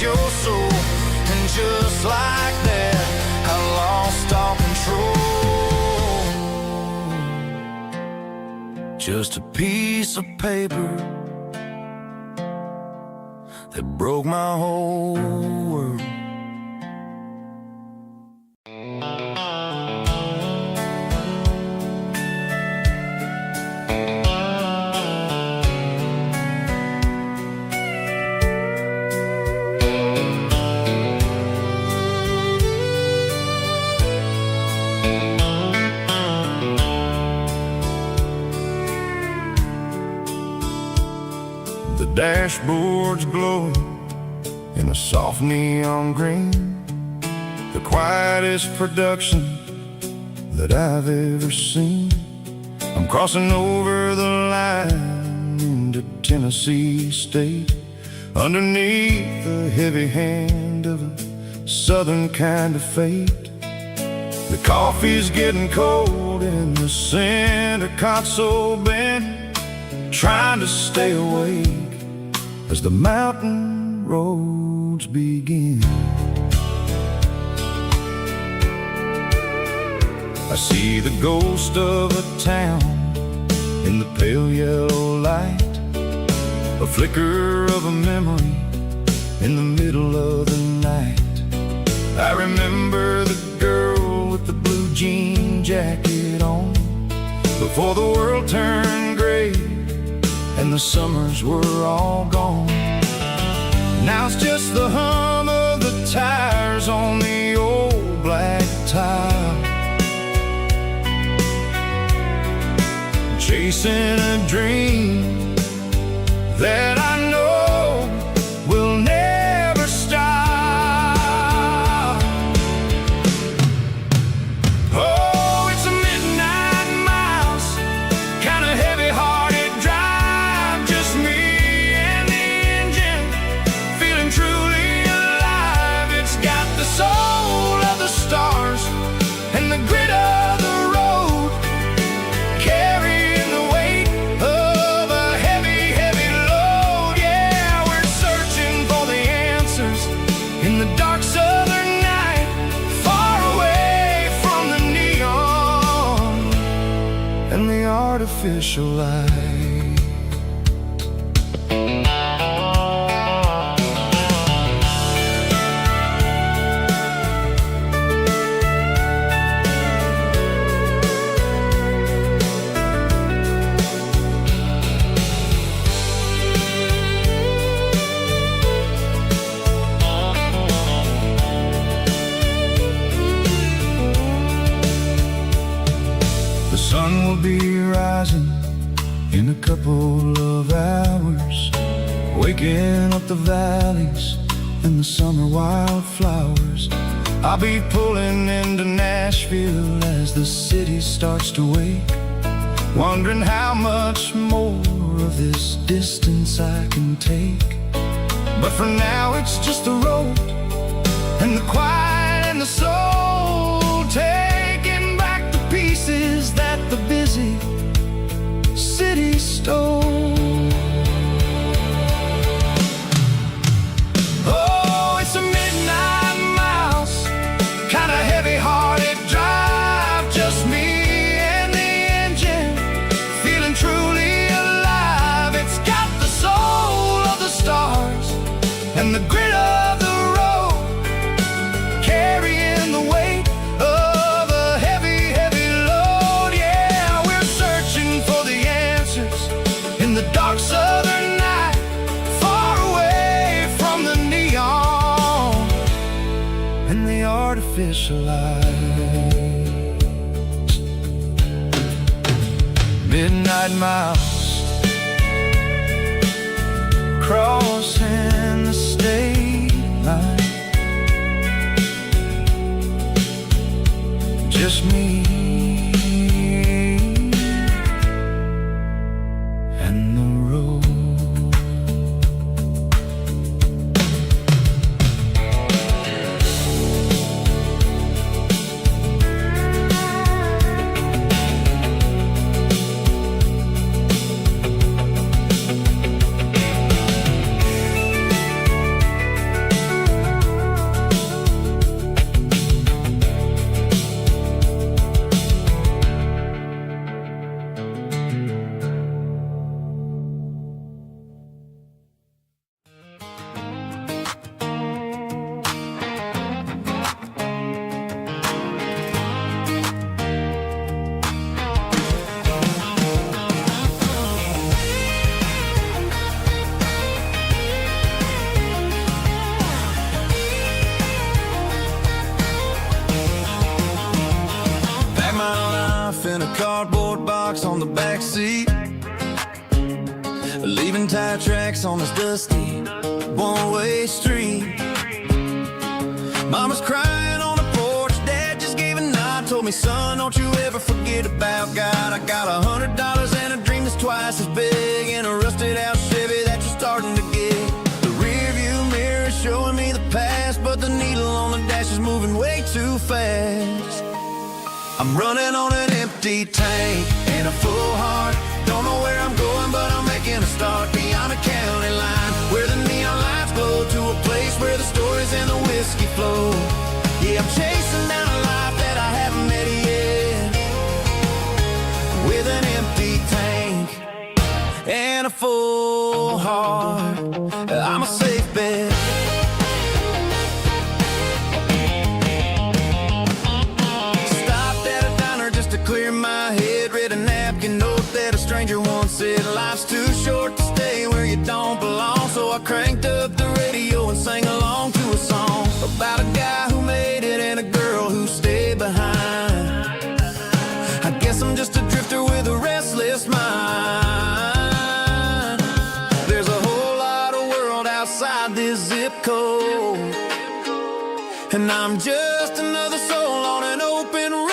Your soul, and just like that, I lost all control. Just a piece of paper that broke my whole world. The dashboard's glowing in a soft neon green, the quietest production that I've ever seen. I'm crossing over the line into Tennessee State, underneath the heavy hand of a southern kind of fate. The coffee's getting cold in the center console bin, trying to stay awake as the mountain roads begin. I see the ghost of a town in the pale yellow light, a flicker of a memory in the middle of the night. I remember the girl with the blue jean jacket on, before the world turned gray and the summers were all gone. Now it's just the hum of the tires stars on the old black tile, chasing a dream that I know will never stop. Oh, it's a midnight miles, kind of heavy-hearted drive, just me and the engine, feeling truly alive. It's got the soul of the stars and the grit of the road, carrying the weight of a heavy, heavy load. Yeah, we're searching for the answers in the dark southern night, far away from the neon and the artificial light. The sun will be rising in a couple of hours, waking up the valleys and the summer wildflowers. I'll be pulling into Nashville as the city starts to wake, wondering how much more of this distance I can take. But for now it's just the road and the quiet and the soul, taking back the pieces that the busy city stole. Oh, it's a midnight miles, kind of heavy-hearted drive, just me and the engine, feeling truly alive. It's got the soul of the stars and the grit of the road, carrying the weight of a heavy, heavy load. Yeah, we're searching for the answers in the dark southern night, far away from the neon and the artificial lights. Midnight miles, crossing the state line, just me and the road. Pack my life in a cardboard box on the back seat, leaving tire tracks on this dusty one-way street. Mama's crying on the porch, Dad just gave a nod, told me, son, don't you ever forget about God. I got $100 and a dream that's twice as big, and a rusted out Chevy that you're starting to get. The rear view mirror is showing me the past, but the needle on the dash is moving way too fast. I'm running on an empty tank and a full heart. Don't know where I'm going, but I'm making a start beyond a county line, where the neon lights glow, to a place where the stories and the whiskey flow. Yeah, I'm chasing down a life that I haven't met yet, with an empty tank and a full heart. I'm a safe bet. Stranger once said life's too short to stay where you don't belong, so I cranked up the radio and sang along to a song about a guy who and I'm just another soul on an open road.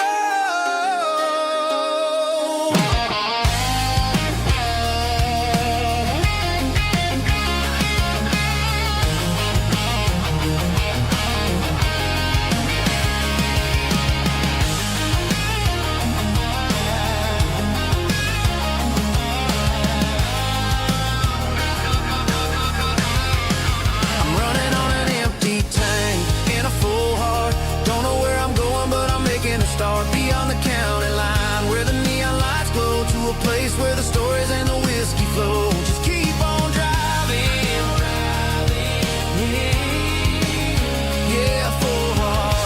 I'm running on an empty tank in a full heart. Don't know where I'm going, but I'm making a start beyond the county line, where the neon lights glow, to a place where the stories and the whiskey flow. Just keep on driving, yeah, full heart.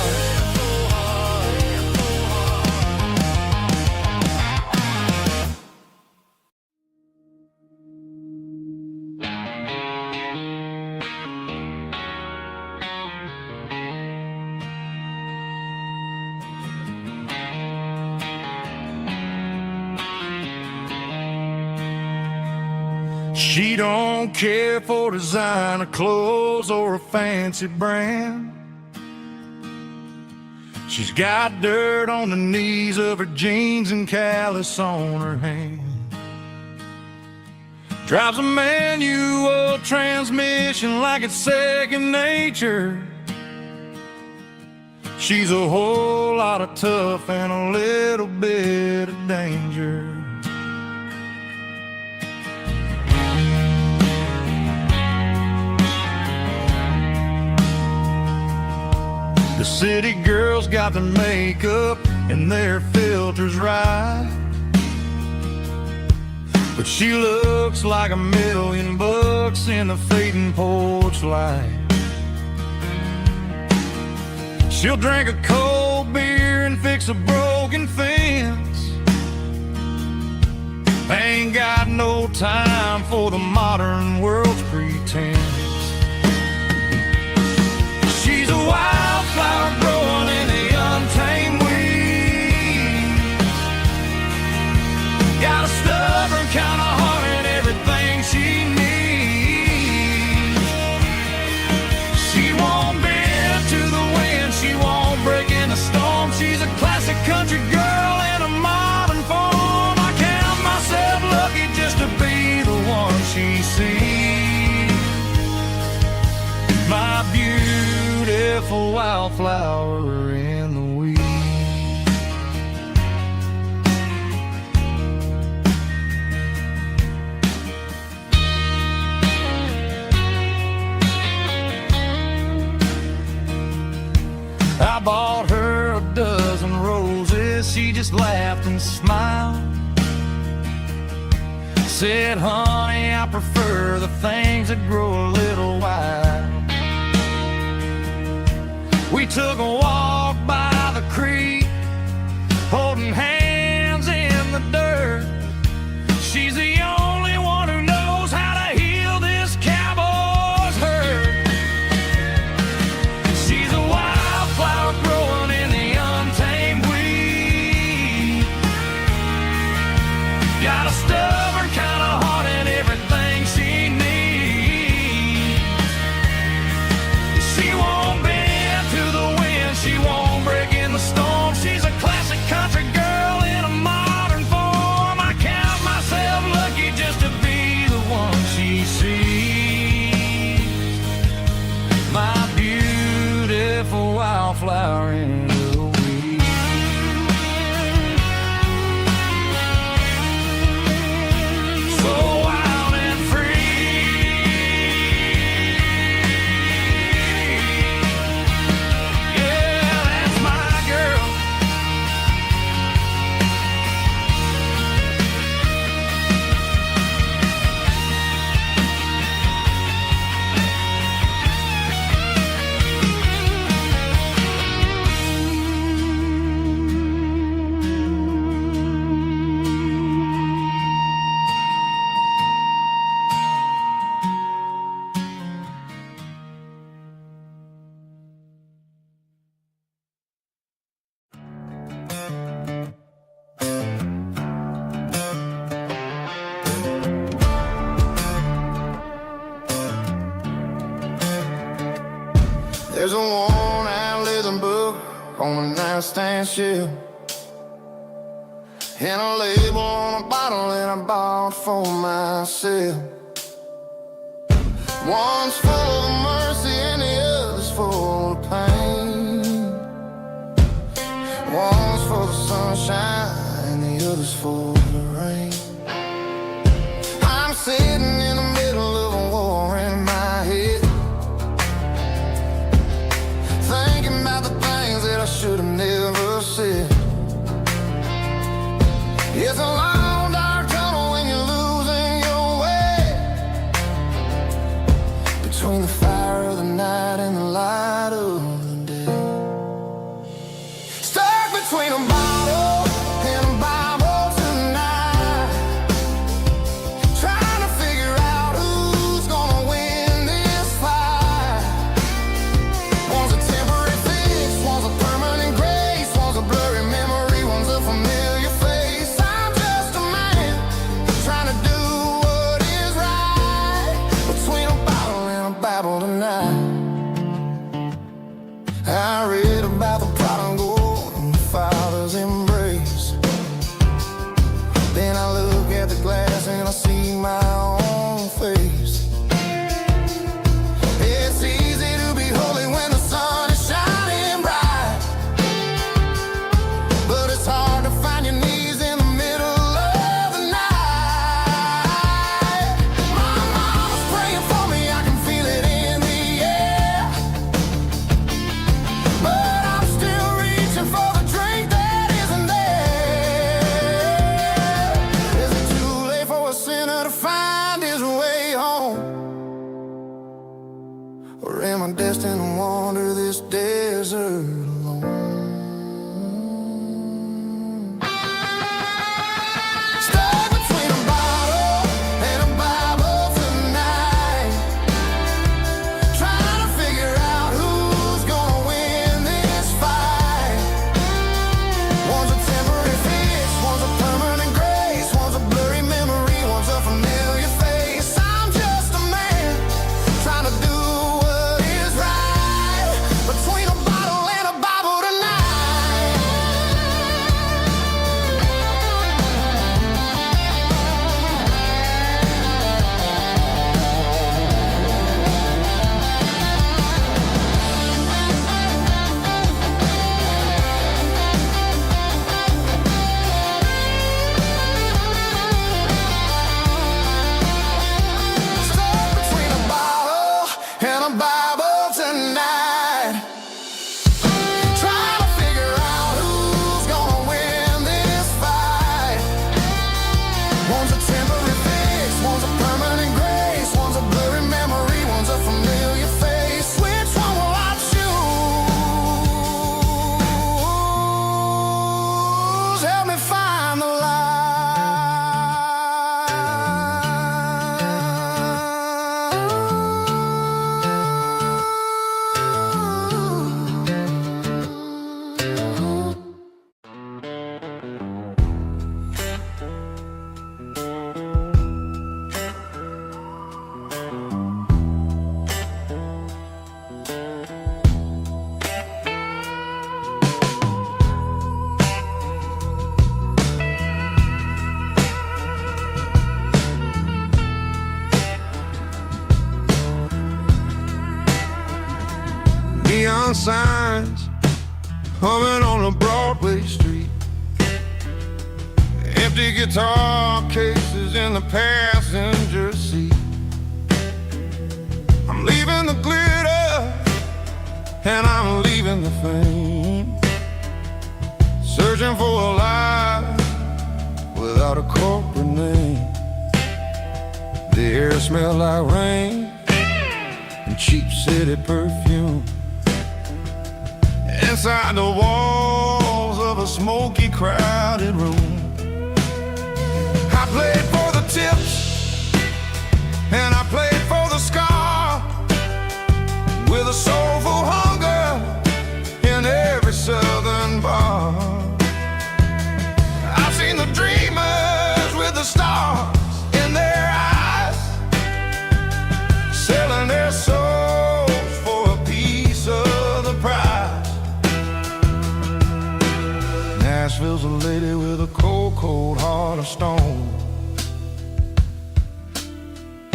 She don't care for designer clothes or a fancy brand. She's got dirt on the knees of her jeans and callus on her hand. Drives a manual transmission like it's second nature. She's a whole lot of tough and a little bit of danger. The city girls got their makeup and their filters right, but she looks like $1,000,000 in the fading porch light. She'll drink a cold beer and fix a broken fence. Ain't got no time for the modern world's pretense. She's a wildflower growing in the untamed weeds. Got a stubborn kind of heart and everything she needs. She won't bend to the wind, she won't break in the storm. She's a classic country girl in a modern form. I count myself lucky just to be the one she sees. My beautiful wildflower in the weeds. I bought her a dozen roses, she just laughed and smiled. Said, honey, I prefer the things that grow a little wild. We took a walk by the creek, holding hands in the dirt. She's the only one who knows how to heal this cowboy's hurt. She's a wildflower growing in the untamed weed. Got a stubborn kind of heart and everything she needs. She won't bend to the wind, she won't break in the storm. She's a classic country girl in a modern form. I count myself lucky just to be the one she sees. My beautiful wildflower in the weeds. So wild and free. Yeah, that's my girl. on a nightstand shelf, and a label on a bottle that I bought for myself. One's full of mercy and the other's full of pain. One's full of sunshine and the other's full of rain. I'm sitting in the middle of a war in my head, thinking about the things that I should have never said. It's a long dark tunnel when you're losing your way, between the fire of the night and the light of the day. Stuck between a bottle and a Bible tonight, trying to figure out who's gonna win this fight. One's a temporary fix, one's a permanent grace, one's a blurry memory, one's a familiar face. I'm just a man trying to do what is right, between a bottle and a Bible tonight. I read about the prodigal and the father's embrace. Then I look at the glass and I see my own face. It's easy to be holy when the sun is shining bright, but it's hard to find your knees in the middle of the night. My mama's praying for me, I can feel it in the air, but I'm still reaching for the drink that isn't there. Is it too late for a sinner to find his way home? Or am I destined to wander this desert alone? Stuck between a bottle and a Bible tonight, trying to figure out who's gonna win this fight. One's a temporary fix, one's a permanent grace, one's a blurry memory, one's a familiar face. I'm just a man trying to do what is right, between a bottle and a Bible tonight. Stuck between a bottle and a Bible tonight, trying to figure out who's gonna win this fight. One's a temporary fix, one's a permanent grace, one's a blurry memory, one's a familiar face. Which one will I choose? Help me find the light. Neon signs humming on a Broadway street, empty guitar cases in the passenger seat. I'm leaving the glitter and I'm leaving the fame, searching for a life without a corporate name. The air smelled like rain and cheap city perfume. Inside the walls of a smoky, crowded room, I played for the tips and I played for the scar, with a soulful hunger in every southern bar. I've seen the dreamers with the stars in their eyes, selling their souls for a piece of the prize. Nashville's a lady with a cold, cold heart of stone.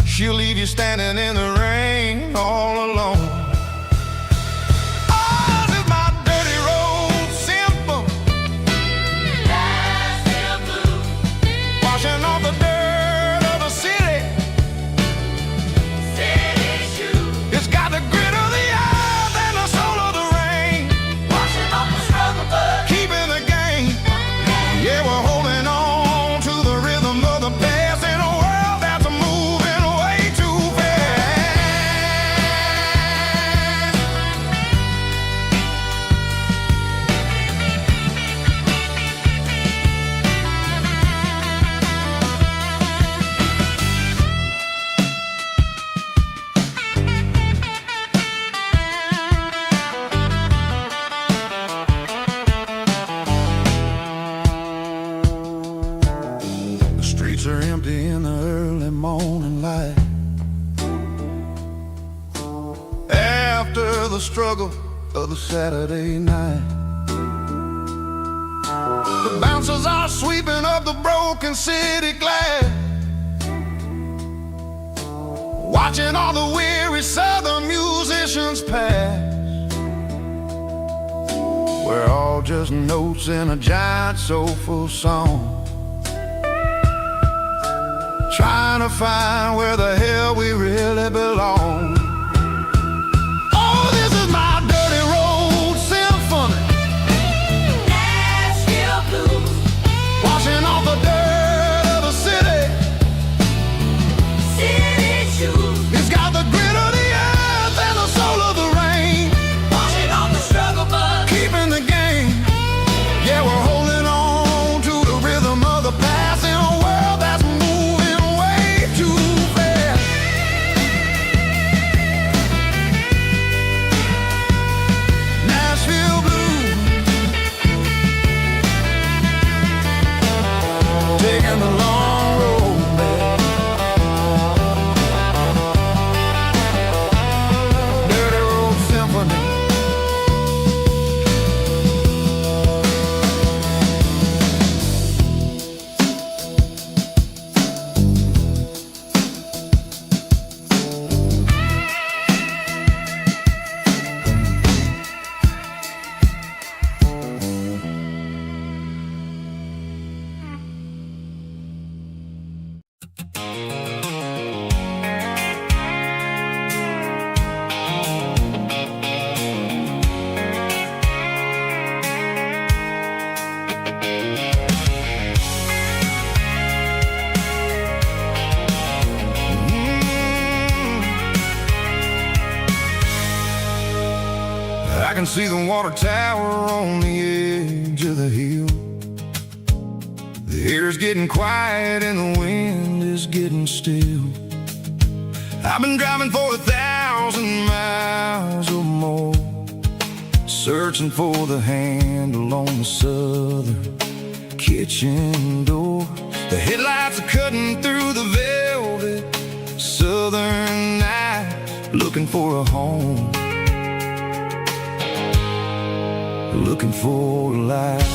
She'll leave you standing in the rain all alone. Ours is my dirty road symphony, Nashville blues, washing off the dirt of the city. City shoes. It's got the grit of the earth and the soul of the rain, washing off the struggle but keeping the game. Yeah, we're holding on to the rhythm of the past in a world that's moving way too fast. The streets are empty in the early morning light, after the struggle of the Saturday night. The bouncers are sweeping up the broken city glass, watching all the weary southern musicians pass. We're all just notes in a giant soulful song, trying to find where the hell we really belong. Oh, this is my dirty road symphony, Nashville blues, washing off the dirt of the city. City shoes. It's got the grit of the earth and the soul of the rain, washing off the struggle but keeping the game. Yeah, we're holding on to the rhythm of the past in a world that's moving way too fast. Nashville blues, taking the long road back. Dirty road symphony. I can see the water tower on the edge of the hill. The air's getting quiet and the wind is getting still. I've been driving for 1,000 miles or more, searching for the handle on the southern kitchen door. The headlights are cutting through the velvet southern night, looking for a home, looking for a life.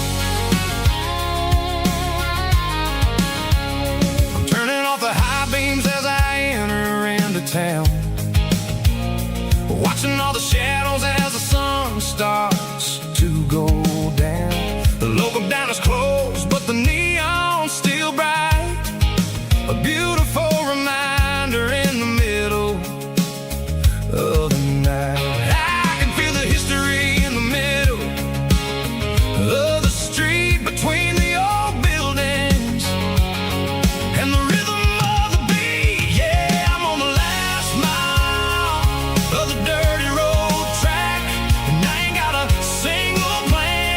I'm turning off the high beams as I enter into town, watching all the shadows as the sun starts to go down. The local diner's closed, but the neon's still bright, a beautiful reminder in the middle of the night. I can feel the history in the middle of the street between the old buildings and the rhythm of the beat. Yeah, I'm on the last mile of the dirty road track, and I ain't got a single plan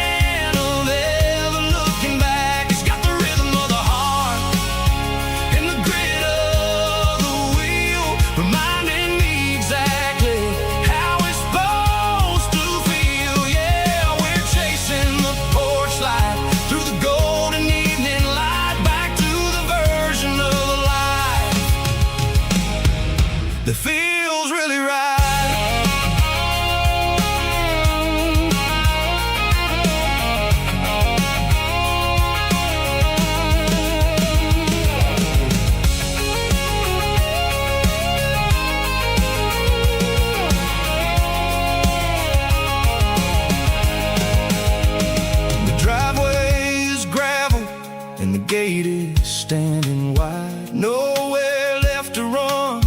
gate is standing wide. Nowhere left to run,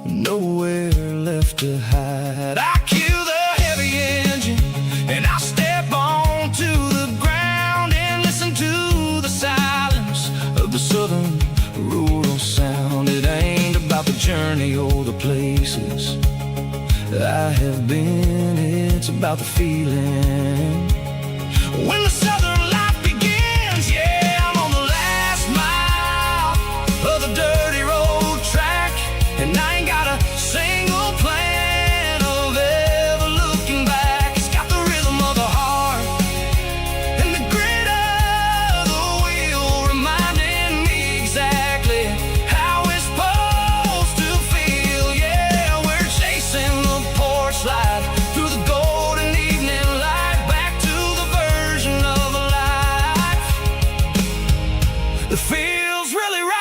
nowhere left to hide. I kill the heavy engine and I step onto the ground and listen to the silence of the southern rural sound. It ain't about the journey or the places I have been, it's about the feeling when the southern life begins. Yeah, I'm on the last mile of the dirty road track, and I ain't got a single plan of ever looking back. It's got the rhythm of the heart and the grit of the wheel, reminding me exactly how it's supposed to feel. Yeah, we're chasing the porch light through the golden evening light, back to the version of a life that feels really right.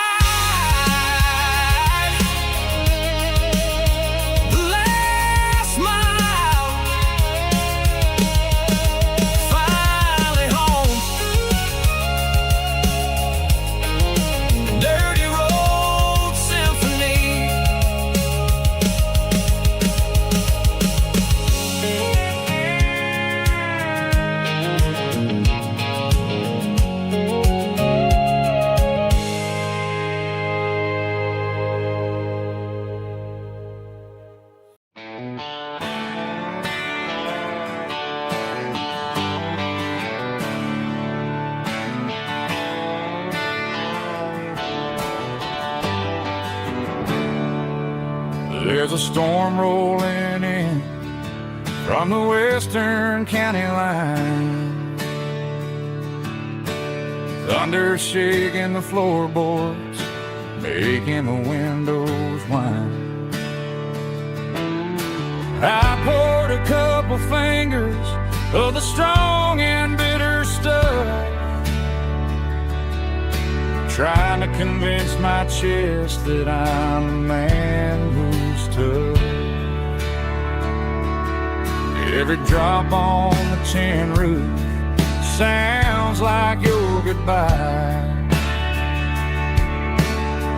The last mile, finally home. Dirty road symphony. There's a storm rolling in from the western county line. Thunder shaking the floorboards, making the windows whine. I poured a couple fingers of the strong and bitter stuff, trying to convince my chest that I'm a man who's tough. Every drop on the tin roof sounds like your goodbye,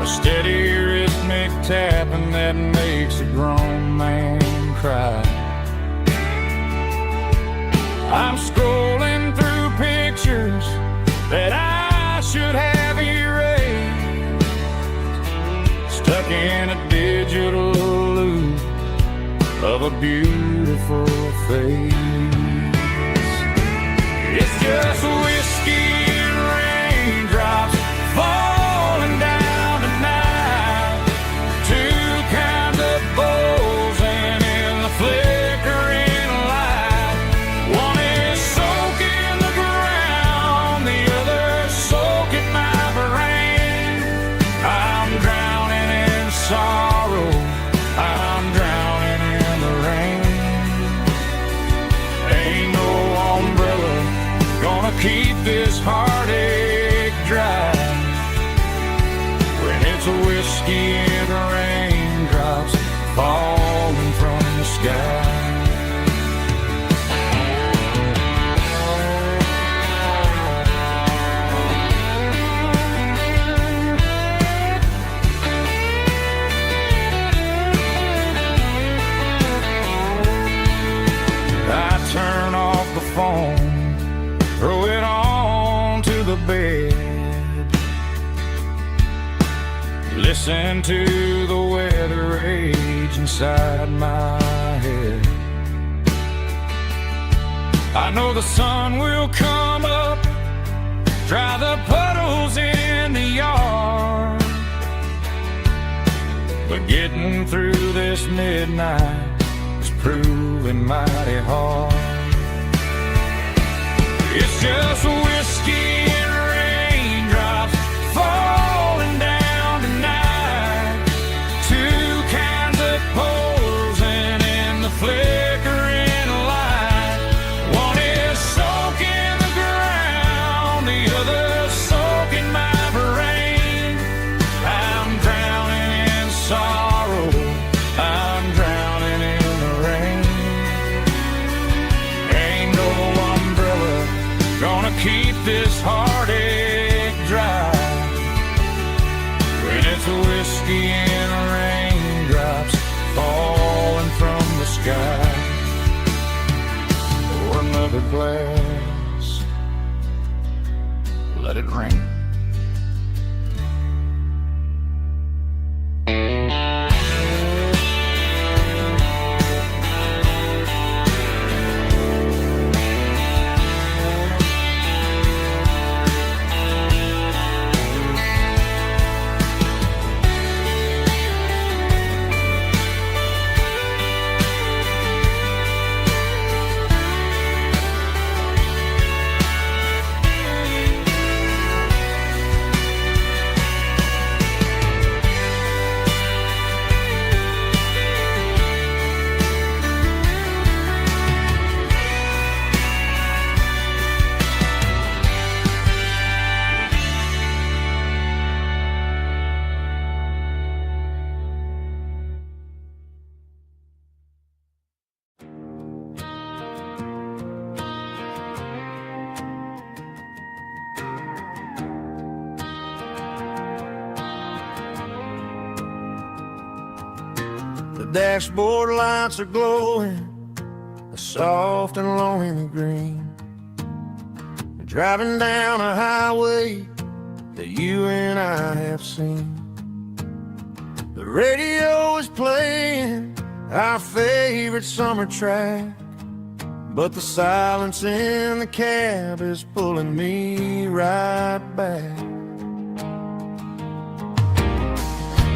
a steady rhythmic tapping that makes a grown man cry. I'm scrolling through pictures that I should have erased, stuck in a digital loop of a beautiful face. It's just whiskey and raindrops falling down tonight, two kinds of bowls and in the flickering light. One is soaking the ground, the other soaking my brain. I'm drowning in sorrow, I'm drowning in the rain. Ain't no umbrella gonna keep this heartache dry when it's a whiskey and raindrops falling from the sky. I turn off the phone, throw it on to the bed, listen to the weather rage inside my head. I know the sun will come up, dry the puddles in the yard, but getting through this midnight is proving mighty hard. It's just whiskey and raindrops falling down tonight, two kinds of poles and in the flickering light. One is soaking the ground, the other soaking my brain. I'm drowning in sorrow, I'm drowning in the rain. Ain't no umbrella gonna keep this heartache dry Canadian raindrops falling from the sky. Or another glass, let it rain. The dashboard lights are glowing, a soft and lonely green. Driving down a highway that you and I have seen. The radio is playing our favorite summer track, but the silence in the cab is pulling me right back.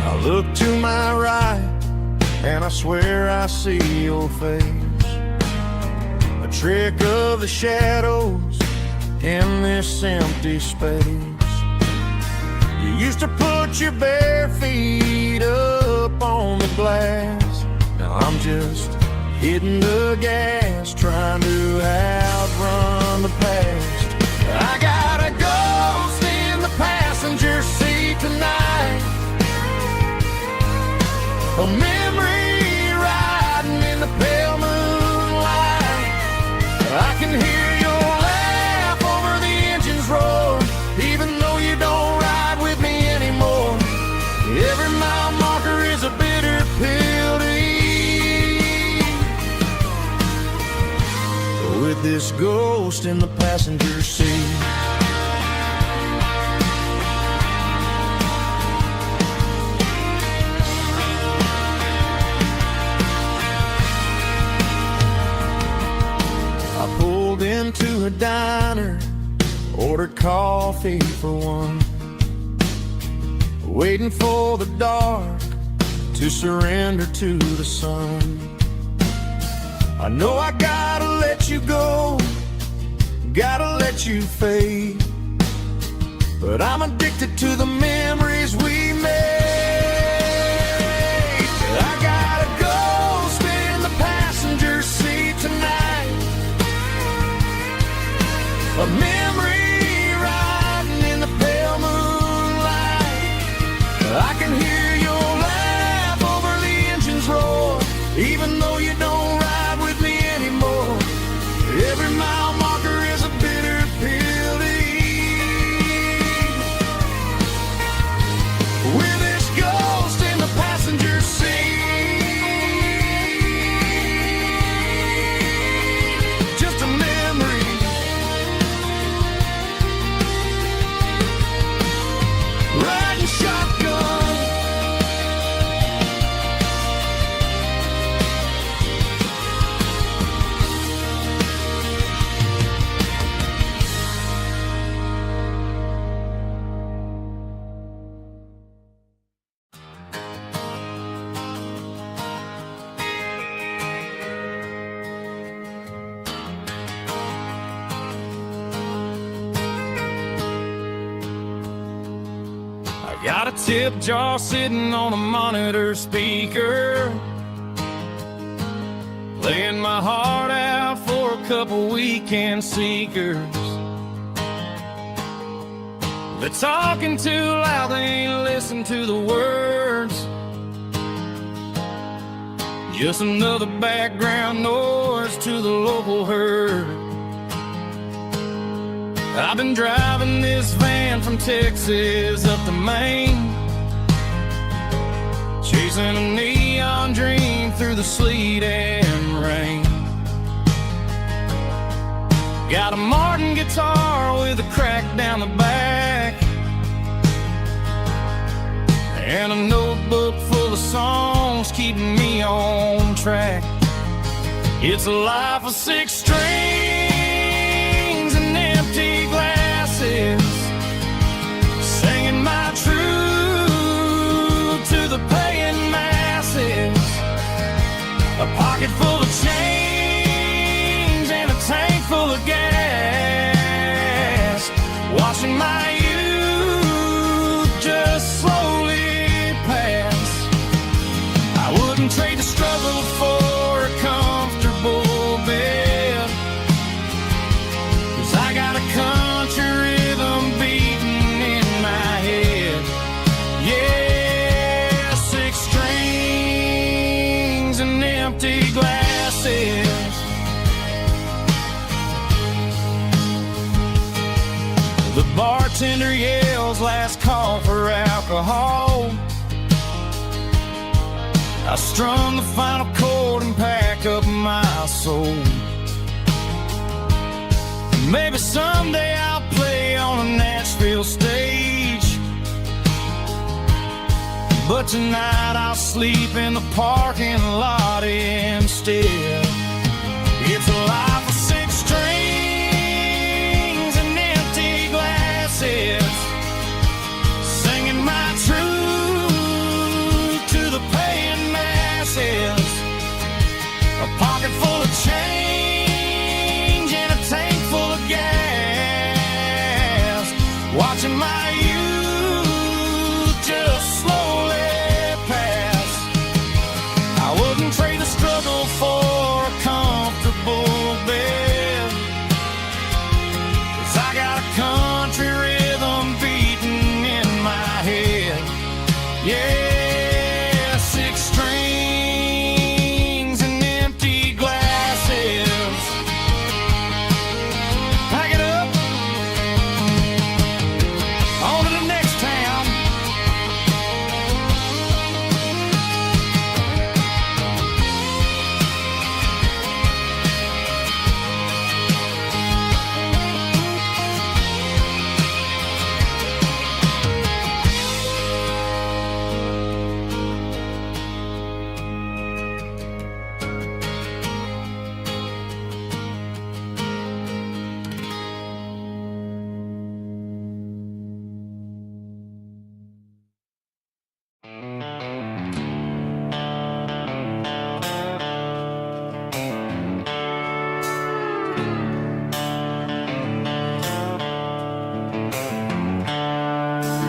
I look to my right and I swear I see your face, a trick of the shadows in this empty space. You used to put your bare feet up on the glass. Now I'm just hitting the gas, trying to outrun the past. I got a ghost in the passenger seat tonight, a memory riding in the pale moonlight. I can hear your laugh over the engine's roar, even though you don't ride with me anymore. Every mile marker is a bitter pill to eat, with this ghost in the passenger seat. Into a diner, ordered coffee for one, waiting for the dark to surrender to the sun. I know I gotta let you go, gotta let you fade, but I'm addicted to the memories we made. I got a ghost in the passenger seat tonight, a memory riding in the pale moonlight. I can hear your laugh over the engine's roar, even though you don't ride with me anymore. Every mile marker is a bitter pill to eat, with this ghost in the passenger seat. Just a memory, riding shotgun. Got a tip jar sitting on a monitor speaker, playing my heart out for a couple weekend seekers. They're talking too loud, they ain't listen to the words. Just another background noise to the local herd. I've been driving this van from Texas up to Maine, chasing a neon dream through the sleet and rain. Got a Martin guitar with a crack down the back, and a notebook full of songs keeping me on track. It's a life of 6 strings and empty glasses, singing my truth to the paying masses. A pocket full of change and a tank full of gas, watching my youth just slowly pass. I wouldn't trade the struggle for a comfortable bed, 'cause I got a country rhythm beating in my head. Yeah, 6 strings and empty glasses. The bartender yells last call for alcohol. I strum the final chord and pack up my soul. Maybe someday I'll play on a Nashville stage, but tonight I'll sleep in the parking lot instead. It's a life of 6 strings and empty glasses, singing my truth to the paying masses. A pocket full of change and a tank full of gas, watching my youth just slowly pass. I wouldn't trade the struggle for a comfortable bed, 'cause I got a country rhythm beating in my head. Yeah, 6 strings and empty glasses. Pack it up, on to the next town.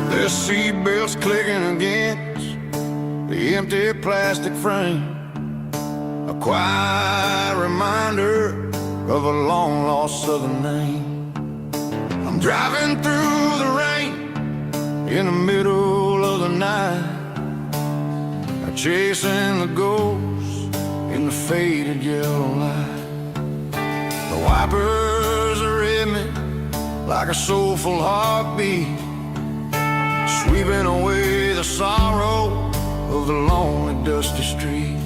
There's seatbelts clicking against the empty plastic frame, a quiet reminder of a long-lost southern name. I'm driving through the rain in the middle of the night, chasing the ghost in the faded yellow light. The wipers are in me like a soulful heartbeat, sweeping away the sorrow of the lonely, dusty street.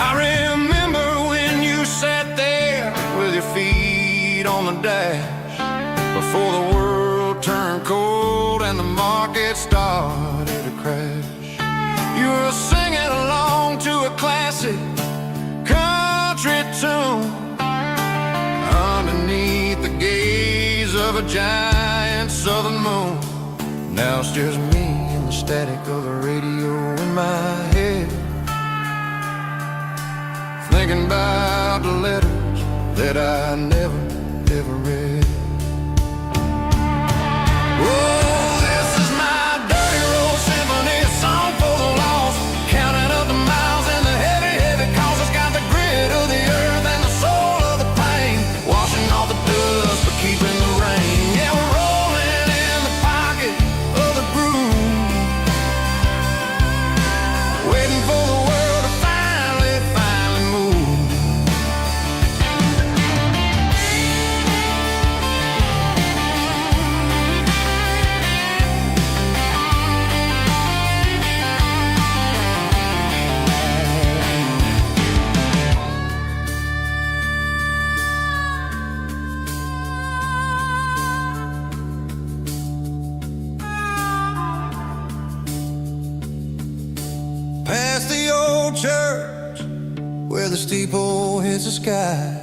I remember when you sat there with your feet on the dash, before the world turned cold and the market started to crash. You were singing along to a classic country tune underneath the gaze of a giant southern moon. Now it's just me and the static of the radio in my head, thinking about the letters that I never, ever read. Oh, this is my dirty road symphony, a song for the lost, counting up the miles and the heavy, heavy calls. It's got the grit of the earth and the soul of the pain, washing off the dust but keeping the rain. Yeah, we're rolling in the pocket of the groove, waiting for the world to finally move. the steeple hits the sky,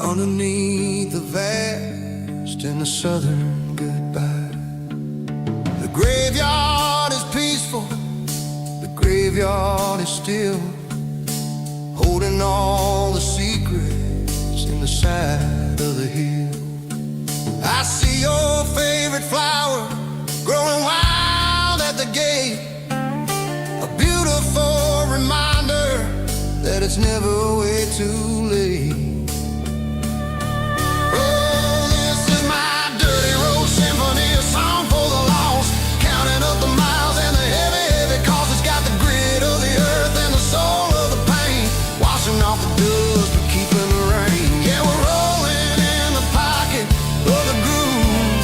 underneath the vast and the southern goodbye. The graveyard is peaceful, the graveyard is still, holding all the secrets in the side of the hill. I see your favorite flower growing wild at the gate, a beautiful reminder that it's never way too late. Oh, this is my dirty road symphony, a song for the lost, counting up the miles and the heavy, heavy cost. It's got the grit of the earth and the soul of the pain, washing off the dust but keeping the rain. Yeah, we're rolling in the pocket of the groove,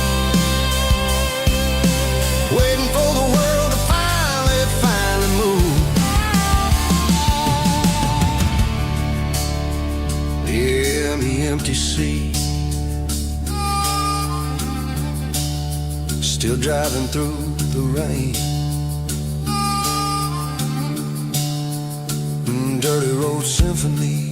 waiting for the world to finally move. Yeah, the empty sea, still driving through the rain. Dirty road symphony.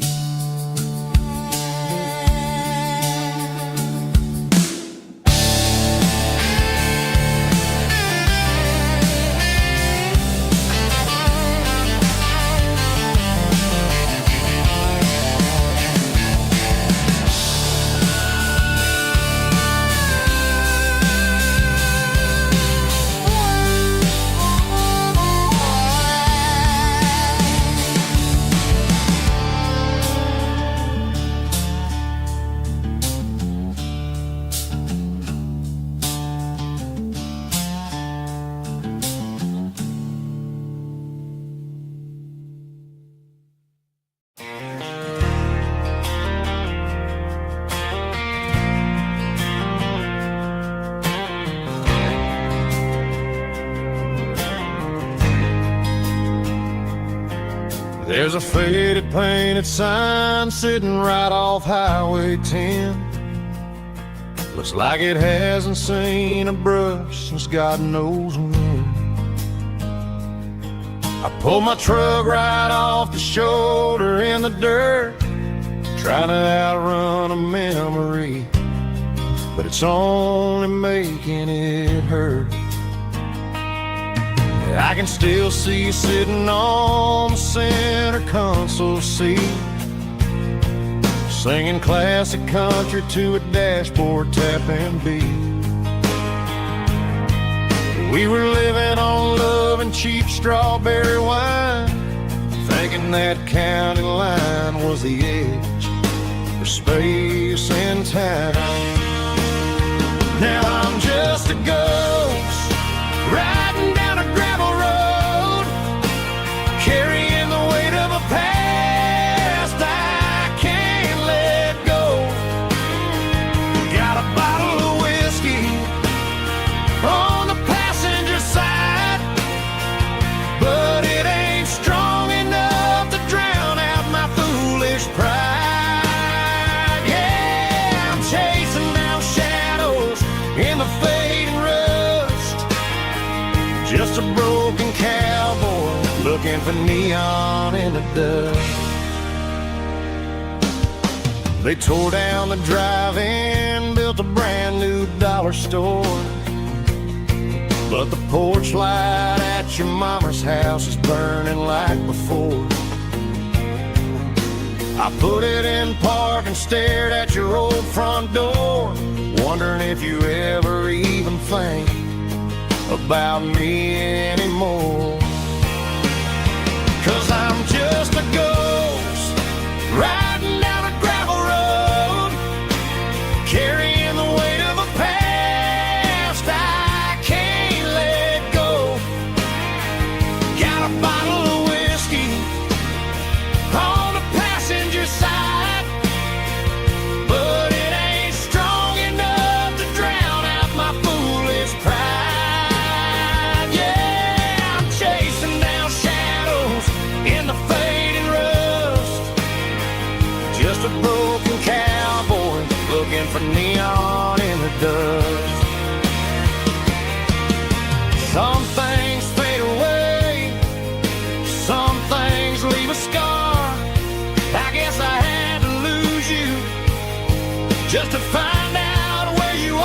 There's a faded painted sign sitting right off Highway 10. Looks like it hasn't seen a brush since God knows when. I pulled my truck right off the shoulder in the dirt, trying to outrun a memory, but it's only making it hurt. I can still see you sitting on the center console seat, singing classic country to a dashboard tapping beat. We were living on love and cheap strawberry wine, thinking that county line was the edge for space and time. Now I'm just a ghost riding down a gravel road, carrying the weight of a past I can't let go. Got a bottle of whiskey on the passenger side, but it ain't strong enough to drown out my foolish pride. Yeah, I'm chasing down shadows in the fading rust, just a broken cowboy looking for neon in the dust. They tore down the drive-in, built a brand new dollar store, but the porch light at your mama's house is burning like before. I put it in park and stared at your old front door, wondering if you ever even think about me anymore. 'Cause I'm just a ghost riding down a gravel road, carrying the weight of a past I can't let go. Got a bottle of whiskey on the passenger side, but it ain't strong enough to drown out my foolish pride. Yeah, I'm chasing down shadows in the fading rust, just a broken cowboy looking for neon in the dust. Some things fade away, some things leave a scar, just to find out where you are.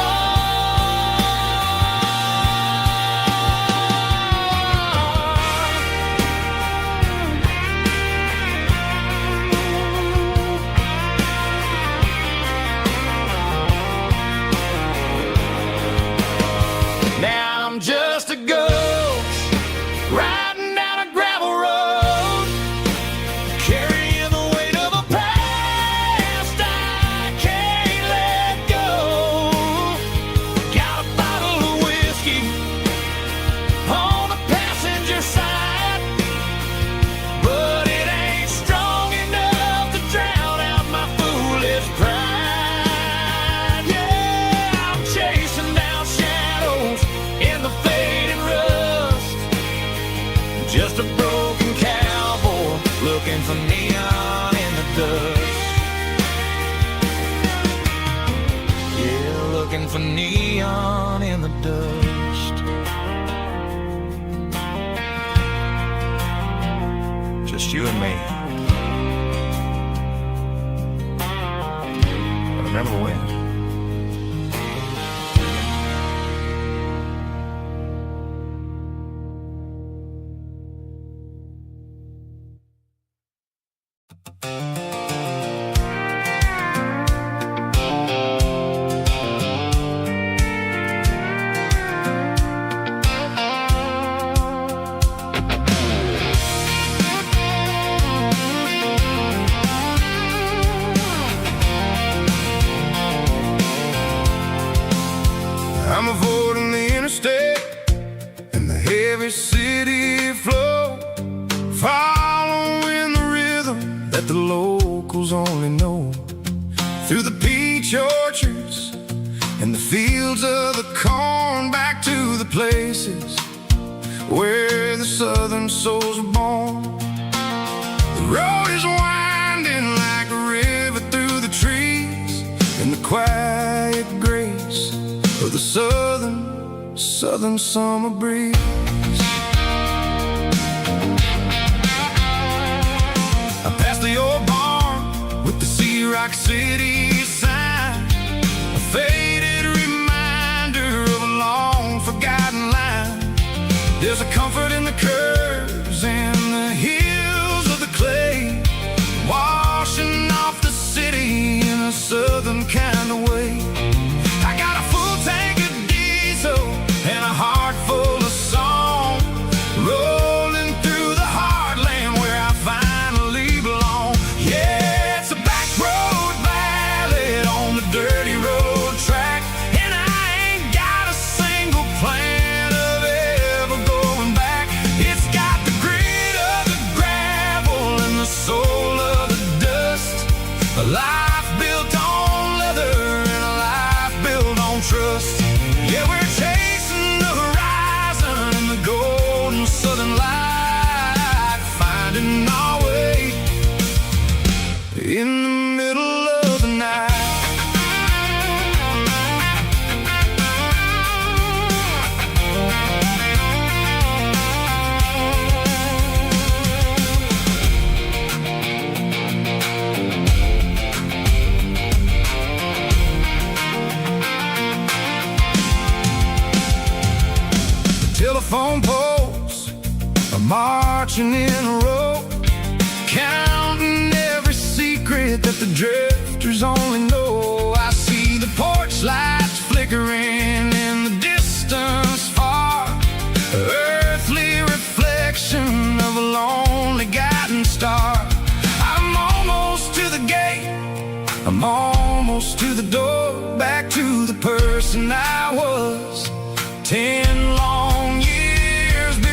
Now I'm just a ghost riding down a gravel road, carrying the weight of a past I can't let go. Got a bottle of whiskey on the passenger side, but it ain't strong enough to drown out my foolish pride. Yeah, I'm chasing down shadows in the fading rust, just a broken cowboy looking for neon in the dust. Yeah, looking for neon in the dust. Just you and me. But remember when? I'm avoiding the interstate and the heavy city flow, following the rhythm that the locals only know. Through the peach orchards and the fields of the corn, back to the places where the southern souls were born. The road is winding like a river through the trees, in the quiet grace of the southern summer breeze. I passed the old barn with the Sea Rock City sign, a faded reminder of a long forgotten line. There's a comfort in the curves and the hills of the clay, washing off the city in a southern kind of way. I got a full tank of diesel and a heart full of song, rolling through the heartland where I finally belong. Yeah, it's a back road ballad on the dirty road track, and I ain't got a single plan of ever going back. It's got the grit of the gravel and the soul of the dust, a life built on leather and a life built on trust. Yeah, we're chasing the horizon in the golden southern light, finding our way in the middle of the night. Telephone poles are marching in a row, counting every secret that the drifters only know. I see the porch lights flickering in the distance far, earthly reflection of a lonely guiding star. I'm almost to the gate, I'm almost to the door, back to the person I was 10 long years before.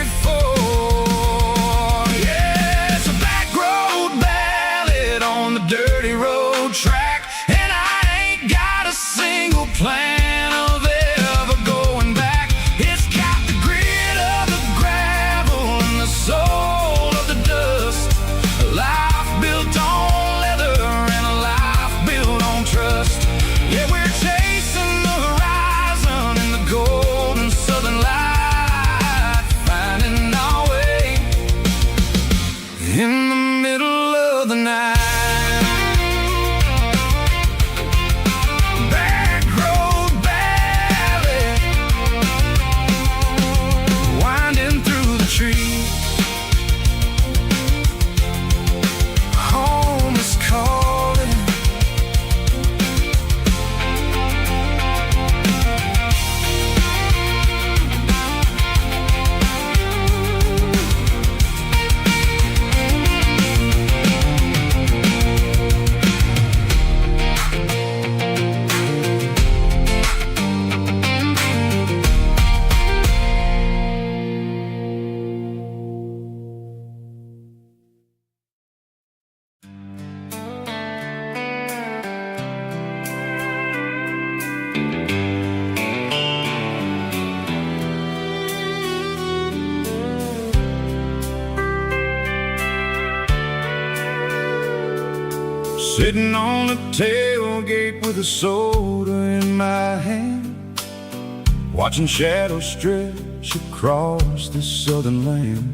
Yeah, it's a back road ballad on the dirty road track, and I ain't got a single plan of ever going back. It's got the grit of the gravel and the soul of the dust, a life built on leather and a life built on trust. Yeah, we're chasing the horizon in the golden southern light, finding our way in the middle of the night. Sitting on the tailgate with a soda in my hand, watching shadows stretch across this southern land.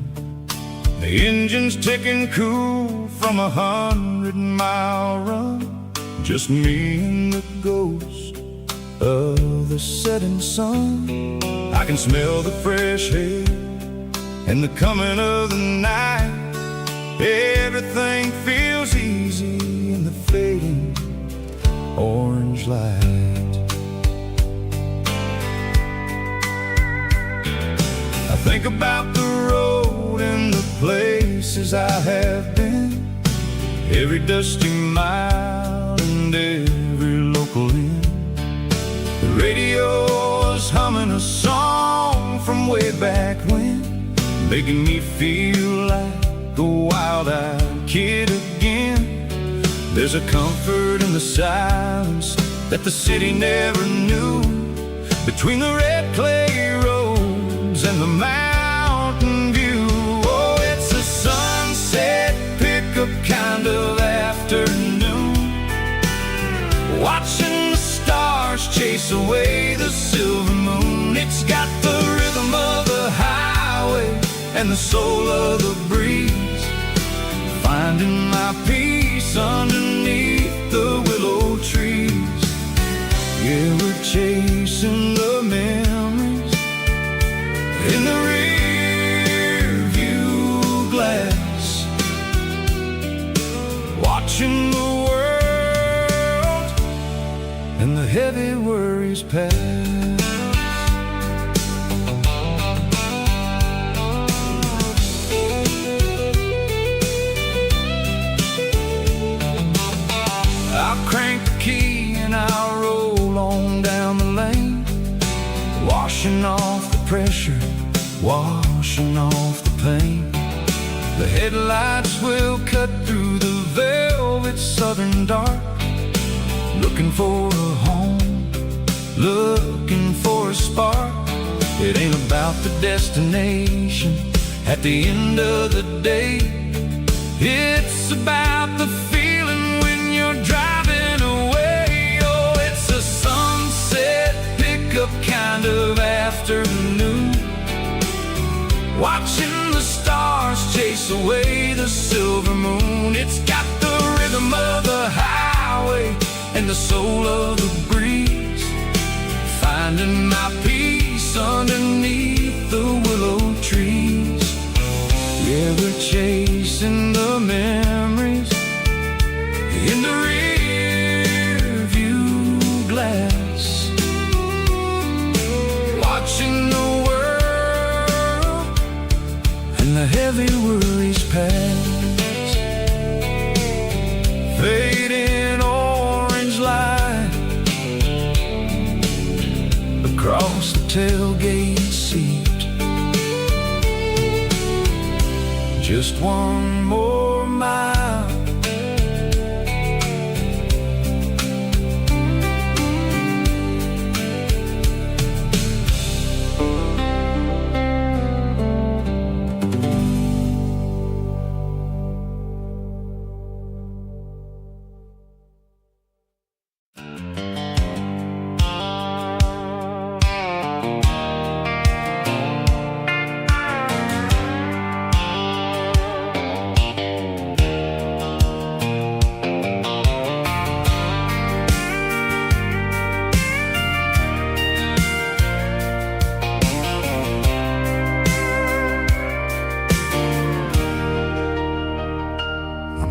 The engine's ticking cool from 100-mile run, just me and the ghost of the setting sun. I can smell the fresh air and the coming of the night. Everything feels easy in the fading orange light. I think about the road and the places I have been, every dusty mile and every local inn. The radio is humming a song from way back when, making me feel like a wild-eyed kid again. There's a comfort in the silence that the city never knew, between the red clay roads and the mountain view. Oh, it's a sunset pickup kind of afternoon, watching the stars chase away the silver moon. It's got the rhythm of the highway and the soul of the breeze, finding my peace underneath the willow trees. Yeah, we're chasing the memories in the rear view glass, watching the world and the heavy worries pass. Crank the key and I'll roll on down the lane, washing off the pressure, washing off the pain. The headlights will cut through the velvet southern dark, looking for a home, looking for a spark. It ain't about the destination at the end of the day, it's about the feeling when you're driving away. Oh, it's a sunset pickup kind of afternoon, watching the stars chase away the silver moon. It's got the rhythm of the highway and the soul of the breeze, finding my peace underneath the willow trees. Yeah, we're chasing the memories in the rear view glass, watching the world and the heavy worries pass. Fading orange light across the tailgate seat, just one more mile.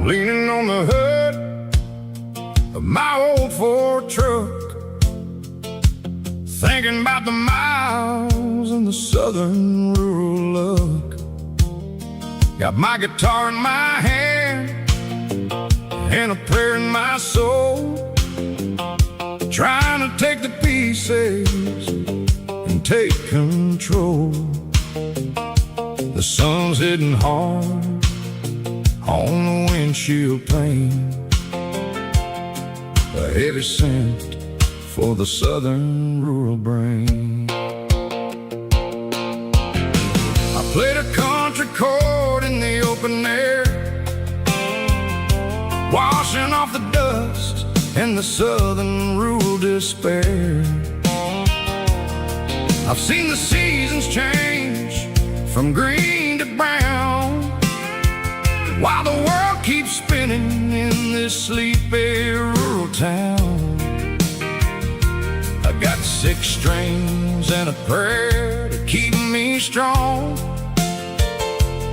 Leaning on the hood of my old Ford truck, thinking about the miles and the southern rural look. Got my guitar in my hand and a prayer in my soul, trying to take the pieces and take control. The sun's hitting hard on the windshield pane, a heavy scent for the southern rural brain. I played a country chord in the open air, washing off the dust and the southern rural despair. I've seen the seasons change from green to brown, while the world keeps spinning in this sleepy rural town. I got 6 strings and a prayer to keep me strong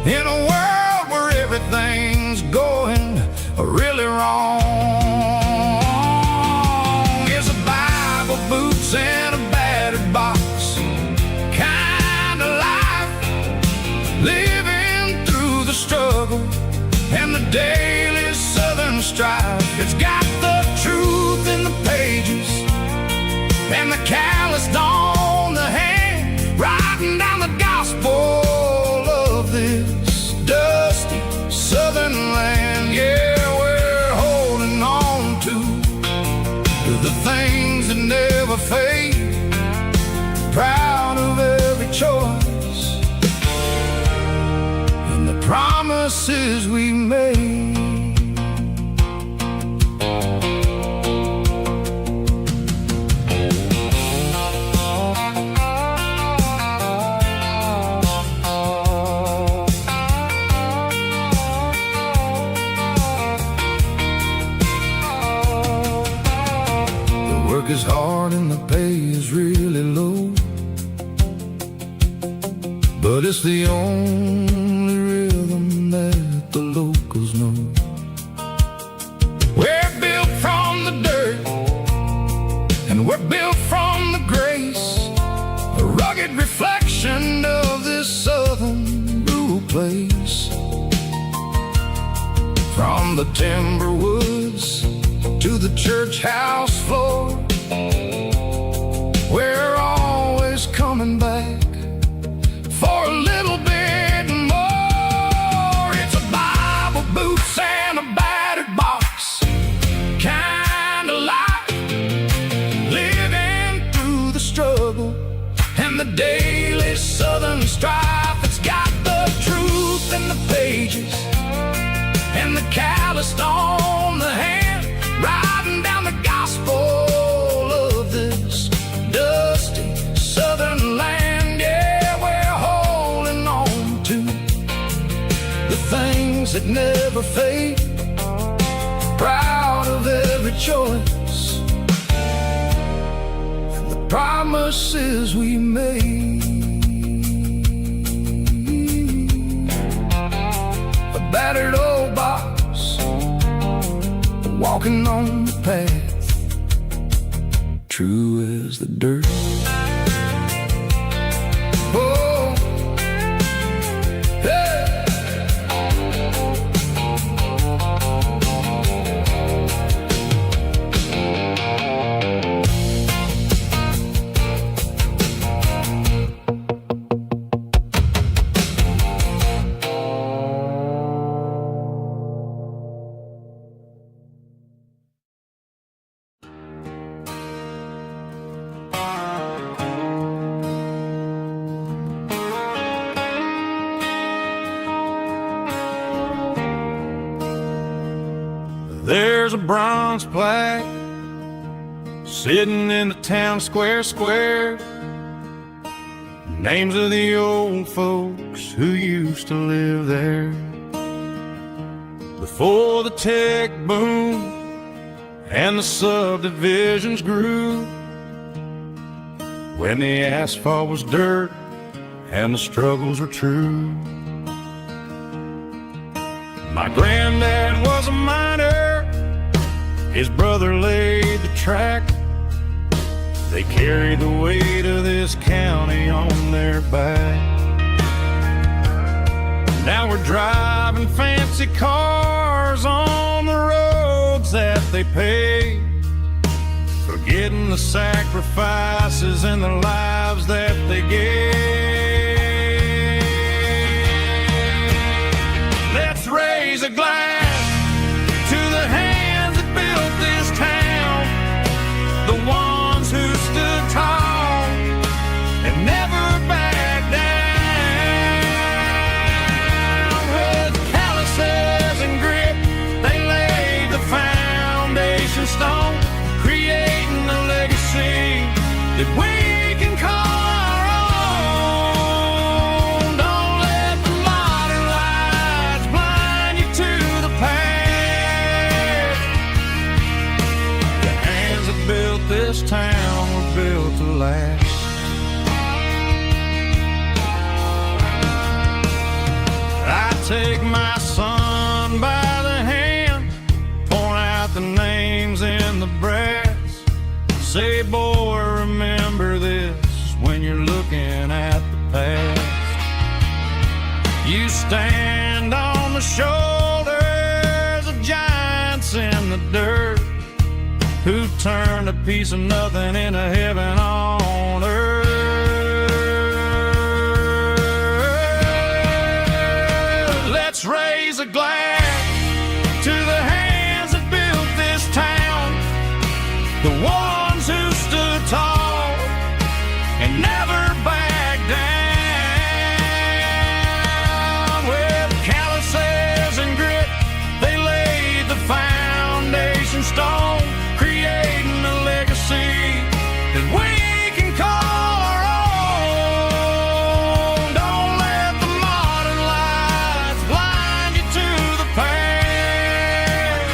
in a world where everything's going really wrong. It's a Bible, boots, and a battered box kind of life, living through the struggle and the daily southern strife. It's got the truth in the pages and the calloused on the hand, writing down the gospel of this dusty southern land. Yeah, we're holding on to the things that never fade, proud of every choice and the promises we made. Work is hard and the pay is really low, but it's the only rhythm that the locals know. We're built from the dirt and we're built from the grace, a rugged reflection of this southern rural place. From the timber woods to the church house floor, we're always coming back for a little bit more. It's a Bible, boots, and a battered box kind of life, living through the struggle and the daily southern strife. It's got the truth in the pages and the calloused on the hand, writing down the gospel of this dusty southern land. Yeah, we're holding on to the things that never fade, proud of every choice and the promises we made. A battered old box, walking on the path, true as the dirt. Oh, hey. There's a bronze plaque sitting in the town square. Names of the old folks who used to live there before the tech boom and the subdivisions grew, when the asphalt was dirt and the struggles were true. My granddad was a miner, his brother laid the track. They carried the weight of this county on their back. Now we're driving fancy cars on the roads that they paved, forgetting the sacrifices and the lives that they gave. Let's raise a glass to the hands that built this town, the ones who stood tall and never backed down. With calluses and grit, they laid the foundation stone that we can call our own. Don't let the modern lights blind you to the past. The hands that built this town were built to last. I take my son by the hand, point out the names in the brass. Say, boy, remember this when you're looking at the past. You stand on the shoulders of giants in the dirt, who turned a piece of nothing into heaven on earth. Let's raise a glass to the hands that built this town, the ones who stood tall and never backed down. With calluses and grit, they laid the foundation stone, creating a legacy that we can call our own. Don't let the modern lights blind you to the past.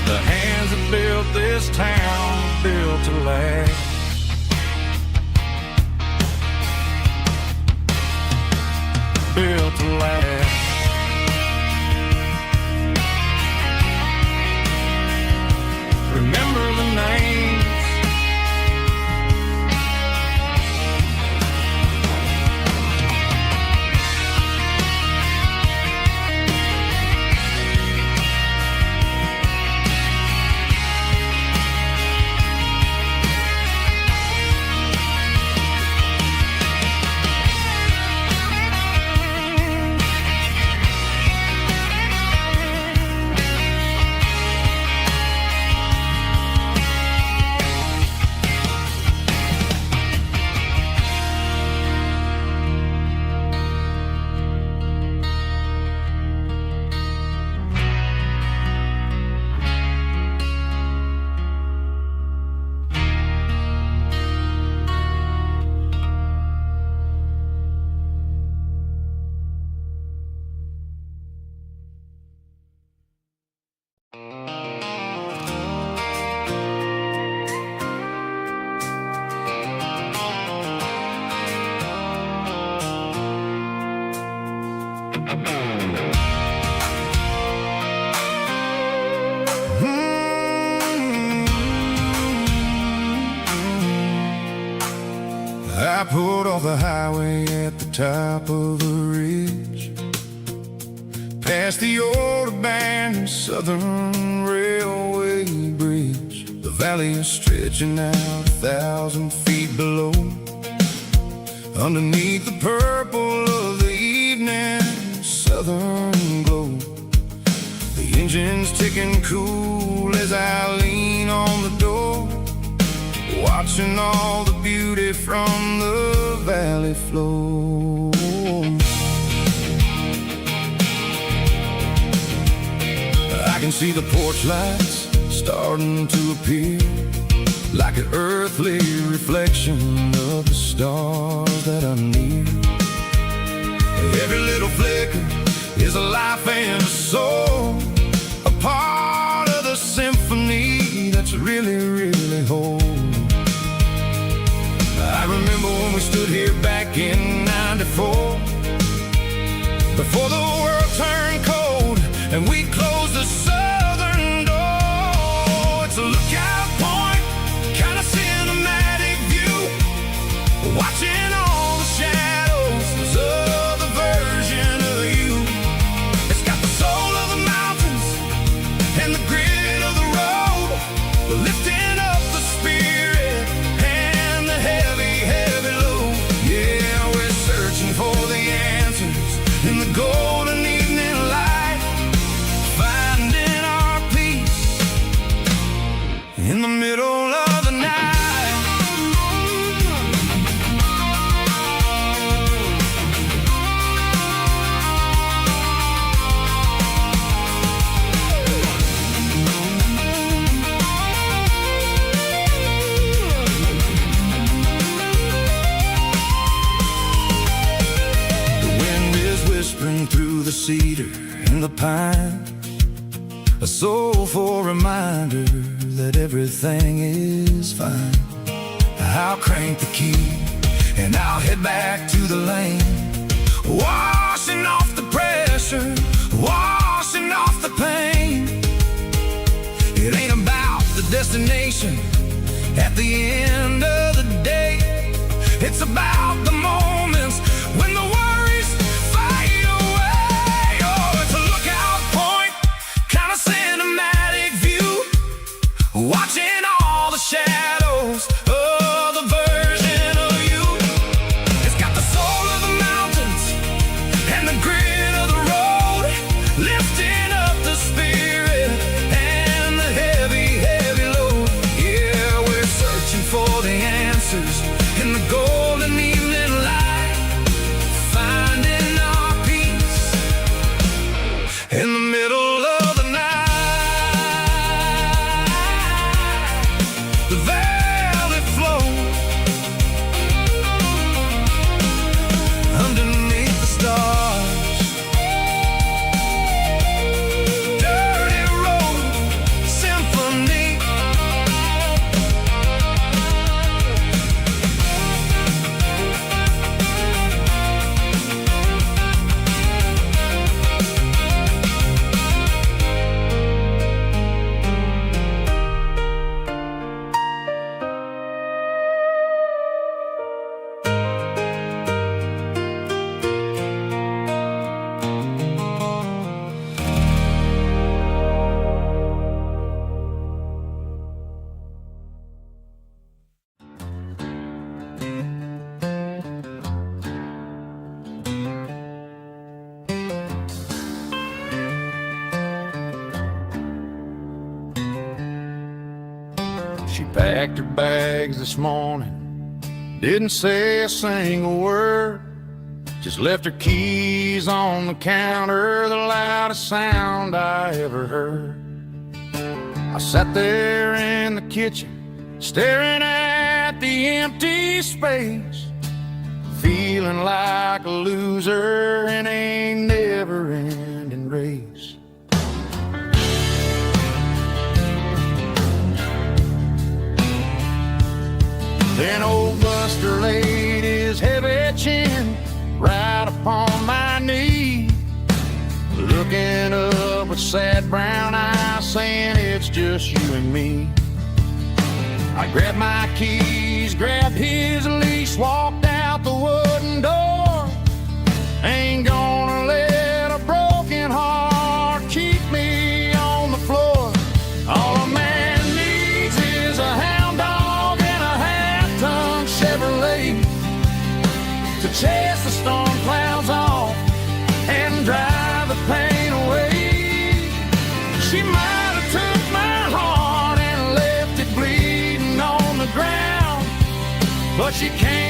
The hands that built this town built to last. Built to last. Remember the names. I pulled off the highway at the top of the ridge, past the old abandoned Southern Railway bridge. The valley is stretching out 1,000 feet below, underneath the purple of the evening southern glow. The engine's ticking cool as I lean on the door, watching all the beauty from the valley flow. I can see the porch lights starting to appear, like an earthly reflection of the stars that are near. Every little flicker is a life and a soul, a part of the symphony that's really, really whole. I remember when we stood here back in '94, before the world turned cold and we closed the southern door. It's a lookout point, kind of cinematic view, watching all the shadows of the version of you. It's got the soul of the mountains and the grit of the road, lifting up the spirit and the heavy, heavy load. Yeah, we're searching for the answers in the golden evening light, finding our peace in the middle of the night. pine, a soulful reminder that everything is fine. I'll crank the key and I'll head back to the lane, washing off the pressure, washing off the pain. It ain't about the destination at the end of the day. It's about the moments when the worries fade away. Oh, it's a lookout point, kind of cinematic view, watching all the shadows of the version of you. It's got the soul of the mountains and the grit of the road, lifting up the spirit and the heavy, heavy load. Yeah, we're searching for the answers in the golden evening light, finding our peace in the middle of the night. The velvet flow underneath the stars, dirty road symphony. She packed her bags this morning, didn't say a single word, just left her keys on the counter, the loudest sound I ever heard. I sat there in the kitchen, staring at the empty space, feeling like a loser in a never-ending race. Then old Buster laid his heavy chin right upon my knee, looking up with sad brown eyes, saying it's just you and me. I grabbed my keys, grabbed his leash, walked out the wooden door. Ain't gonna let a broken heart keep me on the floor. All a man needs is a hound dog and a half-ton Chevrolet to chase the storm clouds off and drive the pain away. She might have took my heart and left it bleeding on the ground, but she can't